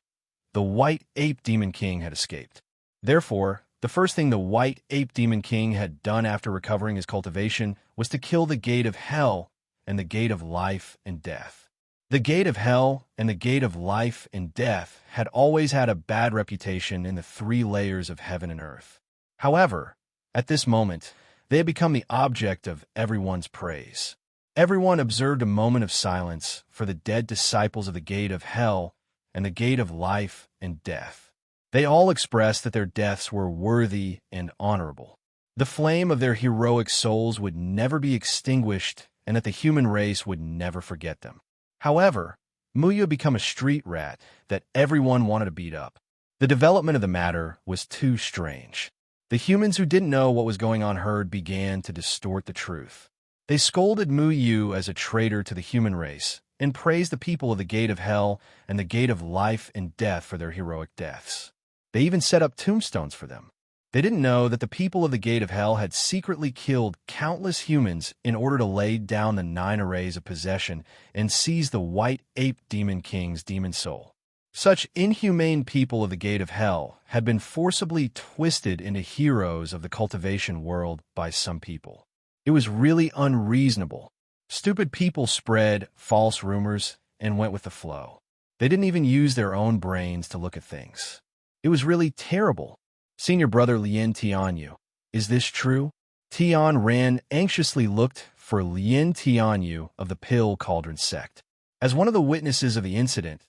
the White Ape Demon King had escaped. Therefore, the first thing the White Ape Demon King had done after recovering his cultivation was to kill the Gate of Hell and the Gate of Life and Death. The Gate of Hell and the Gate of Life and Death had always had a bad reputation in the 3 layers of heaven and earth. However, at this moment, they had become the object of everyone's praise. Everyone observed a moment of silence for the dead disciples of the Gate of Hell and the Gate of Life and Death. They all expressed that their deaths were worthy and honorable. The flame of their heroic souls would never be extinguished and that the human race would never forget them. However, Mu Yu had become a street rat that everyone wanted to beat up. The development of the matter was too strange. The humans who didn't know what was going on heard began to distort the truth. They scolded Mu Yu as a traitor to the human race and praised the people of the Gate of Hell and the Gate of Life and Death for their heroic deaths. They even set up tombstones for them. They didn't know that the people of the Gate of Hell had secretly killed countless humans in order to lay down the 9 arrays of possession and seize the White Ape Demon King's demon soul. Such inhumane people of the Gate of Hell had been forcibly twisted into heroes of the cultivation world by some people. It was really unreasonable. Stupid people spread false rumors and went with the flow. They didn't even use their own brains to look at things. It was really terrible. Senior brother Lien Tianyu, is this true? Tian Ran anxiously looked for Lien Tianyu of the Pill Cauldron sect. As one of the witnesses of the incident,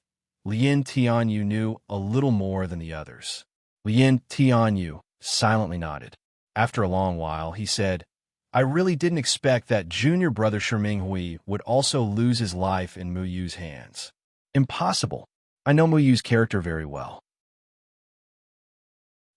Lien Tianyu knew a little more than the others. Lien Tianyu silently nodded. After a long while, he said, I really didn't expect that junior brother Shi Minghui would also lose his life in Mu Yu's hands. Impossible. I know Mu Yu's character very well.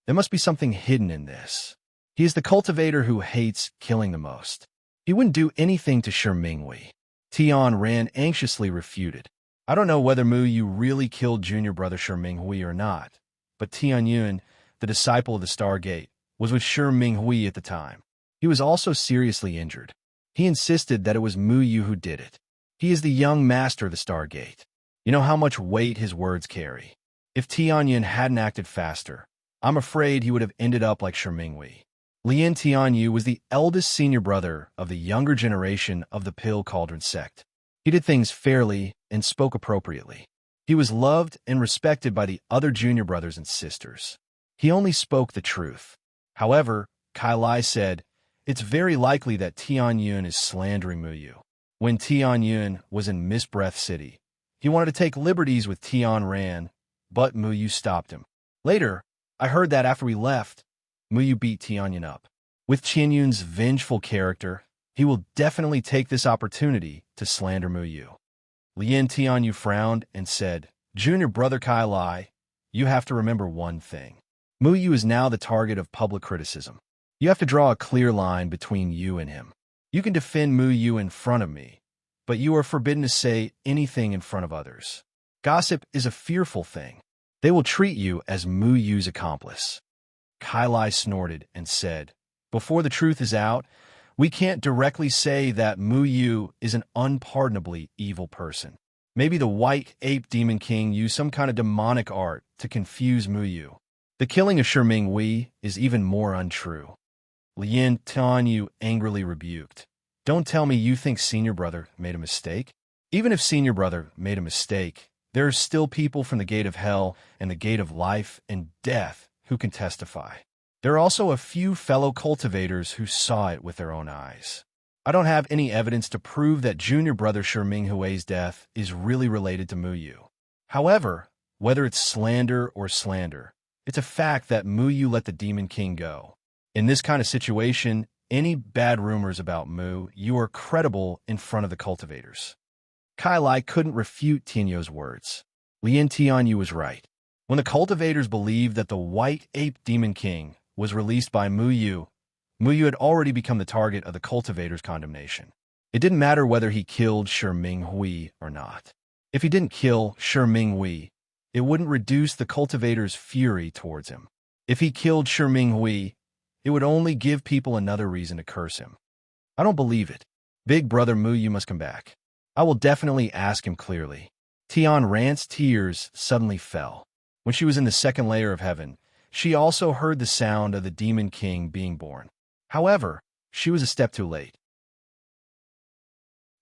There must be something hidden in this. He is the cultivator who hates killing the most. He wouldn't do anything to Shi Minghui. Tian Ran anxiously refuted. I don't know whether Mu Yu really killed junior brother Shi Minghui or not, but Tian Yun, the disciple of the Stargate, was with Shi Minghui at the time. He was also seriously injured. He insisted that it was Mu Yu who did it. He is the young master of the Stargate. You know how much weight his words carry. If Tianyun hadn't acted faster, I'm afraid he would have ended up like Shermingwei. Lien Tianyu was the eldest senior brother of the younger generation of the Pill Cauldron sect. He did things fairly and spoke appropriately. He was loved and respected by the other junior brothers and sisters. He only spoke the truth. However, Kai Lai said, it's very likely that Tianyun is slandering Muyu. When Tianyun was in Mistbreath City, he wanted to take liberties with Tian Ran, but Muyu stopped him. Later, I heard that after we left, Muyu beat Tianyun up. With Tianyun's vengeful character, he will definitely take this opportunity to slander Muyu. Lien Tianyu frowned and said, Junior brother Kai Lai, you have to remember one thing. Muyu is now the target of public criticism. You have to draw a clear line between you and him. You can defend Muyu in front of me, but you are forbidden to say anything in front of others. Gossip is a fearful thing. They will treat you as Muyu's accomplice. Kai Lai snorted and said, before the truth is out, we can't directly say that Muyu is an unpardonably evil person. Maybe the White Ape Demon King used some kind of demonic art to confuse Muyu. The killing of Shermingwei is even more untrue. Lien Tianyu angrily rebuked. Don't tell me you think Senior Brother made a mistake? Even if Senior Brother made a mistake, there are still people from the Gate of Hell and the Gate of Life and Death who can testify. There are also a few fellow cultivators who saw it with their own eyes. I don't have any evidence to prove that Junior Brother Sherminghui's death is really related to Muyu. However, whether it's slander or slander, it's a fact that Muyu let the Demon King go. In this kind of situation, any bad rumors about Muyu are credible in front of the cultivators. Kai Lai couldn't refute Tianyu's words. Lien Tianyu was right. When the cultivators believed that the White Ape Demon King was released by Muyu, Muyu had already become the target of the cultivators' condemnation. It didn't matter whether he killed Sherminghui or not. If he didn't kill Sherminghui, it wouldn't reduce the cultivators' fury towards him. If he killed Sherminghui, it would only give people another reason to curse him. I don't believe it. Big brother Muyu must come back. I will definitely ask him clearly. Tian Ran's tears suddenly fell. When she was in the second layer of heaven, she also heard the sound of the Demon King being born. However, she was a step too late.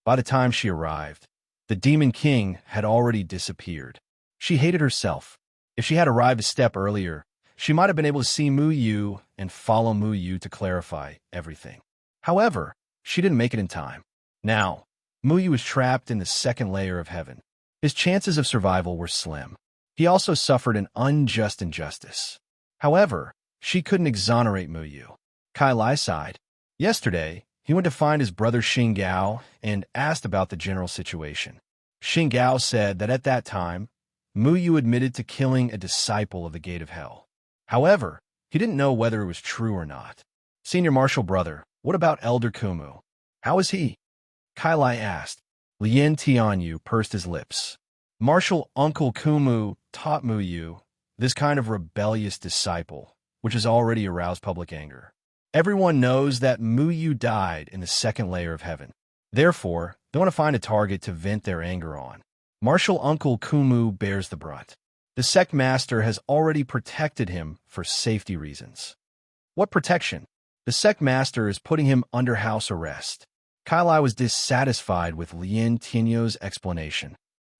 By the time she arrived, the Demon King had already disappeared. She hated herself. If she had arrived a step earlier, she might have been able to see Muyu and follow Muyu to clarify everything. However, she didn't make it in time. Now, Muyu was trapped in the second layer of heaven. His chances of survival were slim. He also suffered an unjust injustice. However, she couldn't exonerate Muyu. Kai Lai sighed. Yesterday, he went to find his brother Xinggao and asked about the general situation. Xinggao said that at that time, Muyu admitted to killing a disciple of the Gate of Hell. However, he didn't know whether it was true or not. Senior Martial Brother, what about Elder Kumu? How is he? Kai Lai asked. Lien Tianyu pursed his lips. Martial Uncle Kumu taught Muyu, this kind of rebellious disciple, which has already aroused public anger. Everyone knows that Muyu died in the second layer of heaven. Therefore, they want to find a target to vent their anger on. Martial Uncle Kumu bears the brunt. The sect master has already protected him for safety reasons. What protection? The sect master is putting him under house arrest. Kai Lai was dissatisfied with Lien Tianyu's explanation.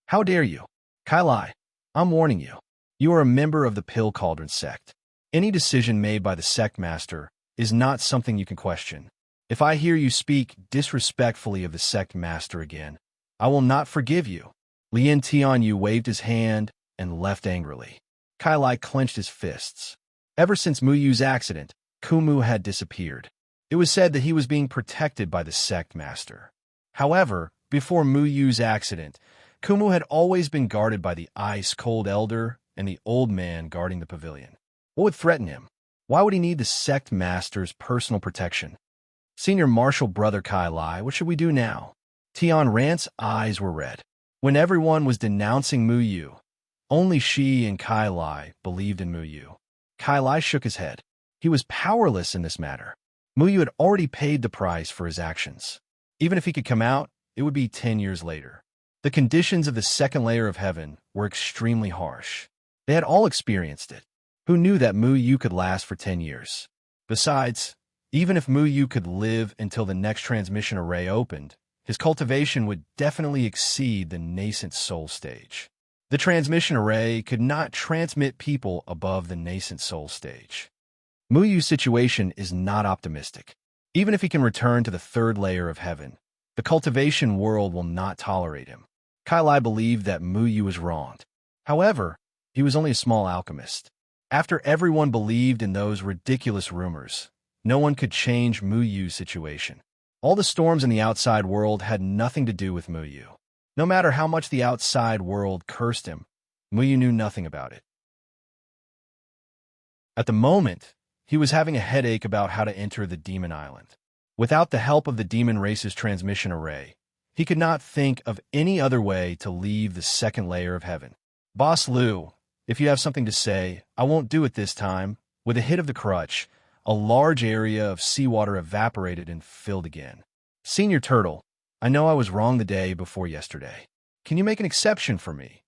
How dare you? Kai Lai, I'm warning you. You are a member of the Pill Cauldron sect. Any decision made by the sect master is not something you can question. If I hear you speak disrespectfully of the sect master again, I will not forgive you. Lien Tianyu waved his hand and left angrily. Kai Lai clenched his fists. Ever since Muyu's accident, Kumu had disappeared. It was said that he was being protected by the sect master. However, before Muyu's accident, Kumu had always been guarded by the ice-cold elder and the old man guarding the pavilion. What would threaten him? Why would he need the sect master's personal protection? Senior Martial Brother Kai Lai, what should we do now? Tian Ran's eyes were red. When everyone was denouncing Muyu, only she and Kai Lai believed in Muyu. Kai Lai shook his head. He was powerless in this matter. Muyu had already paid the price for his actions. Even if he could come out, it would be 10 years later. The conditions of the second layer of heaven were extremely harsh. They had all experienced it. Who knew that Mu Yu could last for 10 years? Besides, even if Mu Yu could live until the next transmission array opened, his cultivation would definitely exceed the nascent soul stage. The transmission array could not transmit people above the nascent soul stage. Mu Yu's situation is not optimistic. Even if he can return to the third layer of heaven, the cultivation world will not tolerate him. Kai Lai believed that Mu Yu was wronged. However, he was only a small alchemist. After everyone believed in those ridiculous rumors, no one could change Mu Yu's situation. All the storms in the outside world had nothing to do with Mu Yu. No matter how much the outside world cursed him, Mu Yu knew nothing about it. At the moment, he was having a headache about how to enter the Demon Island. Without the help of the demon race's transmission array, he could not think of any other way to leave the second layer of heaven. Boss Liu, if you have something to say, I won't do it this time. With a hit of the crutch, a large area of seawater evaporated and filled again. Senior Turtle, I know I was wrong the day before yesterday. Can you make an exception for me?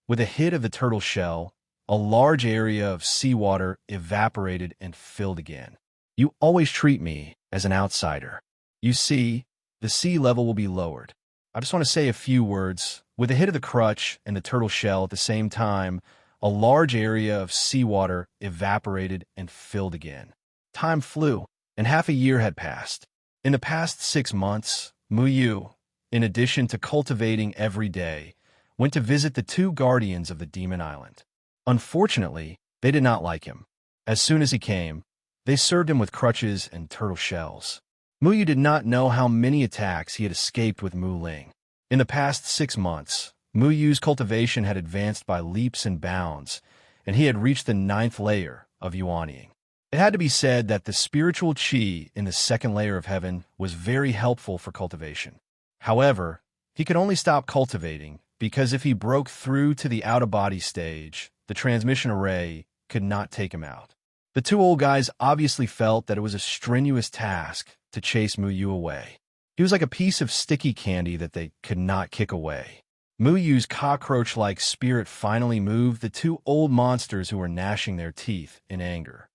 With a hit of the turtle shell, a large area of seawater evaporated and filled again. You always treat me as an outsider. You see, the sea level will be lowered. I just want to say a few words. With a hit of the crutch and the turtle shell at the same time, a large area of seawater evaporated and filled again. Time flew, and half a year had passed. In the past 6 months, Mu Yu, in addition to cultivating every day, went to visit the 2 guardians of the Demon Island. Unfortunately, they did not like him. As soon as he came, they served him with crutches and turtle shells. Mu Yu did not know how many attacks he had escaped with Mu Ling. In the past 6 months, Mu Yu's cultivation had advanced by leaps and bounds, and he had reached the 9th layer of Yuanying. It had to be said that the spiritual qi in the second layer of heaven was very helpful for cultivation. However, he could only stop cultivating because if he broke through to the out-of-body stage, the transmission array could not take him out. The 2 old guys obviously felt that it was a strenuous task to chase Mu Yu away. He was like a piece of sticky candy that they could not kick away. Mu Yu's cockroach-like spirit finally moved the 2 old monsters who were gnashing their teeth in anger.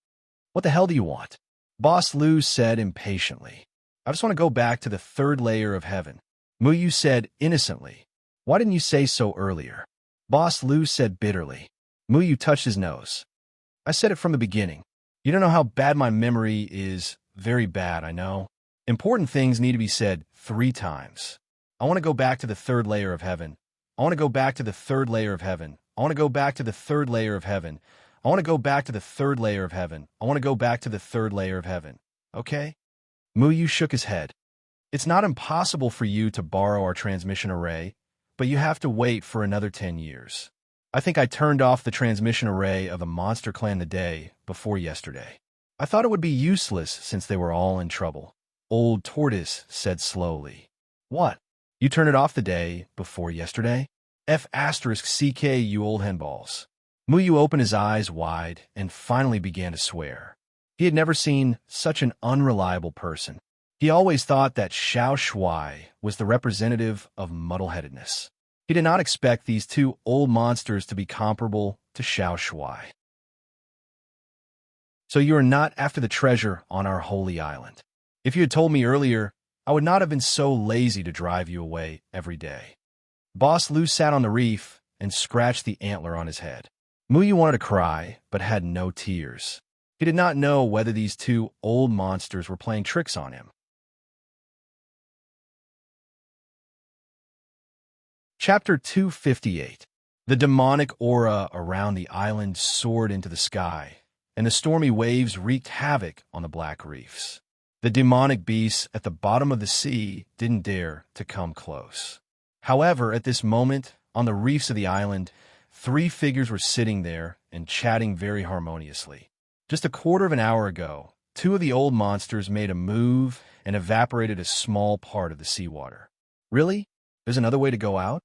What the hell do you want? Boss Liu said impatiently. I just want to go back to the 3rd layer of heaven. Mu Yu said innocently. Why didn't you say so earlier? Boss Liu said bitterly. Mu Yu touched his nose. I said it from the beginning. You don't know how bad my memory is. Very bad, I know. Important things need to be said 3 times. I want to go back to the 3rd layer of heaven. I want to go back to the 3rd layer of heaven. I want to go back to the 3rd layer of heaven. I want to go back to the 3rd layer of heaven. I want to go back to the 3rd layer of heaven. Okay? Mu Yu shook his head. It's not impossible for you to borrow our transmission array, but you have to wait for another 10 years. I think I turned off the transmission array of the monster clan the day before yesterday. I thought it would be useless since they were all in trouble. Old Tortoise said slowly. What? You turned it off the day before yesterday? F***CK, you old henballs. Mu Yu opened his eyes wide and finally began to swear. He had never seen such an unreliable person. He always thought that Xiao Shui was the representative of muddle-headedness. He did not expect these 2 old monsters to be comparable to Xiao Shui. So you are not after the treasure on our holy island. If you had told me earlier, I would not have been so lazy to drive you away every day. Boss Liu sat on the reef and scratched the antler on his head. Mu Yu wanted to cry, but had no tears. He did not know whether these 2 old monsters were playing tricks on him. Chapter 258. The demonic aura around the island soared into the sky, and the stormy waves wreaked havoc on the black reefs. The demonic beasts at the bottom of the sea didn't dare to come close. However, at this moment, on the reefs of the island, 3 figures were sitting there and chatting very harmoniously. Just a quarter of an hour ago, 2 of the old monsters made a move and evaporated a small part of the seawater. Really? There's another way to go out?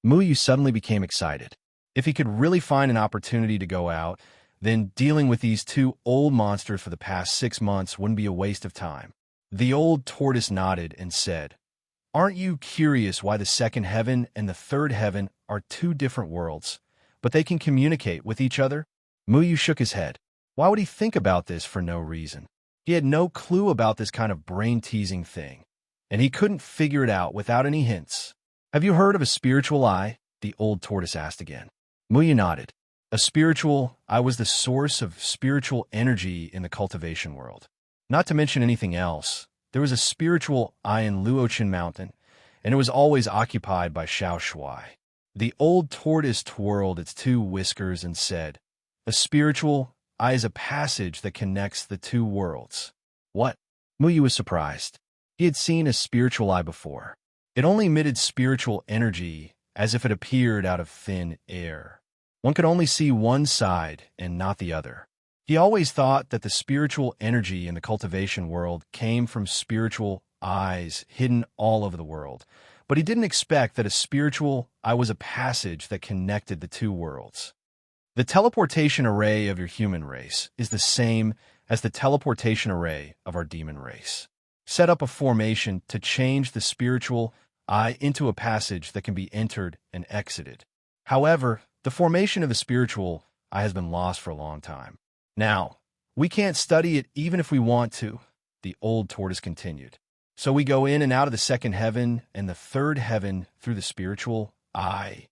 Mu Yu suddenly became excited. If he could really find an opportunity to go out, then dealing with these 2 old monsters for the past 6 months wouldn't be a waste of time. The old tortoise nodded and said, Aren't you curious why the second heaven and the third heaven are two different worlds, but they can communicate with each other? Muyu shook his head. Why would he think about this for no reason? He had no clue about this kind of brain-teasing thing, and he couldn't figure it out without any hints. Have you heard of a spiritual eye? The old tortoise asked again. Muyu nodded. A spiritual eye was the source of spiritual energy in the cultivation world. Not to mention anything else, there was a spiritual eye in Luochen Mountain, and it was always occupied by Xiao Shuai. The old tortoise twirled its two whiskers and said, "A spiritual eye is a passage that connects the two worlds." What? Muyu was surprised. He had seen a spiritual eye before. It only emitted spiritual energy as if it appeared out of thin air. One could only see one side and not the other. He always thought that the spiritual energy in the cultivation world came from spiritual eyes hidden all over the world, but he didn't expect that a spiritual eye was a passage that connected the two worlds. The teleportation array of your human race is the same as the teleportation array of our demon race. Set up a formation to change the spiritual eye into a passage that can be entered and exited. However, the formation of the spiritual eye has been lost for a long time. Now, we can't study it even if we want to, the old tortoise continued. So we go in and out of the second heaven and the third heaven through the spiritual eye.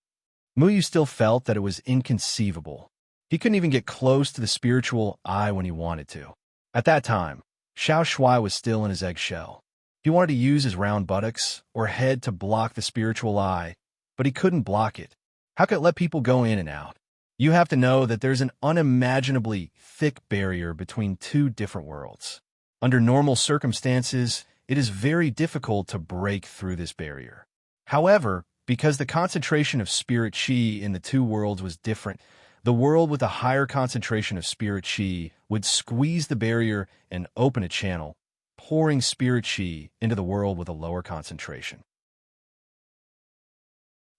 Muyu still felt that it was inconceivable. He couldn't even get close to the spiritual eye when he wanted to. At that time, Xiao Shuai was still in his eggshell. He wanted to use his round buttocks or head to block the spiritual eye, but he couldn't block it. How could it let people go in and out? You have to know that there's an unimaginably thick barrier between two different worlds. Under normal circumstances, it is very difficult to break through this barrier. However, because the concentration of spirit qi in the two worlds was different, the world with a higher concentration of spirit qi would squeeze the barrier and open a channel, pouring spirit qi into the world with a lower concentration.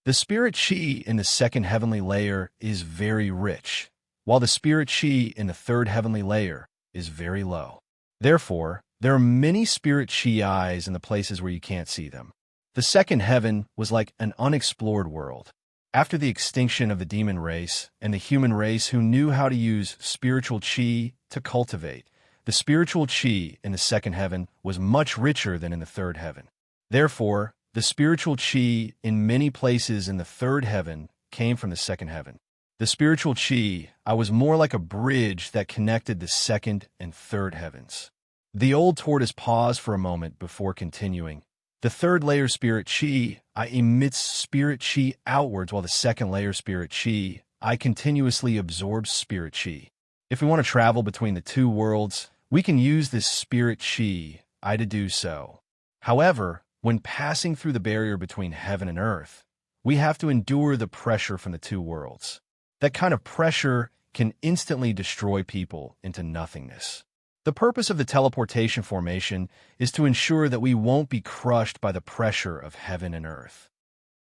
The spirit qi in the second heavenly layer is very rich, while the spirit qi in the third heavenly layer is very low. Therefore, there are many spirit qi eyes in the places where you can't see them. The second heaven was like an unexplored world. After the extinction of the demon race and the human race who knew how to use spiritual qi to cultivate, the spiritual qi in the second heaven was much richer than in the third heaven. Therefore, the spiritual qi in many places in the third heaven came from the second heaven. The spiritual qi was more like a bridge that connected the second and third heavens. The old tortoise paused for a moment before continuing. The third layer spirit qi emits spirit qi outwards, while the second layer spirit qi continuously absorbs spirit qi. If we want to travel between the two worlds, we can use this spirit qi to do so. However, when passing through the barrier between heaven and earth, we have to endure the pressure from the two worlds. That kind of pressure can instantly destroy people into nothingness. The purpose of the teleportation formation is to ensure that we won't be crushed by the pressure of heaven and earth.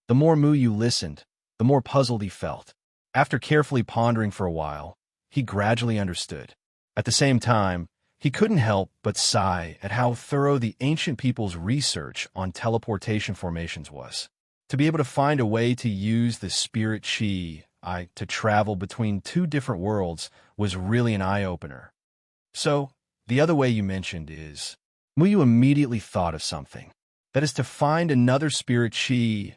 The more Muyu listened, the more puzzled he felt. After carefully pondering for a while, he gradually understood. At the same time, he couldn't help but sigh at how thorough the ancient people's research on teleportation formations was. To be able to find a way to use the spirit qi to travel between two different worlds was really an eye-opener. So, the other way you mentioned is, Muyu immediately thought of something. That is to find another spirit qi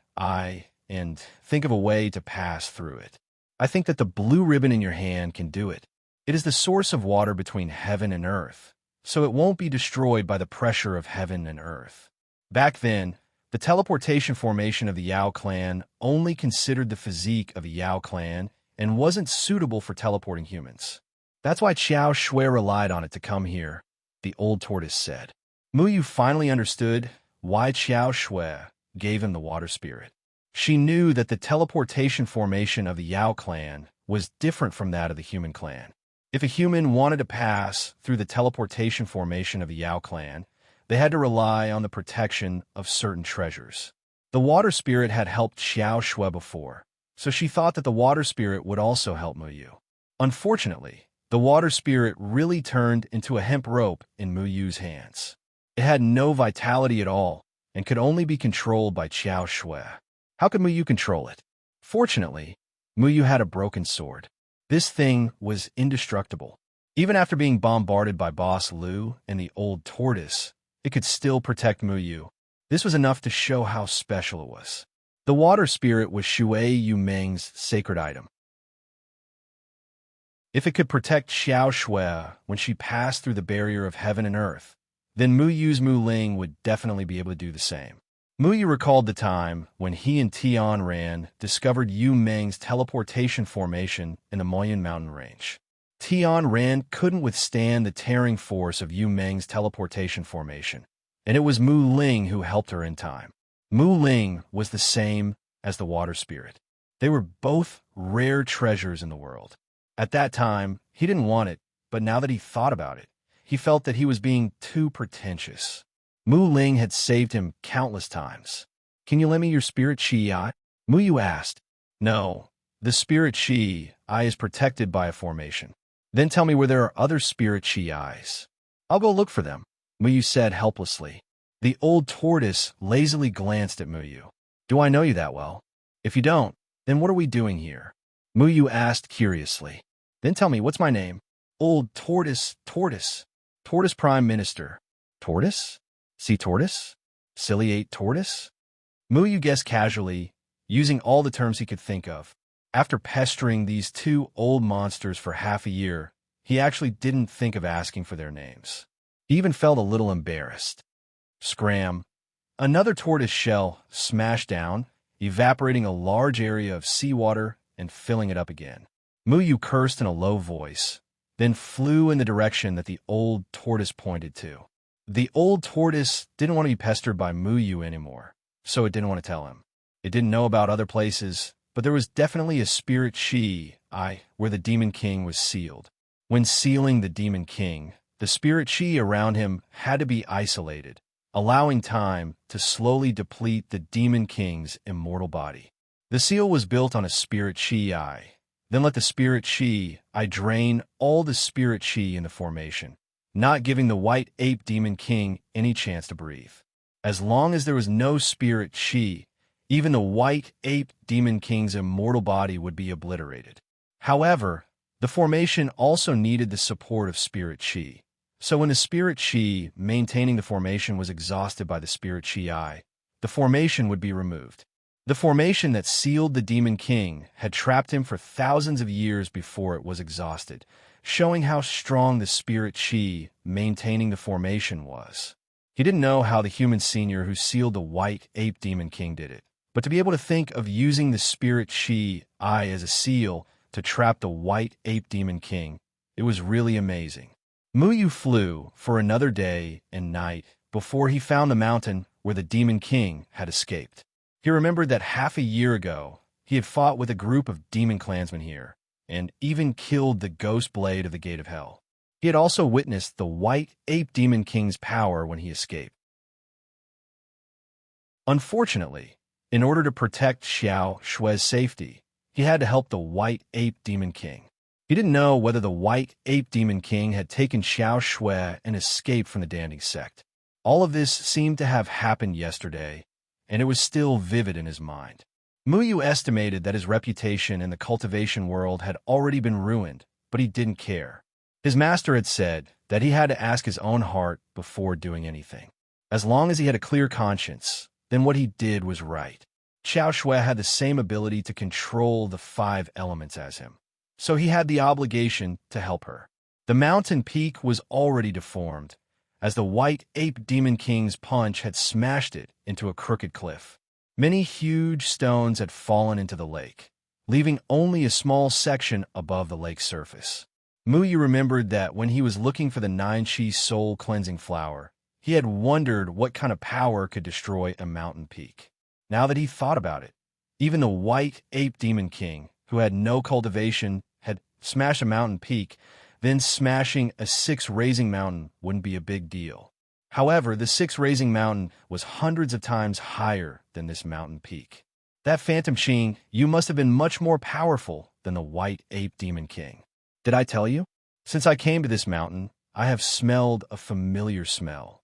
and think of a way to pass through it. I think that the blue ribbon in your hand can do it. It is the source of water between heaven and earth, so it won't be destroyed by the pressure of heaven and earth. Back then, the teleportation formation of the Yao clan only considered the physique of a Yao clan and wasn't suitable for teleporting humans. That's why Xiao Shui relied on it to come here, the old tortoise said. Muyu finally understood why Xiao Shui gave him the water spirit. She knew that the teleportation formation of the Yao clan was different from that of the human clan. If a human wanted to pass through the teleportation formation of the Yao clan, they had to rely on the protection of certain treasures. The water spirit had helped Xiao Shui before, so she thought that the water spirit would also help Muyu. Unfortunately, the water spirit really turned into a hemp rope in Muyu's hands. It had no vitality at all, and could only be controlled by Qiao Shui. How could Muyu control it? Fortunately, Muyu had a broken sword. This thing was indestructible. Even after being bombarded by Boss Lu and the old tortoise, it could still protect Muyu. This was enough to show how special it was. The water spirit was Shui Yu Meng's sacred item. If it could protect Xiao Shui when she passed through the barrier of heaven and earth, then Muyu's Mu Ling would definitely be able to do the same. Muyu recalled the time when he and Tian Ran discovered Yu Meng's teleportation formation in the Moyun mountain range. Tian Ran couldn't withstand the tearing force of Yu Meng's teleportation formation, and it was Mu Ling who helped her in time. Mu Ling was the same as the water spirit. They were both rare treasures in the world. At that time, he didn't want it, but now that he thought about it, he felt that he was being too pretentious. Mu Ling had saved him countless times. Can you lend me your spirit Chi? Muyu asked. No, the spirit Chi is protected by a formation. Then tell me where there are other spirit Chi's. I'll go look for them, Muyu said helplessly. The old tortoise lazily glanced at Muyu. Do I know you that well? If you don't, then what are we doing here? Muyu asked curiously. Then tell me, what's my name? Old tortoise, tortoise. Tortoise Prime Minister. Tortoise? Sea tortoise? Ciliate tortoise? Muyu guessed casually, using all the terms he could think of. After pestering these two old monsters for half a year, he actually didn't think of asking for their names. He even felt a little embarrassed. Scram. Another tortoise shell smashed down, evaporating a large area of seawater and filling it up again. Muyu cursed in a low voice, then flew in the direction that the old tortoise pointed to. The old tortoise didn't want to be pestered by Muyu anymore, so it didn't want to tell him. It didn't know about other places, but there was definitely a spirit Chi where the Demon King was sealed. When sealing the Demon King, the spirit Chi around him had to be isolated, allowing time to slowly deplete the Demon King's immortal body. The seal was built on a spirit Chi. Then let the spirit Chi drain all the spirit Chi in the formation, not giving the white ape Demon King any chance to breathe. As long as there was no spirit Chi, even the white ape Demon King's immortal body would be obliterated. However, the formation also needed the support of spirit Chi. So when the spirit Chi maintaining the formation was exhausted by the spirit Chi, the formation would be removed. The formation that sealed the Demon King had trapped him for thousands of years before it was exhausted, showing how strong the spirit Chi maintaining the formation was. He didn't know how the human senior who sealed the white ape Demon King did it, but to be able to think of using the spirit Chi as a seal to trap the white ape Demon King, it was really amazing. Muyu flew for another day and night before he found the mountain where the Demon King had escaped. He remembered that half a year ago, he had fought with a group of demon clansmen here, and even killed the ghost blade of the Gate of Hell. He had also witnessed the white ape Demon King's power when he escaped. Unfortunately, in order to protect Xiao Shui's safety, he had to help the white ape Demon King. He didn't know whether the white ape Demon King had taken Xiao Shui and escaped from the Danding sect. All of this seemed to have happened yesterday, and it was still vivid in his mind. Muyu estimated that his reputation in the cultivation world had already been ruined, but he didn't care. His master had said that he had to ask his own heart before doing anything. As long as he had a clear conscience, then what he did was right. Xiao Shui had the same ability to control the 5 elements as him, so he had the obligation to help her. The mountain peak was already deformed, as the white ape Demon King's punch had smashed it into a crooked cliff. Many huge stones had fallen into the lake, leaving only a small section above the lake's surface. Muyu remembered that when he was looking for the 9-Chi soul cleansing flower, he had wondered what kind of power could destroy a mountain peak. Now that he thought about it, even the white ape Demon King, who had no cultivation, had smashed a mountain peak, then smashing a 6 raising mountain wouldn't be a big deal. However, the 6 raising mountain was hundreds of times higher than this mountain peak. That Phantom Sheen, you must have been much more powerful than the white ape Demon King. Did I tell you? Since I came to this mountain, I have smelled a familiar smell.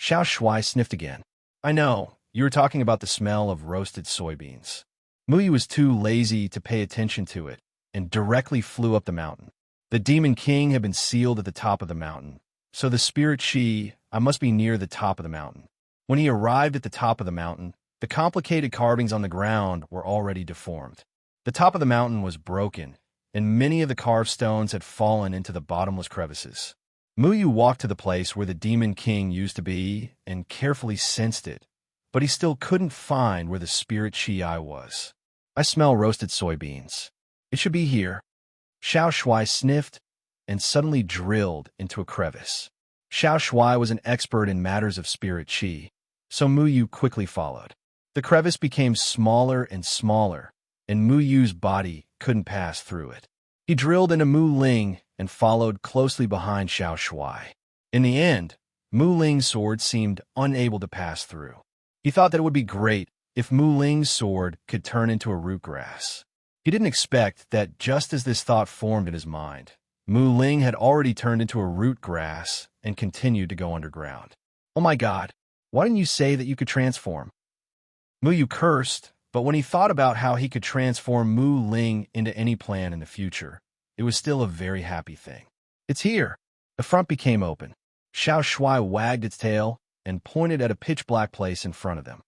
Xiao Shui sniffed again. I know, you were talking about the smell of roasted soybeans. Muyu was too lazy to pay attention to it and directly flew up the mountain. The Demon King had been sealed at the top of the mountain, so the spirit I must be near the top of the mountain. When he arrived at the top of the mountain, the complicated carvings on the ground were already deformed. The top of the mountain was broken, and many of the carved stones had fallen into the bottomless crevices. Muyu walked to the place where the Demon King used to be and carefully sensed it, but he still couldn't find where the spirit Eye was. I smell roasted soybeans. It should be here. Xiao Shui sniffed and suddenly drilled into a crevice. Xiao Shui was an expert in matters of spirit qi, so Muyu quickly followed. The crevice became smaller and smaller, and Muyu's body couldn't pass through it. He drilled into Mu Ling and followed closely behind Xiao Shui. In the end, Mu Ling's sword seemed unable to pass through. He thought that it would be great if Mu Ling's sword could turn into a root grass. He didn't expect that just as this thought formed in his mind, Mu Ling had already turned into a root grass and continued to go underground. Oh my God, why didn't you say that you could transform? Muyu cursed, but when he thought about how he could transform Mu Ling into any plan in the future, it was still a very happy thing. It's here. The front became open. Xiao Shui wagged its tail and pointed at a pitch-black place in front of them.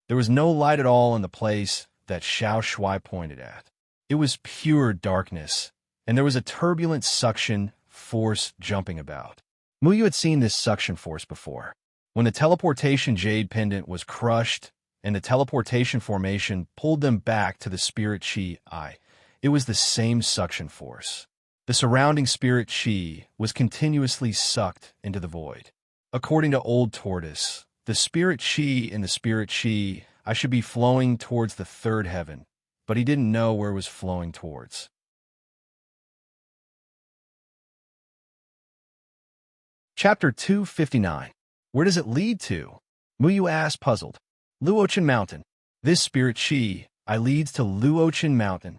There was no light at all in the place that Xiao Shui pointed at. It was pure darkness, and there was a turbulent suction force jumping about. Muyu had seen this suction force before. When the teleportation jade pendant was crushed and the teleportation formation pulled them back to the spirit Eye, it was the same suction force. The surrounding spirit Qi was continuously sucked into the void. According to Old Tortoise, the spirit Qi in the spirit Qi, I should be flowing towards the third heaven, but he didn't know where it was flowing towards. Chapter 259. Where does it lead to? Muyu asked, puzzled. Luochen Mountain. This spirit Qi, I leads to Luochen Mountain.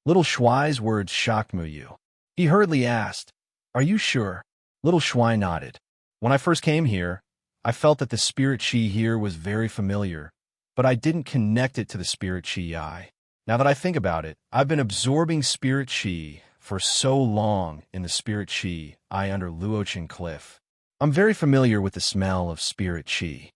Little Shuai's words shocked Muyu. He hurriedly asked, Are you sure? Little Shuai nodded. When I first came here, I felt that the spirit Qi here was very familiar, but I didn't connect it to the spirit Qi Eye. Now that I think about it, I've been absorbing spirit Qi for so long in the spirit Qi Eye under Luochen Cliff. I'm very familiar with the smell of spirit Qi.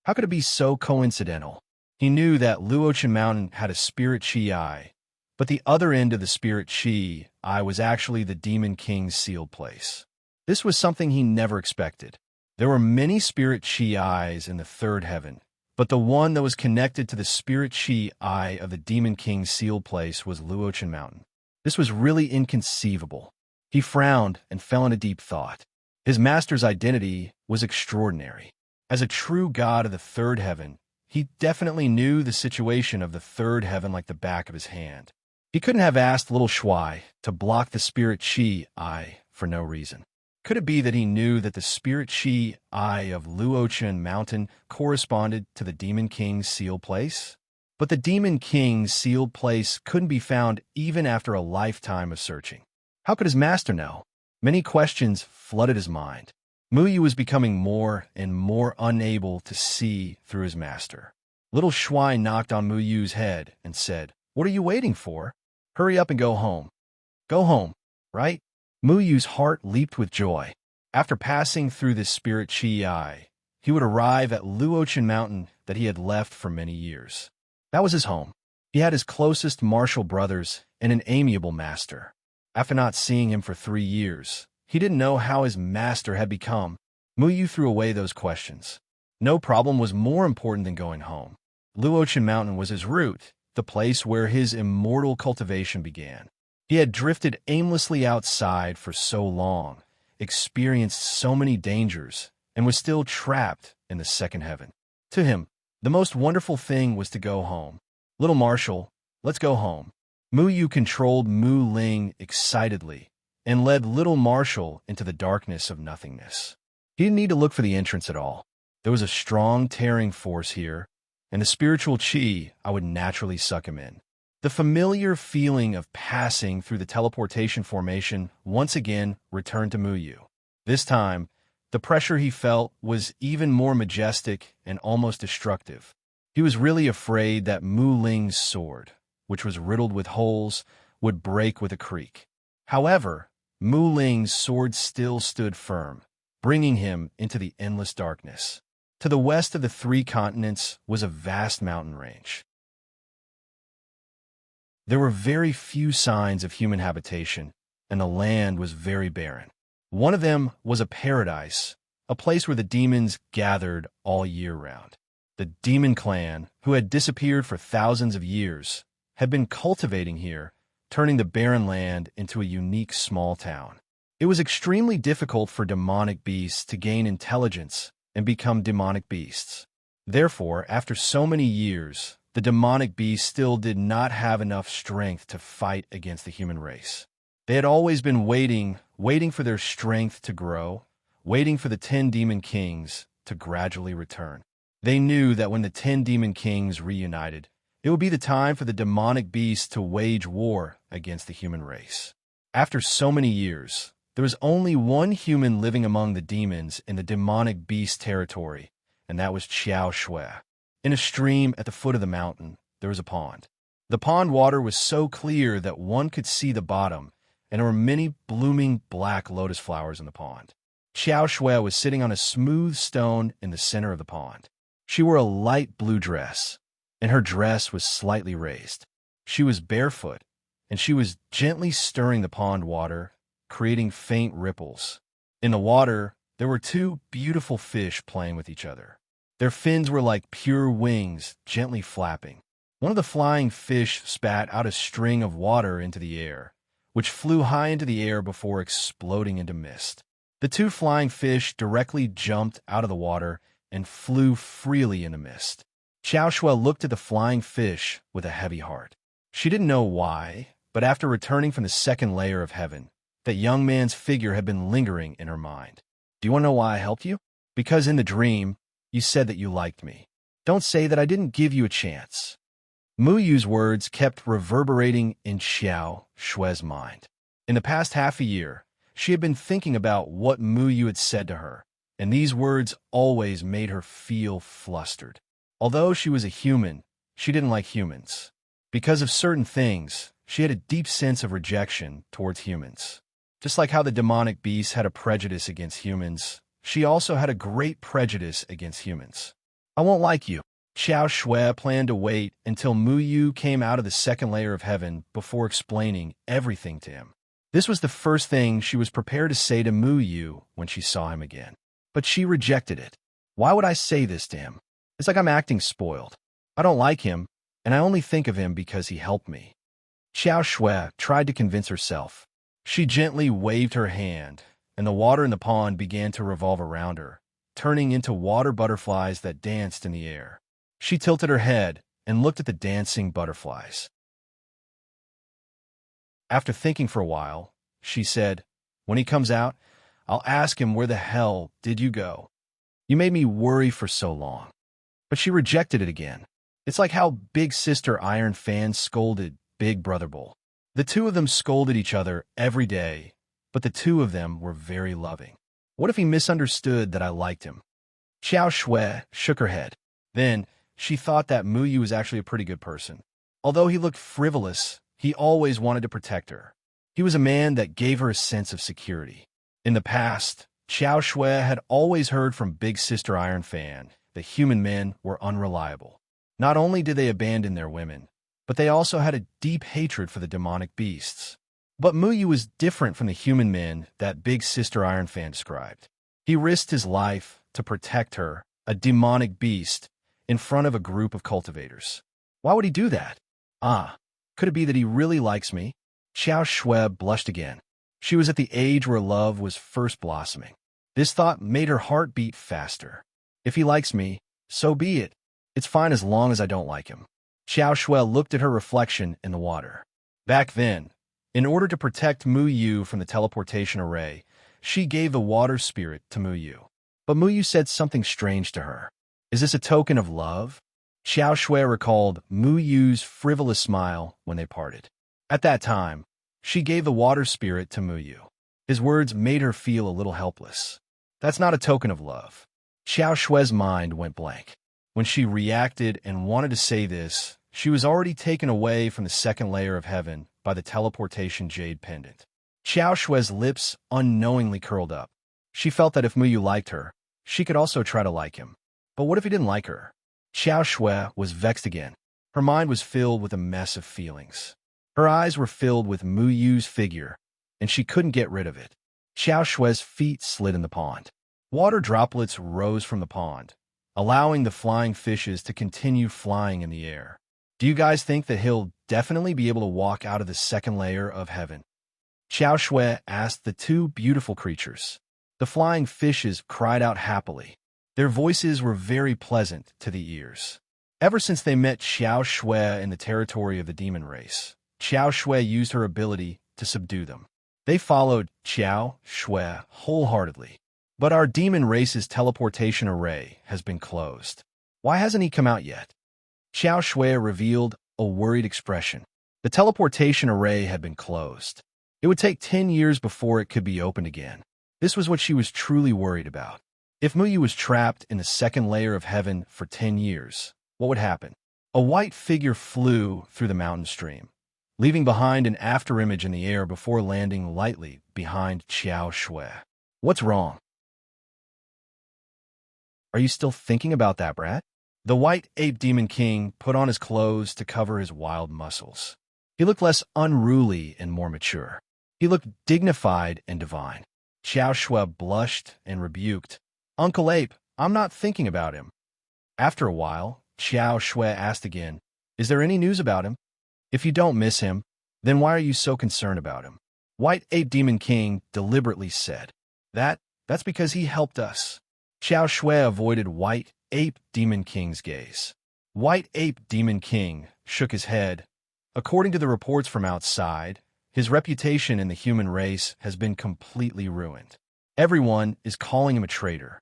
How could it be so coincidental? He knew that Luochen Mountain had a spirit Qi Eye, but the other end of the spirit Qi Eye was actually the Demon King's sealed place. This was something he never expected. There were many spirit Qi Eyes in the third heaven, but the one that was connected to the spirit Qi Eye of the Demon King's sealed place was Luochen Mountain. This was really inconceivable. He frowned and fell into deep thought. His master's identity was extraordinary. As a true god of the third heaven, he definitely knew the situation of the third heaven like the back of his hand. He couldn't have asked little Shuai to block the spirit Qi Eye for no reason. Could it be that he knew that the spirit Qi Eye of Luochen Mountain corresponded to the Demon King's sealed place? But the Demon King's sealed place couldn't be found even after a lifetime of searching. How could his master know? Many questions flooded his mind. Muyu was becoming more and more unable to see through his master. Little Shuai knocked on Muyu's head and said, What are you waiting for? Hurry up and go home. Go home, right? Muyu's heart leaped with joy. After passing through this spirit Qi Eye, he would arrive at Luochen Mountain that he had left for many years. That was his home. He had his closest martial brothers and an amiable master. After not seeing him for 3 years, he didn't know how his master had become. Muyu threw away those questions. No problem was more important than going home. Luochen Mountain was his root, the place where his immortal cultivation began. He had drifted aimlessly outside for so long, experienced so many dangers, and was still trapped in the second heaven. To him, the most wonderful thing was to go home. Little Marshal, let's go home. Muyu controlled Mu Ling excitedly and led Little Marshal into the darkness of nothingness. He didn't need to look for the entrance at all. There was a strong tearing force here, and the spiritual Qi I would naturally suck him in. The familiar feeling of passing through the teleportation formation once again returned to Muyu. This time, The pressure he felt was even more majestic and almost destructive. He was really afraid that Mu Ling's sword, which was riddled with holes, would break with a creak. However, Mu Ling's sword still stood firm, bringing him into the endless darkness. To the west of the three continents was a vast mountain range. There were very few signs of human habitation, and the land was very barren. One of them was a paradise, a place where the demons gathered all year round. The demon clan, who had disappeared for thousands of years, had been cultivating here, turning the barren land into a unique small town. It was extremely difficult for demonic beasts to gain intelligence and become demonic beasts. Therefore, after so many years, the demonic beasts still did not have enough strength to fight against the human race. They had always been waiting for their strength to grow, waiting for the 10 demon kings to gradually return. They knew that when the 10 demon kings reunited, it would be the time for the demonic beasts to wage war against the human race. After so many years, there was only one human living among the demons in the demonic beast territory, and that was Xiao Shui. In a stream at the foot of the mountain, there was a pond. The pond water was so clear that one could see the bottom, and there were many blooming black lotus flowers in the pond. Xiao Shui was sitting on a smooth stone in the center of the pond. She wore a light blue dress, and her dress was slightly raised. She was barefoot, and she was gently stirring the pond water, creating faint ripples. In the water, there were 2 beautiful fish playing with each other. Their fins were like pure wings, gently flapping. One of the flying fish spat out a string of water into the air, which flew high into the air before exploding into mist. The 2 flying fish directly jumped out of the water and flew freely in the mist. Xiao Shui looked at the flying fish with a heavy heart. She didn't know why, but after returning from the second layer of heaven, that young man's figure had been lingering in her mind. Do you want to know why I helped you? Because in the dream, you said that you liked me. Don't say that I didn't give you a chance. Mu Yu's words kept reverberating in Xiao Shui's mind. In the past half a year, she had been thinking about what Mu Yu had said to her, and these words always made her feel flustered. Although she was a human, she didn't like humans. Because of certain things, she had a deep sense of rejection towards humans. Just like how the demonic beast had a prejudice against humans, she also had a great prejudice against humans. I won't like you. Xiao Shui planned to wait until Mu Yu came out of the second layer of heaven before explaining everything to him. This was the first thing she was prepared to say to Mu Yu when she saw him again. But she rejected it. Why would I say this to him? It's like I'm acting spoiled. I don't like him, and I only think of him because he helped me. Xiao Shui tried to convince herself. She gently waved her hand, and the water in the pond began to revolve around her, turning into water butterflies that danced in the air. She tilted her head and looked at the dancing butterflies. After thinking for a while, she said, "When he comes out, I'll ask him, where the hell did you go? You made me worry for so long." But she rejected it again. It's like how Big Sister Iron Fan scolded Big Brother Bull. The 2 of them scolded each other every day, but the 2 of them were very loving. What if he misunderstood that I liked him? Xiao Shui shook her head. Then, she thought that Mu Yu was actually a pretty good person. Although he looked frivolous, he always wanted to protect her. He was a man that gave her a sense of security. In the past, Xiao Shui had always heard from Big Sister Iron Fan that human men were unreliable. Not only did they abandon their women, but they also had a deep hatred for the demonic beasts. But Mu Yu was different from the human men that Big Sister Iron Fan described. He risked his life to protect her, a demonic beast, in front of a group of cultivators. Why would he do that? Could it be that he really likes me? Xiao Shui blushed again. She was at the age where love was first blossoming. This thought made her heart beat faster. If he likes me, so be it. It's fine as long as I don't like him. Xiao Shui looked at her reflection in the water. Back then, in order to protect Mu Yu from the teleportation array, she gave the water spirit to Mu Yu. But Mu Yu said something strange to her. Is this a token of love? Xiao Shui recalled Mu Yu's frivolous smile when they parted. At that time, she gave the water spirit to Mu Yu. His words made her feel a little helpless. That's not a token of love. Xiao Shue's mind went blank. When she reacted and wanted to say this, she was already taken away from the second layer of heaven by the teleportation jade pendant. Xiao Shue's lips unknowingly curled up. She felt that if Muyu liked her, she could also try to like him. But what if he didn't like her? Xiao Shui was vexed again. Her mind was filled with a mess of feelings. Her eyes were filled with Muyu's figure, and she couldn't get rid of it. Xiao Shue's feet slid in the pond. Water droplets rose from the pond, allowing the flying fishes to continue flying in the air. Do you guys think that he'll definitely be able to walk out of the second layer of heaven? Xiao Shui asked the two beautiful creatures. The flying fishes cried out happily. Their voices were very pleasant to the ears. Ever since they met Xiao Shui in the territory of the demon race, Xiao Shui used her ability to subdue them. They followed Xiao Shui wholeheartedly. But our demon race's teleportation array has been closed. Why hasn't he come out yet? Xiao Shui revealed a worried expression. The teleportation array had been closed. It would take 10 years before it could be opened again. This was what she was truly worried about. If Muyu was trapped in the second layer of heaven for 10 years, what would happen? A white figure flew through the mountain stream, leaving behind an afterimage in the air before landing lightly behind Xiao Shui. What's wrong? Are you still thinking about that, brat? The white ape demon king put on his clothes to cover his wild muscles. He looked less unruly and more mature. He looked dignified and divine. Xiao Shui blushed and rebuked. Uncle Ape, I'm not thinking about him. After a while, Xiao Shui asked again, Is there any news about him? If you don't miss him, then why are you so concerned about him? White Ape Demon King deliberately said, That's because he helped us. Xiao Shui avoided White Ape Demon King's gaze. White Ape Demon King shook his head. According to the reports from outside, his reputation in the human race has been completely ruined. Everyone is calling him a traitor.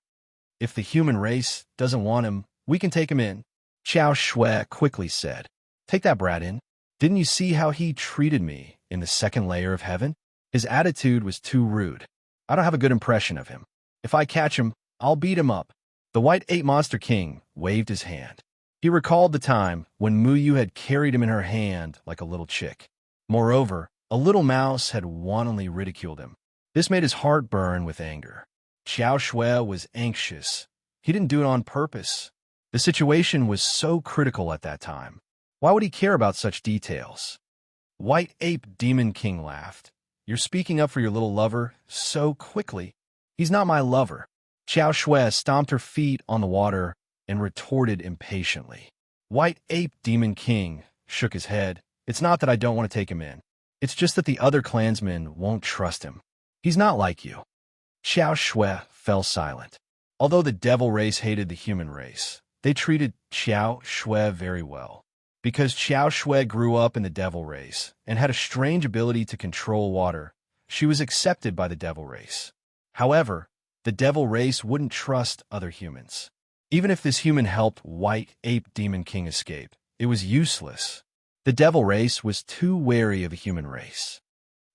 If the human race doesn't want him, we can take him in. Xiao Shui quickly said, Take that brat in. Didn't you see how he treated me in the second layer of heaven? His attitude was too rude. I don't have a good impression of him. If I catch him, I'll beat him up. The White Ape Monster King waved his hand. He recalled the time when Muyu had carried him in her hand like a little chick. Moreover, a little mouse had wantonly ridiculed him. This made his heart burn with anger. Xiao Shui was anxious. He didn't do it on purpose. The situation was so critical at that time. Why would he care about such details? White Ape Demon King laughed. You're speaking up for your little lover so quickly. He's not my lover. Xiao Shui stomped her feet on the water and retorted impatiently. White Ape Demon King shook his head. It's not that I don't want to take him in. It's just that the other clansmen won't trust him. He's not like you. Xiao Shui fell silent. Although the devil race hated the human race, they treated Xiao Shui very well. Because Xiao Shui grew up in the devil race and had a strange ability to control water, she was accepted by the devil race. However, the devil race wouldn't trust other humans. Even if this human helped White Ape Demon King escape, it was useless. The devil race was too wary of the human race.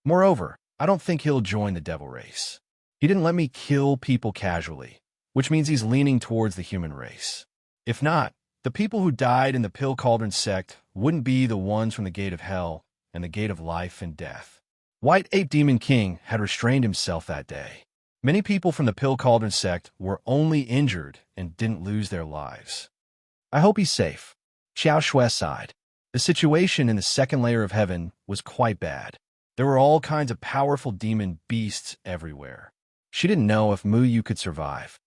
Moreover, I don't think he'll join the devil race. He didn't let me kill people casually, which means he's leaning towards the human race. If not, the people who died in the Pill Cauldron sect wouldn't be the ones from the Gate of Hell and the Gate of Life and Death. White Ape Demon King had restrained himself that day. Many people from the Pill Cauldron sect were only injured and didn't lose their lives. I hope he's safe. Xiao Shui sighed. The situation in the second layer of heaven was quite bad. There were all kinds of powerful demon beasts everywhere. She didn't know if Muyu could survive.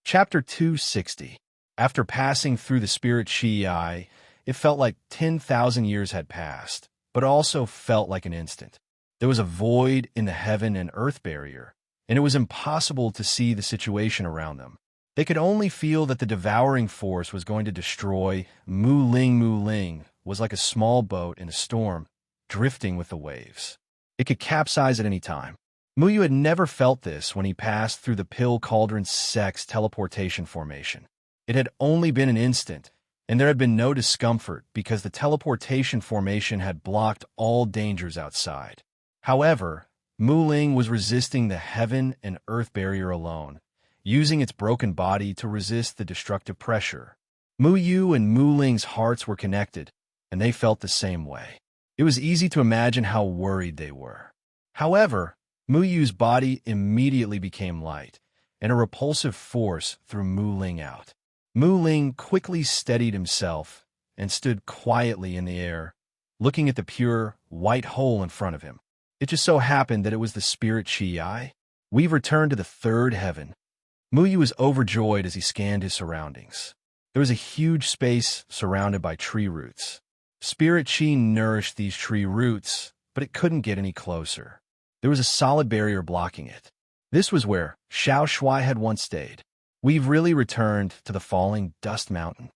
Chapter 260. After passing through the spirit Shi-Ai, it felt like 10,000 years had passed, but also felt like an instant. There was a void in the heaven and earth barrier, and it was impossible to see the situation around them. They could only feel that the devouring force was going to destroy. Mu Ling was like a small boat in a storm, drifting with the waves. It could capsize at any time. Muyu had never felt this when he passed through the Pill Cauldron sect's teleportation formation. It had only been an instant, and there had been no discomfort because the teleportation formation had blocked all dangers outside. However, Mu Ling was resisting the heaven and earth barrier alone, using its broken body to resist the destructive pressure. Mu Yu and Mu Ling's hearts were connected, and they felt the same way. It was easy to imagine how worried they were. However, Mu Yu's body immediately became light, and a repulsive force threw Mu Ling out. Mu Ling quickly steadied himself and stood quietly in the air, looking at the pure, white hole in front of him. It just so happened that it was the spirit Chi. We've returned to the third heaven. Mu Yu was overjoyed as he scanned his surroundings. There was a huge space surrounded by tree roots. Spirit Chi nourished these tree roots, but it couldn't get any closer. There was a solid barrier blocking it. This was where Xiao Shuai had once stayed. We've really returned to the falling dust mountain.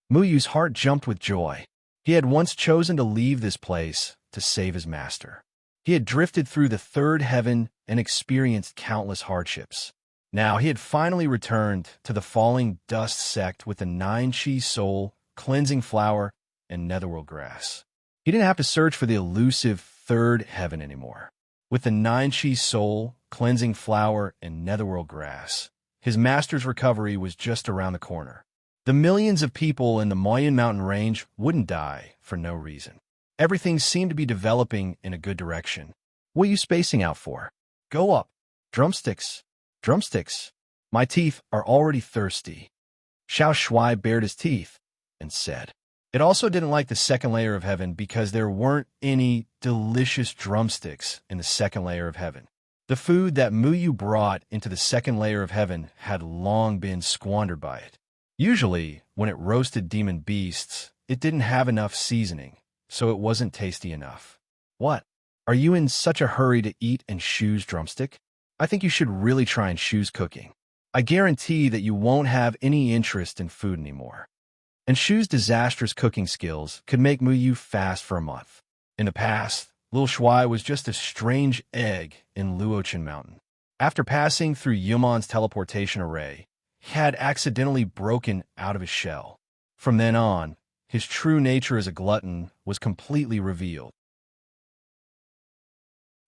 Mu Yu's heart jumped with joy. He had once chosen to leave this place to save his master. He had drifted through the third heaven and experienced countless hardships. Now he had finally returned to the falling dust sect with the 9 Chi soul, cleansing flower, and netherworld grass. He didn't have to search for the elusive third heaven anymore. With the 9 Chi soul, cleansing flower, and netherworld grass, his master's recovery was just around the corner. The millions of people in the Moyen Mountain range wouldn't die for no reason. Everything seemed to be developing in a good direction. What are you spacing out for? Go up. Drumsticks. Drumsticks. My teeth are already thirsty. Xiao Shuai bared his teeth and said. It also didn't like the second layer of heaven because there weren't any delicious drumsticks in the second layer of heaven. The food that Mu Yu brought into the second layer of heaven had long been squandered by it. Usually, when it roasted demon beasts, it didn't have enough seasoning, so it wasn't tasty enough. What? Are you in such a hurry to eat and Shu's drumstick? I think you should really try and Shu's cooking. I guarantee that you won't have any interest in food anymore. And Shu's disastrous cooking skills could make Mu Yu fast for a month. In the past, Lil Shuai was just a strange egg in Luochen Mountain. After passing through Yumon's teleportation array, he had accidentally broken out of his shell. From then on, his true nature as a glutton was completely revealed.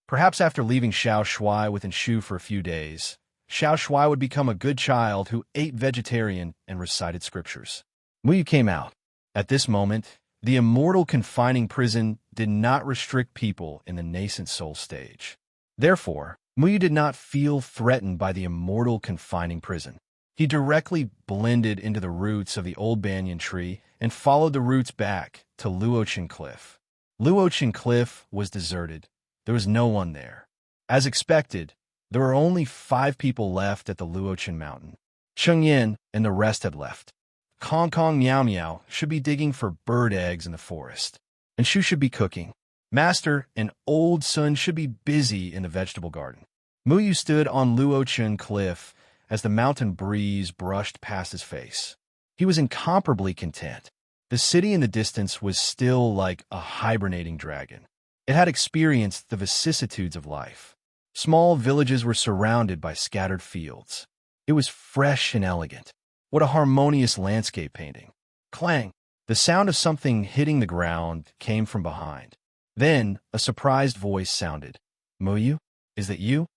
Perhaps after leaving Xiao Shuai with Shu for a few days, Xiao Shuai would become a good child who ate vegetarian and recited scriptures. Mu Yu came out. At this moment, the immortal confining prison did not restrict people in the nascent soul stage. Therefore, Mu Yu did not feel threatened by the immortal confining prison. He directly blended into the roots of the old banyan tree and followed the roots back to Luochen Cliff. Luochen Cliff was deserted. There was no one there. As expected, there were only 5 people left at the Luochen Mountain. Cheng Yin and the rest had left. Kong Kong Meow Meow should be digging for bird eggs in the forest, and Shu should be cooking. Master and Old Sun should be busy in the vegetable garden. Mu Yu stood on Luochen Cliff as the mountain breeze brushed past his face. He was incomparably content. The city in the distance was still like a hibernating dragon. It had experienced the vicissitudes of life. Small villages were surrounded by scattered fields. It was fresh and elegant. What a harmonious landscape painting. Clang! The sound of something hitting the ground came from behind. Then, a surprised voice sounded. Mu Yu? Is that you?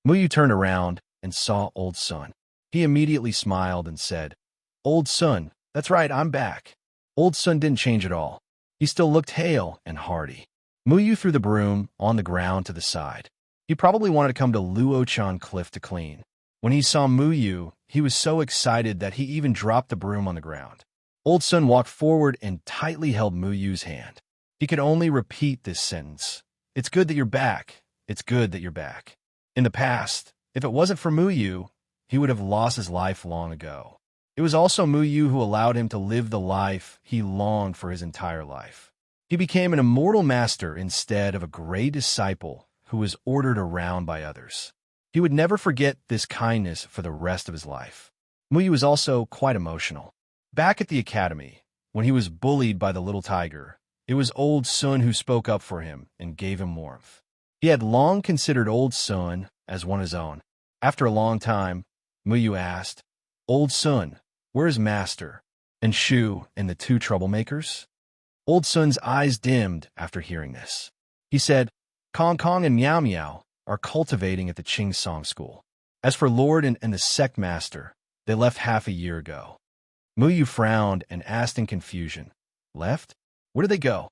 Mu Yu turned around and saw Old Sun. He immediately smiled and said, Old Sun, that's right, I'm back. Old Sun didn't change at all. He still looked hale and hearty. Mu Yu threw the broom on the ground to the side. He probably wanted to come to Luochen Cliff to clean. When he saw Mu Yu, he was so excited that he even dropped the broom on the ground. Old Sun walked forward and tightly held Mu Yu's hand. He could only repeat this sentence. It's good that you're back. It's good that you're back. In the past, if it wasn't for Mu Yu, he would have lost his life long ago. It was also Mu Yu who allowed him to live the life he longed for his entire life. He became an immortal master instead of a great disciple who was ordered around by others. He would never forget this kindness for the rest of his life. Mu Yu was also quite emotional. Back at the academy, when he was bullied by the little tiger, it was Old Sun who spoke up for him and gave him warmth. He had long considered Old Sun as one of his own. After a long time, Mu Yu asked, Old Sun, where is Master, and Shu and the 2 troublemakers? Old Sun's eyes dimmed after hearing this. He said, Kong Kong and Meow Meow are cultivating at the Ching Song School. As for Lord and the sect master, they left half a year ago. Muyu frowned and asked in confusion, "Left? Where did they go?"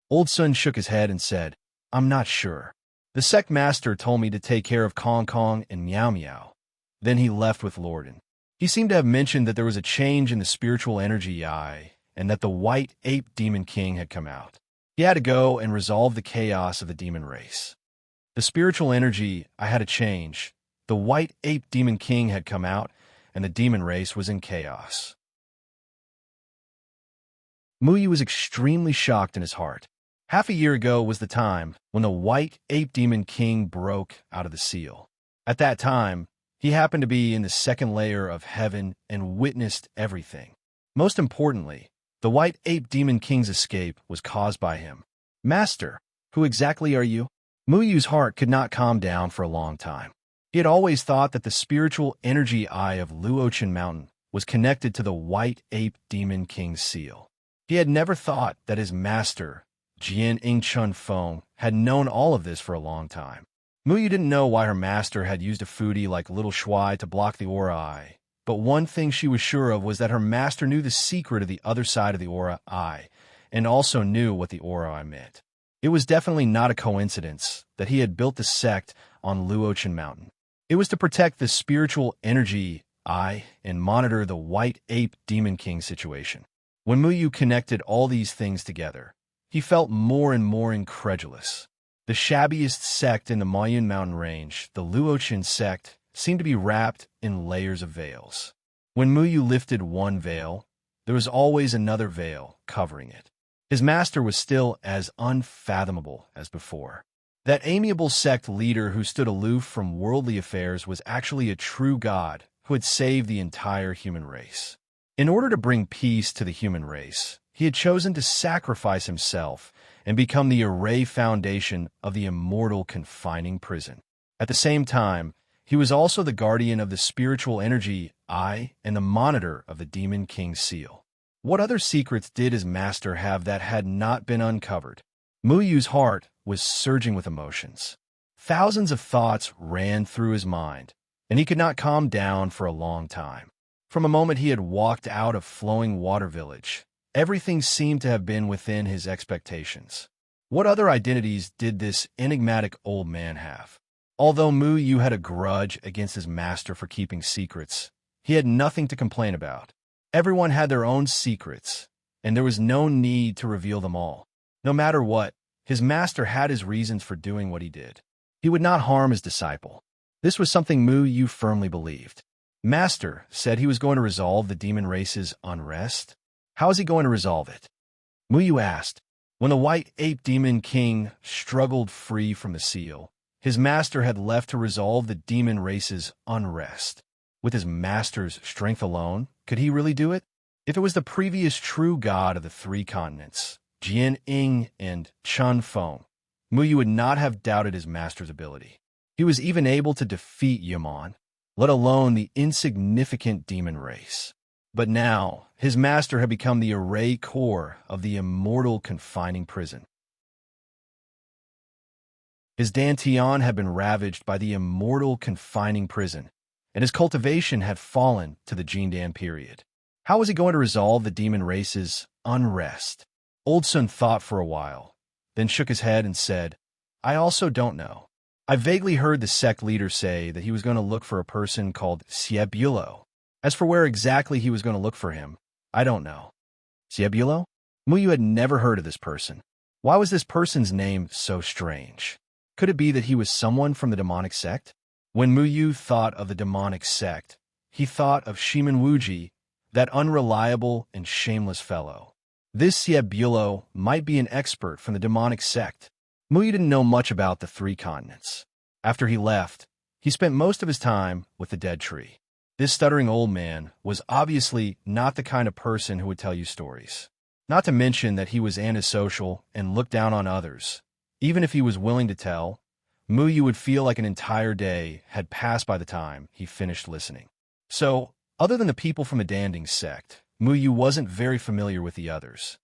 Old Sun shook his head and said, "I'm not sure. The sect master told me to take care of Kong Kong and Meow Meow. Then he left with Lorden. He seemed to have mentioned that there was a change in the spiritual energy and that the white ape demon king had come out. He had to go and resolve the chaos of the demon race. The spiritual energy had a change. The white ape demon king had come out, and the demon race was in chaos." Muyu was extremely shocked in his heart. Half a year ago was the time when the white ape demon king broke out of the seal. At that time, he happened to be in the second layer of heaven and witnessed everything. Most importantly, the white ape demon king's escape was caused by him. "Master, who exactly are you?" Muyu's heart could not calm down for a long time. He had always thought that the spiritual energy eye of Luochen Mountain was connected to the white ape demon king's seal. He had never thought that his master, Jian Ingchun Feng, had known all of this for a long time. Muyu didn't know why her master had used a foodie like Little Shuai to block the aura eye, but one thing she was sure of was that her master knew the secret of the other side of the aura eye, and also knew what the aura eye meant. It was definitely not a coincidence that he had built the sect on Luochen Mountain. It was to protect the spiritual energy eye and monitor the white ape demon king situation. When Muyu connected all these things together, he felt more and more incredulous. The shabbiest sect in the Mayan mountain range, the Luochen sect, seemed to be wrapped in layers of veils. When Muyu lifted one veil, there was always another veil covering it. His master was still as unfathomable as before. That amiable sect leader who stood aloof from worldly affairs was actually a true god who had saved the entire human race. In order to bring peace to the human race, he had chosen to sacrifice himself and become the array foundation of the immortal confining prison. At the same time, he was also the guardian of the spiritual energy eye and the monitor of the demon king's seal. What other secrets did his master have that had not been uncovered? Muyu's heart was surging with emotions. Thousands of thoughts ran through his mind, and he could not calm down for a long time. From a moment he had walked out of Flowing Water Village, everything seemed to have been within his expectations. What other identities did this enigmatic old man have? Although Muyu had a grudge against his master for keeping secrets, he had nothing to complain about. Everyone had their own secrets, and there was no need to reveal them all. No matter what, his master had his reasons for doing what he did. He would not harm his disciple. This was something Muyu firmly believed. Master said he was going to resolve the demon race's unrest. How is he going to resolve it? Muyu asked. When the white ape demon king struggled free from the seal, his master had left to resolve the demon race's unrest. With his master's strength alone, could he really do it? If it was the previous true god of the three continents, Jian Ing and Chun Feng, Muyu would not have doubted his master's ability. He was even able to defeat Yaman, let alone the insignificant demon race. But now, his master had become the array core of the immortal confining prison. His dantian had been ravaged by the immortal confining prison, and his cultivation had fallen to the Jindan period. How was he going to resolve the demon race's unrest? Old Sun thought for a while, then shook his head and said, I also don't know. I vaguely heard the sect leader say that he was going to look for a person called Siebulo. As for where exactly he was going to look for him, I don't know. Siebulo? Muyu had never heard of this person. Why was this person's name so strange? Could it be that he was someone from the demonic sect? When Muyu thought of the demonic sect, he thought of Shiman Wuji, that unreliable and shameless fellow. This Siebulo might be an expert from the demonic sect. Muyu didn't know much about the three continents. After he left, he spent most of his time with the dead tree. This stuttering old man was obviously not the kind of person who would tell you stories. Not to mention that he was antisocial and looked down on others. Even if he was willing to tell, Muyu would feel like an entire day had passed by the time he finished listening. So, other than the people from the Danding sect, Muyu wasn't very familiar with the others.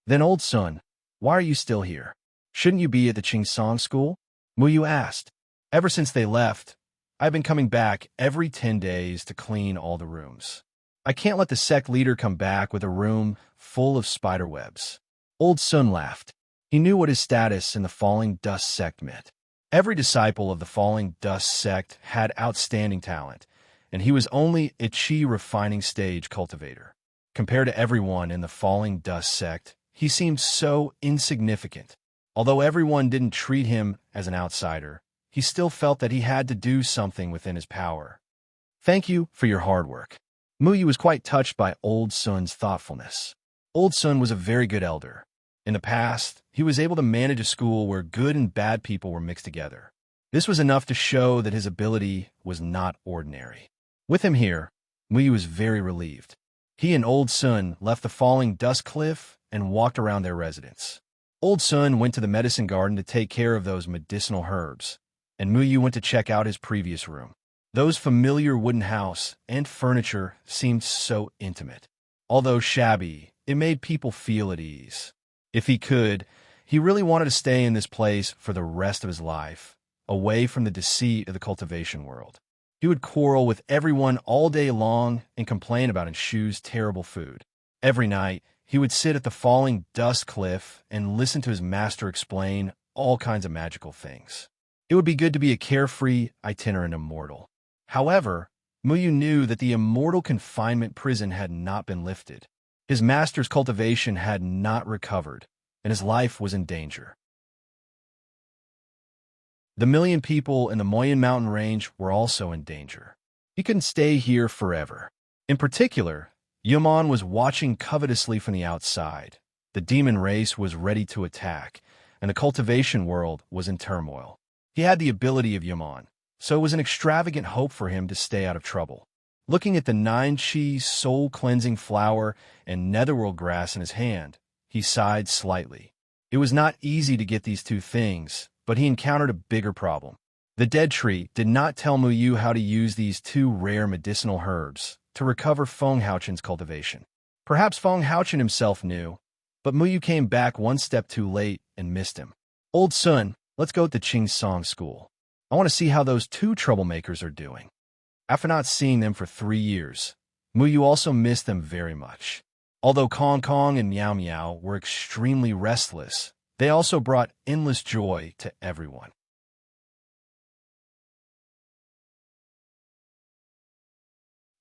Then Old Sun, why are you still here? Shouldn't you be at the Chingsong school? Muyu asked. Ever since they left, I've been coming back every 10 days to clean all the rooms. I can't let the sect leader come back with a room full of spider webs. Old Sun laughed. He knew what his status in the Falling Dust sect meant. Every disciple of the Falling Dust sect had outstanding talent, and he was only a chi refining stage cultivator. Compared to everyone in the Falling Dust sect, he seemed so insignificant. Although everyone didn't treat him as an outsider, he still felt that he had to do something within his power. Thank you for your hard work. Muyu was quite touched by Old Sun's thoughtfulness. Old Sun was a very good elder. In the past, he was able to manage a school where good and bad people were mixed together. This was enough to show that his ability was not ordinary. With him here, Muyu was very relieved. He and Old Sun left the Falling Dust Cliff and walked around their residence. Old Sun went to the medicine garden to take care of those medicinal herbs, and Muyu went to check out his previous room. Those familiar wooden house and furniture seemed so intimate. Although shabby, it made people feel at ease. If he could, he really wanted to stay in this place for the rest of his life, away from the deceit of the cultivation world. He would quarrel with everyone all day long and complain about Enshu's terrible food. Every night, he would sit at the Falling Dust Cliff and listen to his master explain all kinds of magical things. It would be good to be a carefree, itinerant immortal. However, Muyu knew that the immortal confinement prison had not been lifted. His master's cultivation had not recovered, and his life was in danger. The million people in the Moyen Mountain Range were also in danger. He couldn't stay here forever. In particular, Yaman was watching covetously from the outside. The demon race was ready to attack, and the cultivation world was in turmoil. He had the ability of Yaman, so it was an extravagant hope for him to stay out of trouble. Looking at the 9-chi soul-cleansing flower and netherworld grass in his hand, he sighed slightly. It was not easy to get these two things, but he encountered a bigger problem. The dead tree did not tell Muyu how to use these two rare medicinal herbs to recover Feng Haochen's cultivation. Perhaps Feng Haochen himself knew, but Muyu came back one step too late and missed him. Old Sun, let's go to Qing Song School. I want to see how those two troublemakers are doing. After not seeing them for 3 years, Muyu also missed them very much. Although Kong Kong and Miao Miao were extremely restless, they also brought endless joy to everyone.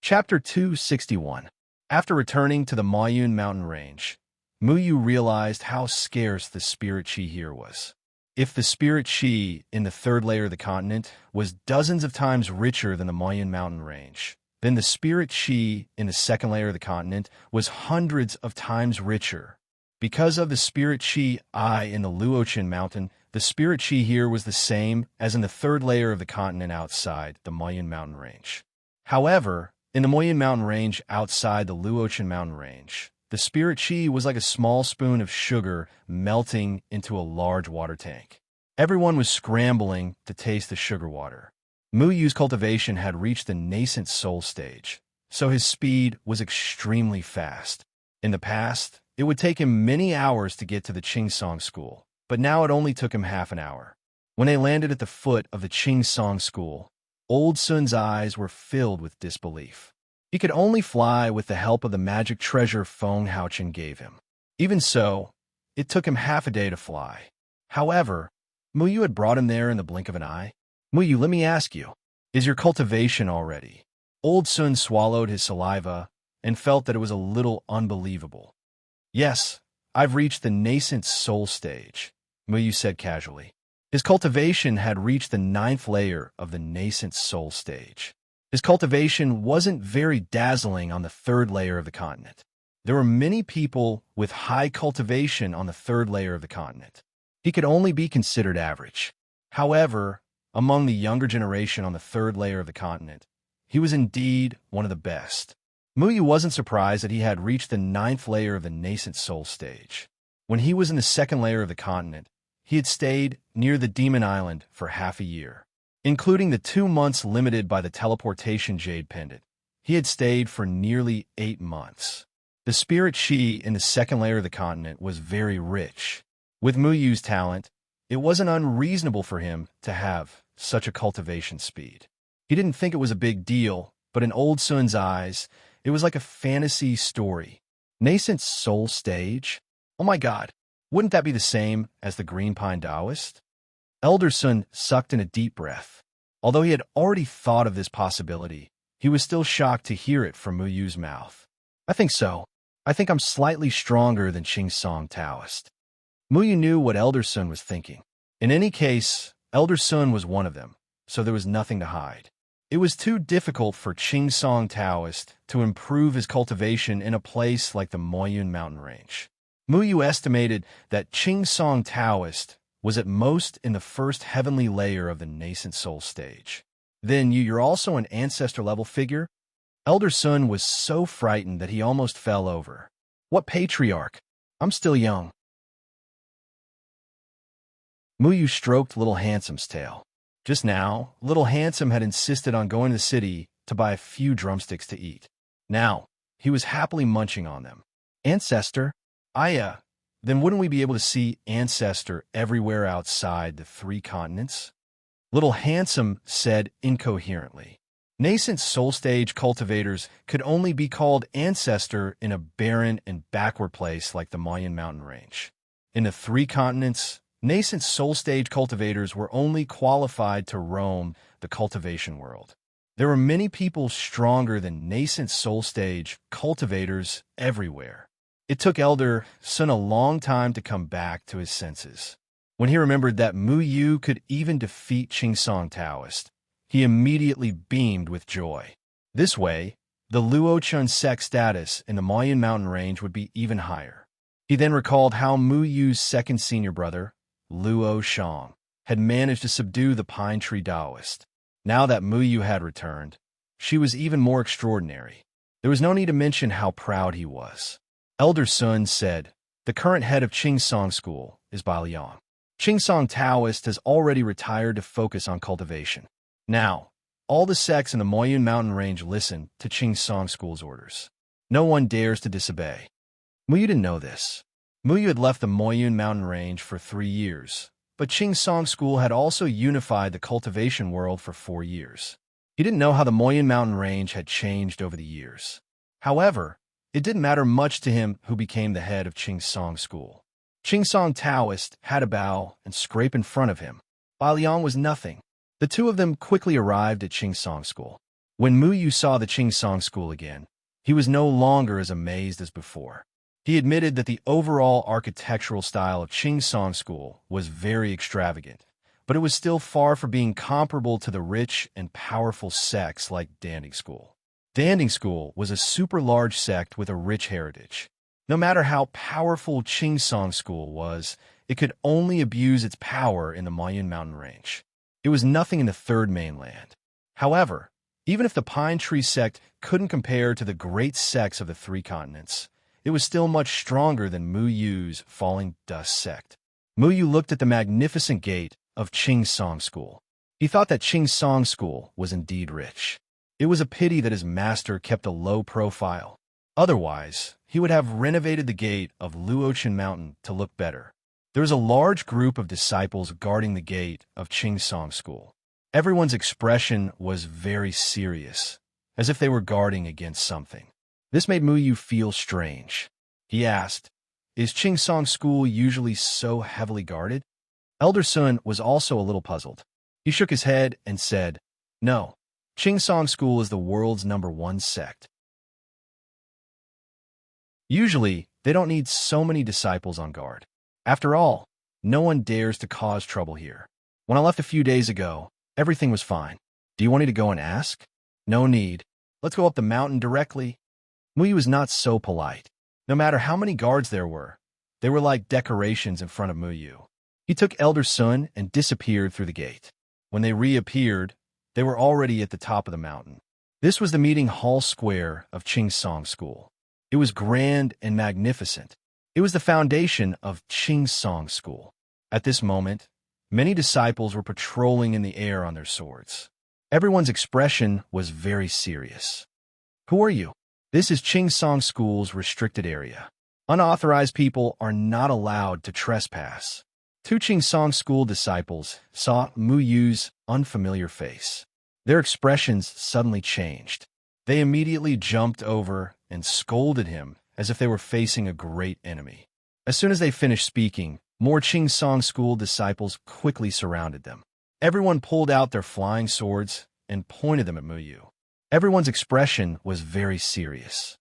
Chapter 261. After returning to the Maoyun mountain range, Muyu realized how scarce the spirit chi here was. If the spirit chi in the third layer of the continent was dozens of times richer than the Maoyun mountain range, then the spirit chi in the second layer of the continent was hundreds of times richer. Because of the spirit chi in the Luochen mountain, the spirit chi here was the same as in the third layer of the continent outside the Maoyun mountain range. However, in the Maoyun mountain range outside the Luochen mountain range, the spirit chi was like a small spoon of sugar melting into a large water tank. Everyone was scrambling to taste the sugar water. Muyu's cultivation had reached the nascent soul stage, so his speed was extremely fast. In the past, it would take him many hours to get to the Qingsong school, but now it only took him half an hour. When they landed at the foot of the Qingsong school, Old Sun's eyes were filled with disbelief. He could only fly with the help of the magic treasure Feng Haochen gave him. Even so, it took him half a day to fly. However, Muyu had brought him there in the blink of an eye. Muyu, let me ask you, is your cultivation all ready? Old Sun swallowed his saliva and felt that it was a little unbelievable. Yes, I've reached the nascent soul stage, Muyu said casually. His cultivation had reached the 9th layer of the nascent soul stage. His cultivation wasn't very dazzling on the 3rd layer of the continent. There were many people with high cultivation on the 3rd layer of the continent. He could only be considered average. However, among the younger generation on the 3rd layer of the continent, he was indeed one of the best. Muyu wasn't surprised that he had reached the 9th layer of the nascent soul stage. When he was in the 2nd layer of the continent, he had stayed near the Demon Island for half a year. Including the 2 months limited by the teleportation jade pendant, he had stayed for nearly 8 months. The spirit chi in the 2nd layer of the continent was very rich. With Muyu's talent, It wasn't unreasonable for him to have such a cultivation speed. He didn't think it was a big deal, but in Old Sun's eyes, it was like a fantasy story. Nascent soul stage? Oh my God, wouldn't that be the same as the Green Pine Taoist? Elder Sun sucked in a deep breath. Although he had already thought of this possibility, he was still shocked to hear it from Muyu's mouth. I think so. I think I'm slightly stronger than Qing Song Taoist. Muyu knew what Elder Sun was thinking. In any case, Elder Sun was one of them, so there was nothing to hide. It was too difficult for Qing Song Taoist to improve his cultivation in a place like the Moyun mountain range. Muyu estimated that Qing Song Taoist was at most in the first heavenly layer of the nascent soul stage. Then you're also an ancestor-level figure? Elder Sun was so frightened that he almost fell over. What patriarch? I'm still young. Muyu stroked Little Handsome's tail. Just now, Little Handsome had insisted on going to the city to buy a few drumsticks to eat. Now, he was happily munching on them. Ancestor? Then wouldn't we be able to see Ancestor everywhere outside the 3 continents? Little Handsome said incoherently. Nascent soul stage cultivators could only be called Ancestor in a barren and backward place like the Mayan mountain range. In the 3 continents, nascent soul stage cultivators were only qualified to roam the cultivation world. There were many people stronger than nascent soul stage cultivators everywhere. It took Elder Sun a long time to come back to his senses. When he remembered that Muyu could even defeat Qing Song Taoist, he immediately beamed with joy. This way, the Luochun sect status in the Mayan mountain range would be even higher. He then recalled how Muyu's second senior brother, Luo Shang, had managed to subdue the Pine Tree Taoist. Now that Muyu had returned, she was even more extraordinary. There was no need to mention how proud he was. Elder Sun said, the current head of Qing Song School is Baliang. Qing Song Taoist has already retired to focus on cultivation. Now, all the sects in the Moyun mountain range listen to Qing Song School's orders. No one dares to disobey. Muyu didn't know this. Muyu had left the Moyun mountain range for 3 years, but Qing Song School had also unified the cultivation world for 4 years. He didn't know how the Moyun mountain range had changed over the years. However, it didn't matter much to him who became the head of Qing Song School. Qing Song Taoist had to bow and scrape in front of him. Baliang was nothing. The two of them quickly arrived at Qing Song School. When Muyu saw the Qing Song School again, he was no longer as amazed as before. He admitted that the overall architectural style of Qing Song School was very extravagant, but it was still far from being comparable to the rich and powerful sects like Danding School. Danding School was a super large sect with a rich heritage. No matter how powerful Qing Song School was, it could only abuse its power in the Mayan mountain range. It was nothing in the Third Mainland. However, even if the Pine Tree sect couldn't compare to the great sects of the 3 continents, it was still much stronger than Muyu's Falling Dust sect. Muyu looked at the magnificent gate of Qing Song School. He thought that Qing Song School was indeed rich. It was a pity that his master kept a low profile. Otherwise, he would have renovated the gate of Luochun Mountain to look better. There was a large group of disciples guarding the gate of Qing Song School. Everyone's expression was very serious, as if they were guarding against something. This made Muyu feel strange. He asked, is Qing Song School usually so heavily guarded? Elder Sun was also a little puzzled. He shook his head and said, no, Qing Song School is the world's #1 sect. Usually, they don't need so many disciples on guard. After all, no one dares to cause trouble here. When I left a few days ago, everything was fine. Do you want me to go and ask? No need. Let's go up the mountain directly. Muyu was not so polite. No matter how many guards there were, they were like decorations in front of Muyu. He took Elder Sun and disappeared through the gate. When they reappeared, they were already at the top of the mountain. This was the meeting hall square of Qing Song School. It was grand and magnificent. It was the foundation of Qing Song School. At this moment, many disciples were patrolling in the air on their swords. Everyone's expression was very serious. Who are you? This is Qing Song School's restricted area. Unauthorized people are not allowed to trespass. Two Song school disciples saw Mu Yu's unfamiliar face. Their expressions suddenly changed. They immediately jumped over and scolded him as if they were facing a great enemy. As soon as they finished speaking, more Song school disciples quickly surrounded them. Everyone pulled out their flying swords and pointed them at Mu Yu. Everyone's expression was very serious.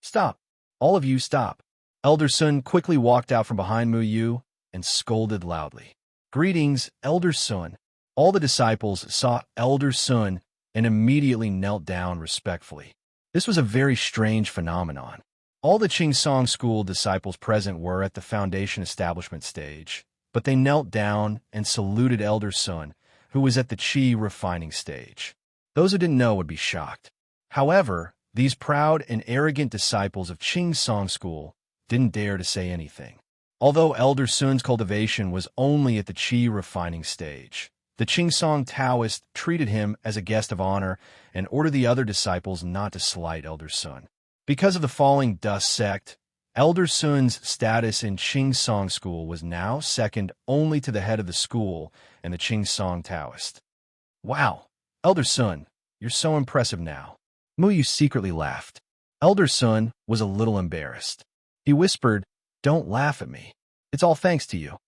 "Stop! All of you stop!" Elder Sun quickly walked out from behind Mu Yu and scolded loudly. "Greetings, Elder Sun." All the disciples saw Elder Sun and immediately knelt down respectfully. This was a very strange phenomenon. All the Song school disciples present were at the foundation establishment stage, but they knelt down and saluted Elder Sun, who was at the Qi refining stage. Those who didn't know would be shocked. However, these proud and arrogant disciples of Song school didn't dare to say anything. Although Elder Sun's cultivation was only at the Qi refining stage, the Song Taoist treated him as a guest of honor and ordered the other disciples not to slight Elder Sun. Because of the falling dust sect, Elder Sun's status in Song school was now second only to the head of the school and the Song Taoist. "Wow, Elder Sun, you're so impressive now." Mu Yu secretly laughed. Elder Sun was a little embarrassed. He whispered, "Don't laugh at me. It's all thanks to you."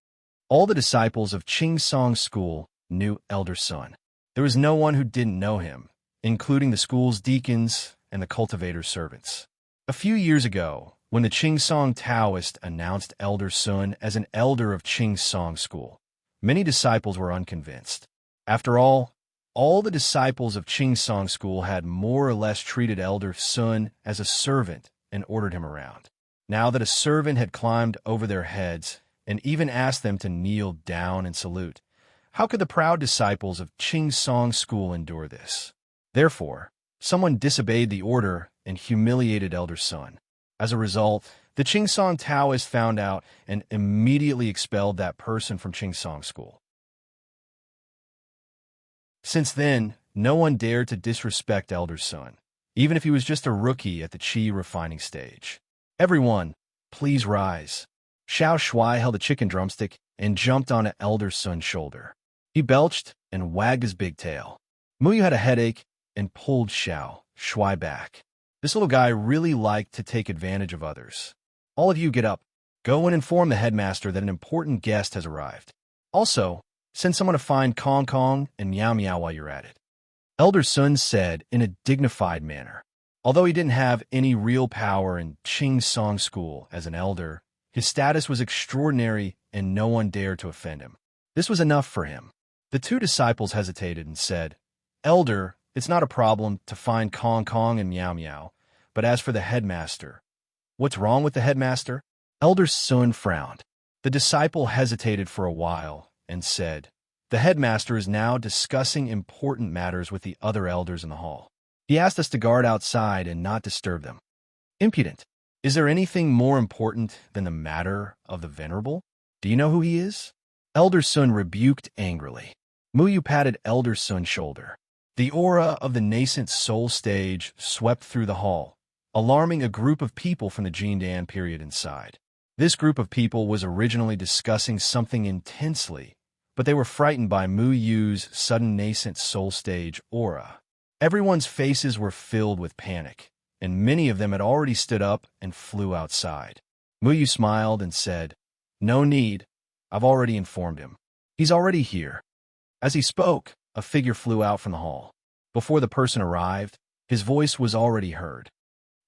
All the disciples of Song school knew Elder Sun. There was no one who didn't know him, including the school's deacons and the cultivator's servants. A few years ago, when the Song Taoist announced Elder Sun as an elder of Song school, many disciples were unconvinced. After all the disciples of Song school had more or less treated Elder Sun as a servant and ordered him around. Now that a servant had climbed over their heads and even asked them to kneel down and salute, how could the proud disciples of Song school endure this? Therefore, someone disobeyed the order and humiliated Elder Sun. As a result, the Song Taoist found out and immediately expelled that person from Song school. Since then, no one dared to disrespect Elder Sun, even if he was just a rookie at the Qi refining stage. "Everyone, please rise." Xiao Shuai held a chicken drumstick and jumped on Elder Sun's shoulder. He belched and wagged his big tail. Mu Yu had a headache and pulled Xiao Shuai back. This little guy really liked to take advantage of others. "All of you get up. Go and inform the headmaster that an important guest has arrived. Also, send someone to find Kong Kong and Meow Meow while you're at it," Elder Sun said in a dignified manner. Although he didn't have any real power in Song school as an elder, his status was extraordinary and no one dared to offend him. This was enough for him. The two disciples hesitated and said, "Elder, it's not a problem to find Kong Kong and Meow Meow, but as for the headmaster..." "What's wrong with the headmaster?" Elder Sun frowned. The disciple hesitated for a while and said, "The headmaster is now discussing important matters with the other elders in the hall. He asked us to guard outside and not disturb them." "Impudent. Is there anything more important than the matter of the venerable? Do you know who he is?" Elder Sun rebuked angrily. Mu Yu patted Elder Sun's shoulder. The aura of the nascent soul stage swept through the hall, alarming a group of people from the Jindan period inside. This group of people was originally discussing something intensely, but they were frightened by Mu Yu's sudden nascent soul stage aura. Everyone's faces were filled with panic, and many of them had already stood up and flew outside. Mu Yu smiled and said, "No need. I've already informed him. He's already here." As he spoke, a figure flew out from the hall. Before the person arrived, his voice was already heard.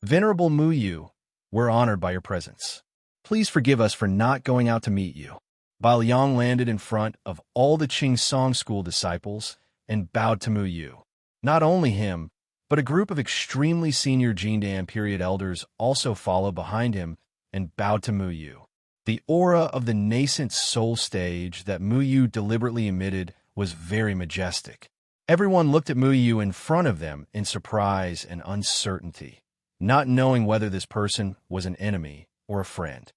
"Venerable Mu Yu, we're honored by your presence. Please forgive us for not going out to meet you." Bao Yang landed in front of all the Song school disciples and bowed to Mu Yu. Not only him, but a group of extremely senior Jindan period elders also followed behind him and bowed to Mu Yu. The aura of the nascent soul stage that Mu Yu deliberately emitted was very majestic. Everyone looked at Mu Yu in front of them in surprise and uncertainty, not knowing whether this person was an enemy or a friend.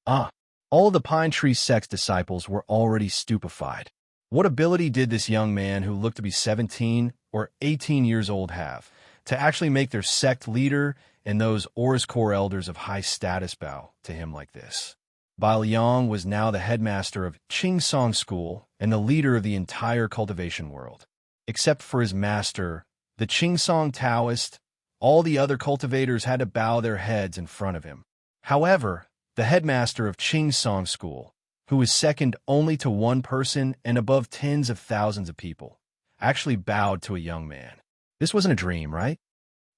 All of the Pine Tree Sect's disciples were already stupefied. What ability did this young man who looked to be 17 or 18 years old have to actually make their sect leader and those Aura's core elders of high status bow to him like this? Bai Liang was now the headmaster of Qingsong School and the leader of the entire cultivation world. Except for his master, the Qingsong Taoist, all the other cultivators had to bow their heads in front of him. However, the headmaster of Qingsong School, who was second only to one person and above tens of thousands of people, actually bowed to a young man. This wasn't a dream, right?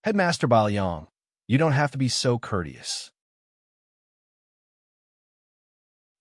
Headmaster Bai Liang, you don't have to be so courteous.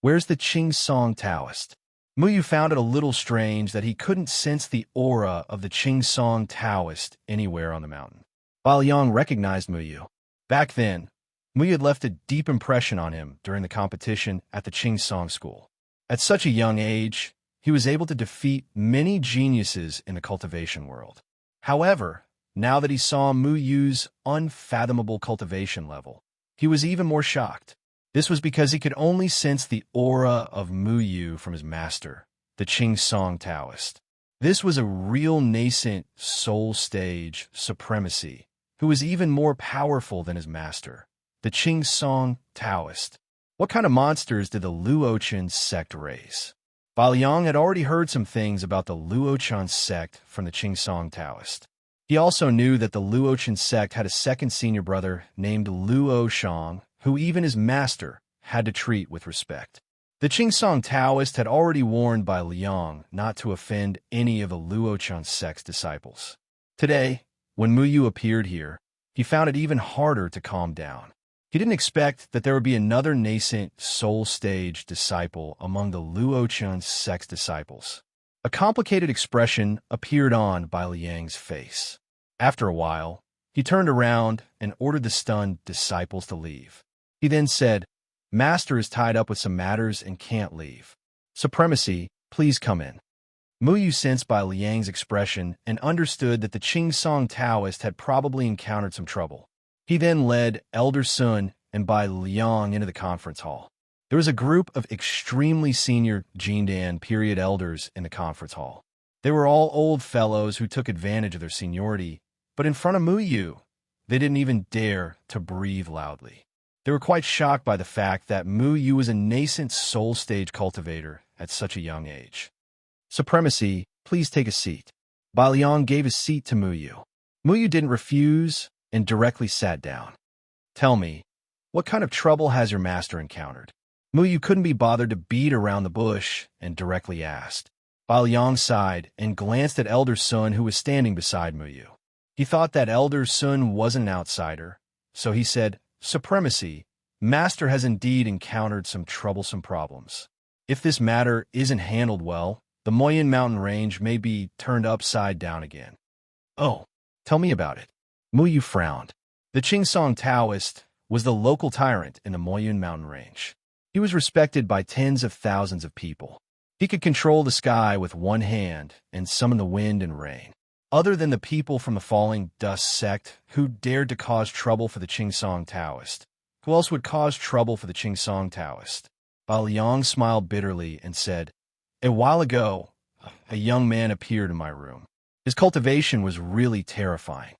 Where's the Qingsong Taoist? Muyu found it a little strange that he couldn't sense the aura of the Qingsong Taoist anywhere on the mountain. Bai Liang recognized Muyu. Back then, Muyu had left a deep impression on him during the competition at the Qingsong School. At such a young age, he was able to defeat many geniuses in the cultivation world. However, now that he saw Muyu's unfathomable cultivation level, he was even more shocked. This was because he could only sense the aura of Muyu from his master, the Qingsong Taoist. This was a real nascent soul stage supremacy, who was even more powerful than his master, the Qingsong Taoist. What kind of monsters did the Luochen sect raise? Bai Liang had already heard some things about the Luochen sect from the Qingsong Taoist. He also knew that the Luochen sect had a second senior brother named Luo Shang, who even his master had to treat with respect. The Qingsong Taoist had already warned Bai Liang not to offend any of the Luochen sect's disciples. Today, when Muyu appeared here, he found it even harder to calm down. He didn't expect that there would be another nascent soul stage disciple among the Luochen sect's disciples. A complicated expression appeared on Bai Liang's face. After a while, he turned around and ordered the stunned disciples to leave. He then said, "Master is tied up with some matters and can't leave. Supremacy, please come in." Muyu sensed Bai Liang's expression and understood that the Qingsong Taoist had probably encountered some trouble. He then led Elder Sun and Bai Liang into the conference hall. There was a group of extremely senior Jindan period elders in the conference hall. They were all old fellows who took advantage of their seniority, but in front of Muyu, they didn't even dare to breathe loudly. They were quite shocked by the fact that Muyu was a nascent soul stage cultivator at such a young age. "Supremacy, please take a seat." Bai Liang gave his seat to Muyu. Muyu didn't refuse and directly sat down. "Tell me, what kind of trouble has your master encountered?" Muyu couldn't be bothered to beat around the bush and directly asked. Bai Liang sighed and glanced at Elder Sun, who was standing beside Muyu. He thought that Elder Sun wasn't an outsider, so he said, "Supremacy, Master has indeed encountered some troublesome problems. If this matter isn't handled well, the Moyun Mountain Range may be turned upside down again." "Oh, tell me about it." Muyu frowned. The Qingsong Taoist was the local tyrant in the Moyun Mountain Range. He was respected by tens of thousands of people. He could control the sky with one hand and summon the wind and rain. Other than the people from the Falling Dust sect who dared to cause trouble for the Qingsong Taoist, who else would cause trouble for the Qingsong Taoist? Bai Liang smiled bitterly and said, "A while ago, a young man appeared in my room. His cultivation was really terrifying.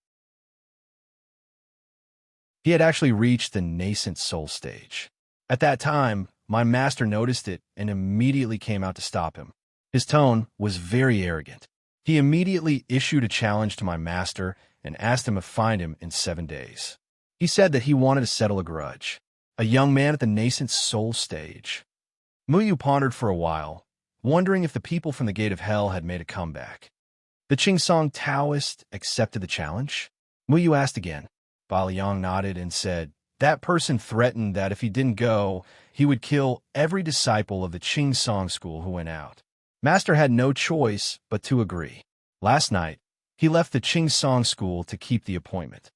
He had actually reached the nascent soul stage. At that time, my master noticed it and immediately came out to stop him. His tone was very arrogant. He immediately issued a challenge to my master and asked him to find him in 7 days. He said that he wanted to settle a grudge. A young man at the nascent soul stage." Muyu pondered for a while, wondering if the people from the Gate of Hell had made a comeback. The Qingsong Taoist accepted the challenge? Muyu asked again. Bai Liang nodded and said, "That person threatened that if he didn't go, he would kill every disciple of the Qingsong school who went out. Master had no choice but to agree. Last night, he left the Qingsong school to keep the appointment."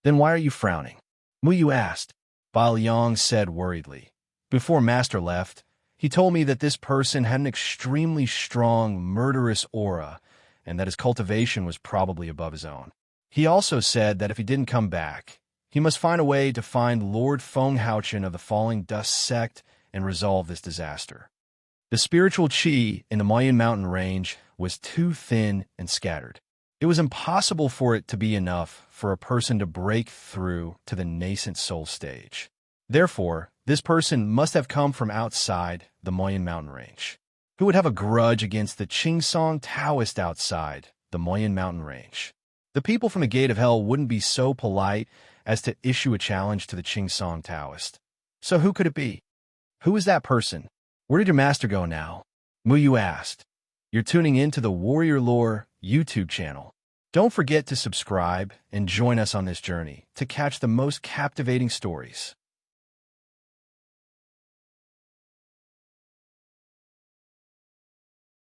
"Then why are you frowning?" Muyu asked. Bai Liang said worriedly, "Before Master left, he told me that this person had an extremely strong, murderous aura, and that his cultivation was probably above his own. He also said that if he didn't come back, he must find a way to find Lord Feng Haochen of the Falling Dust sect and resolve this disaster. The spiritual qi in the Moyun Mountain Range was too thin and scattered. It was impossible for it to be enough for a person to break through to the nascent soul stage. Therefore, this person must have come from outside the Moyen mountain range. Who would have a grudge against the Qingsong Taoist outside the Moyen mountain range? The people from the Gate of Hell wouldn't be so polite as to issue a challenge to the Qingsong Taoist. So who could it be? Who is that person? Where did your master go now? Muyu asked. You're tuning in to the Warrior Lore YouTube channel. Don't forget to subscribe and join us on this journey to catch the most captivating stories.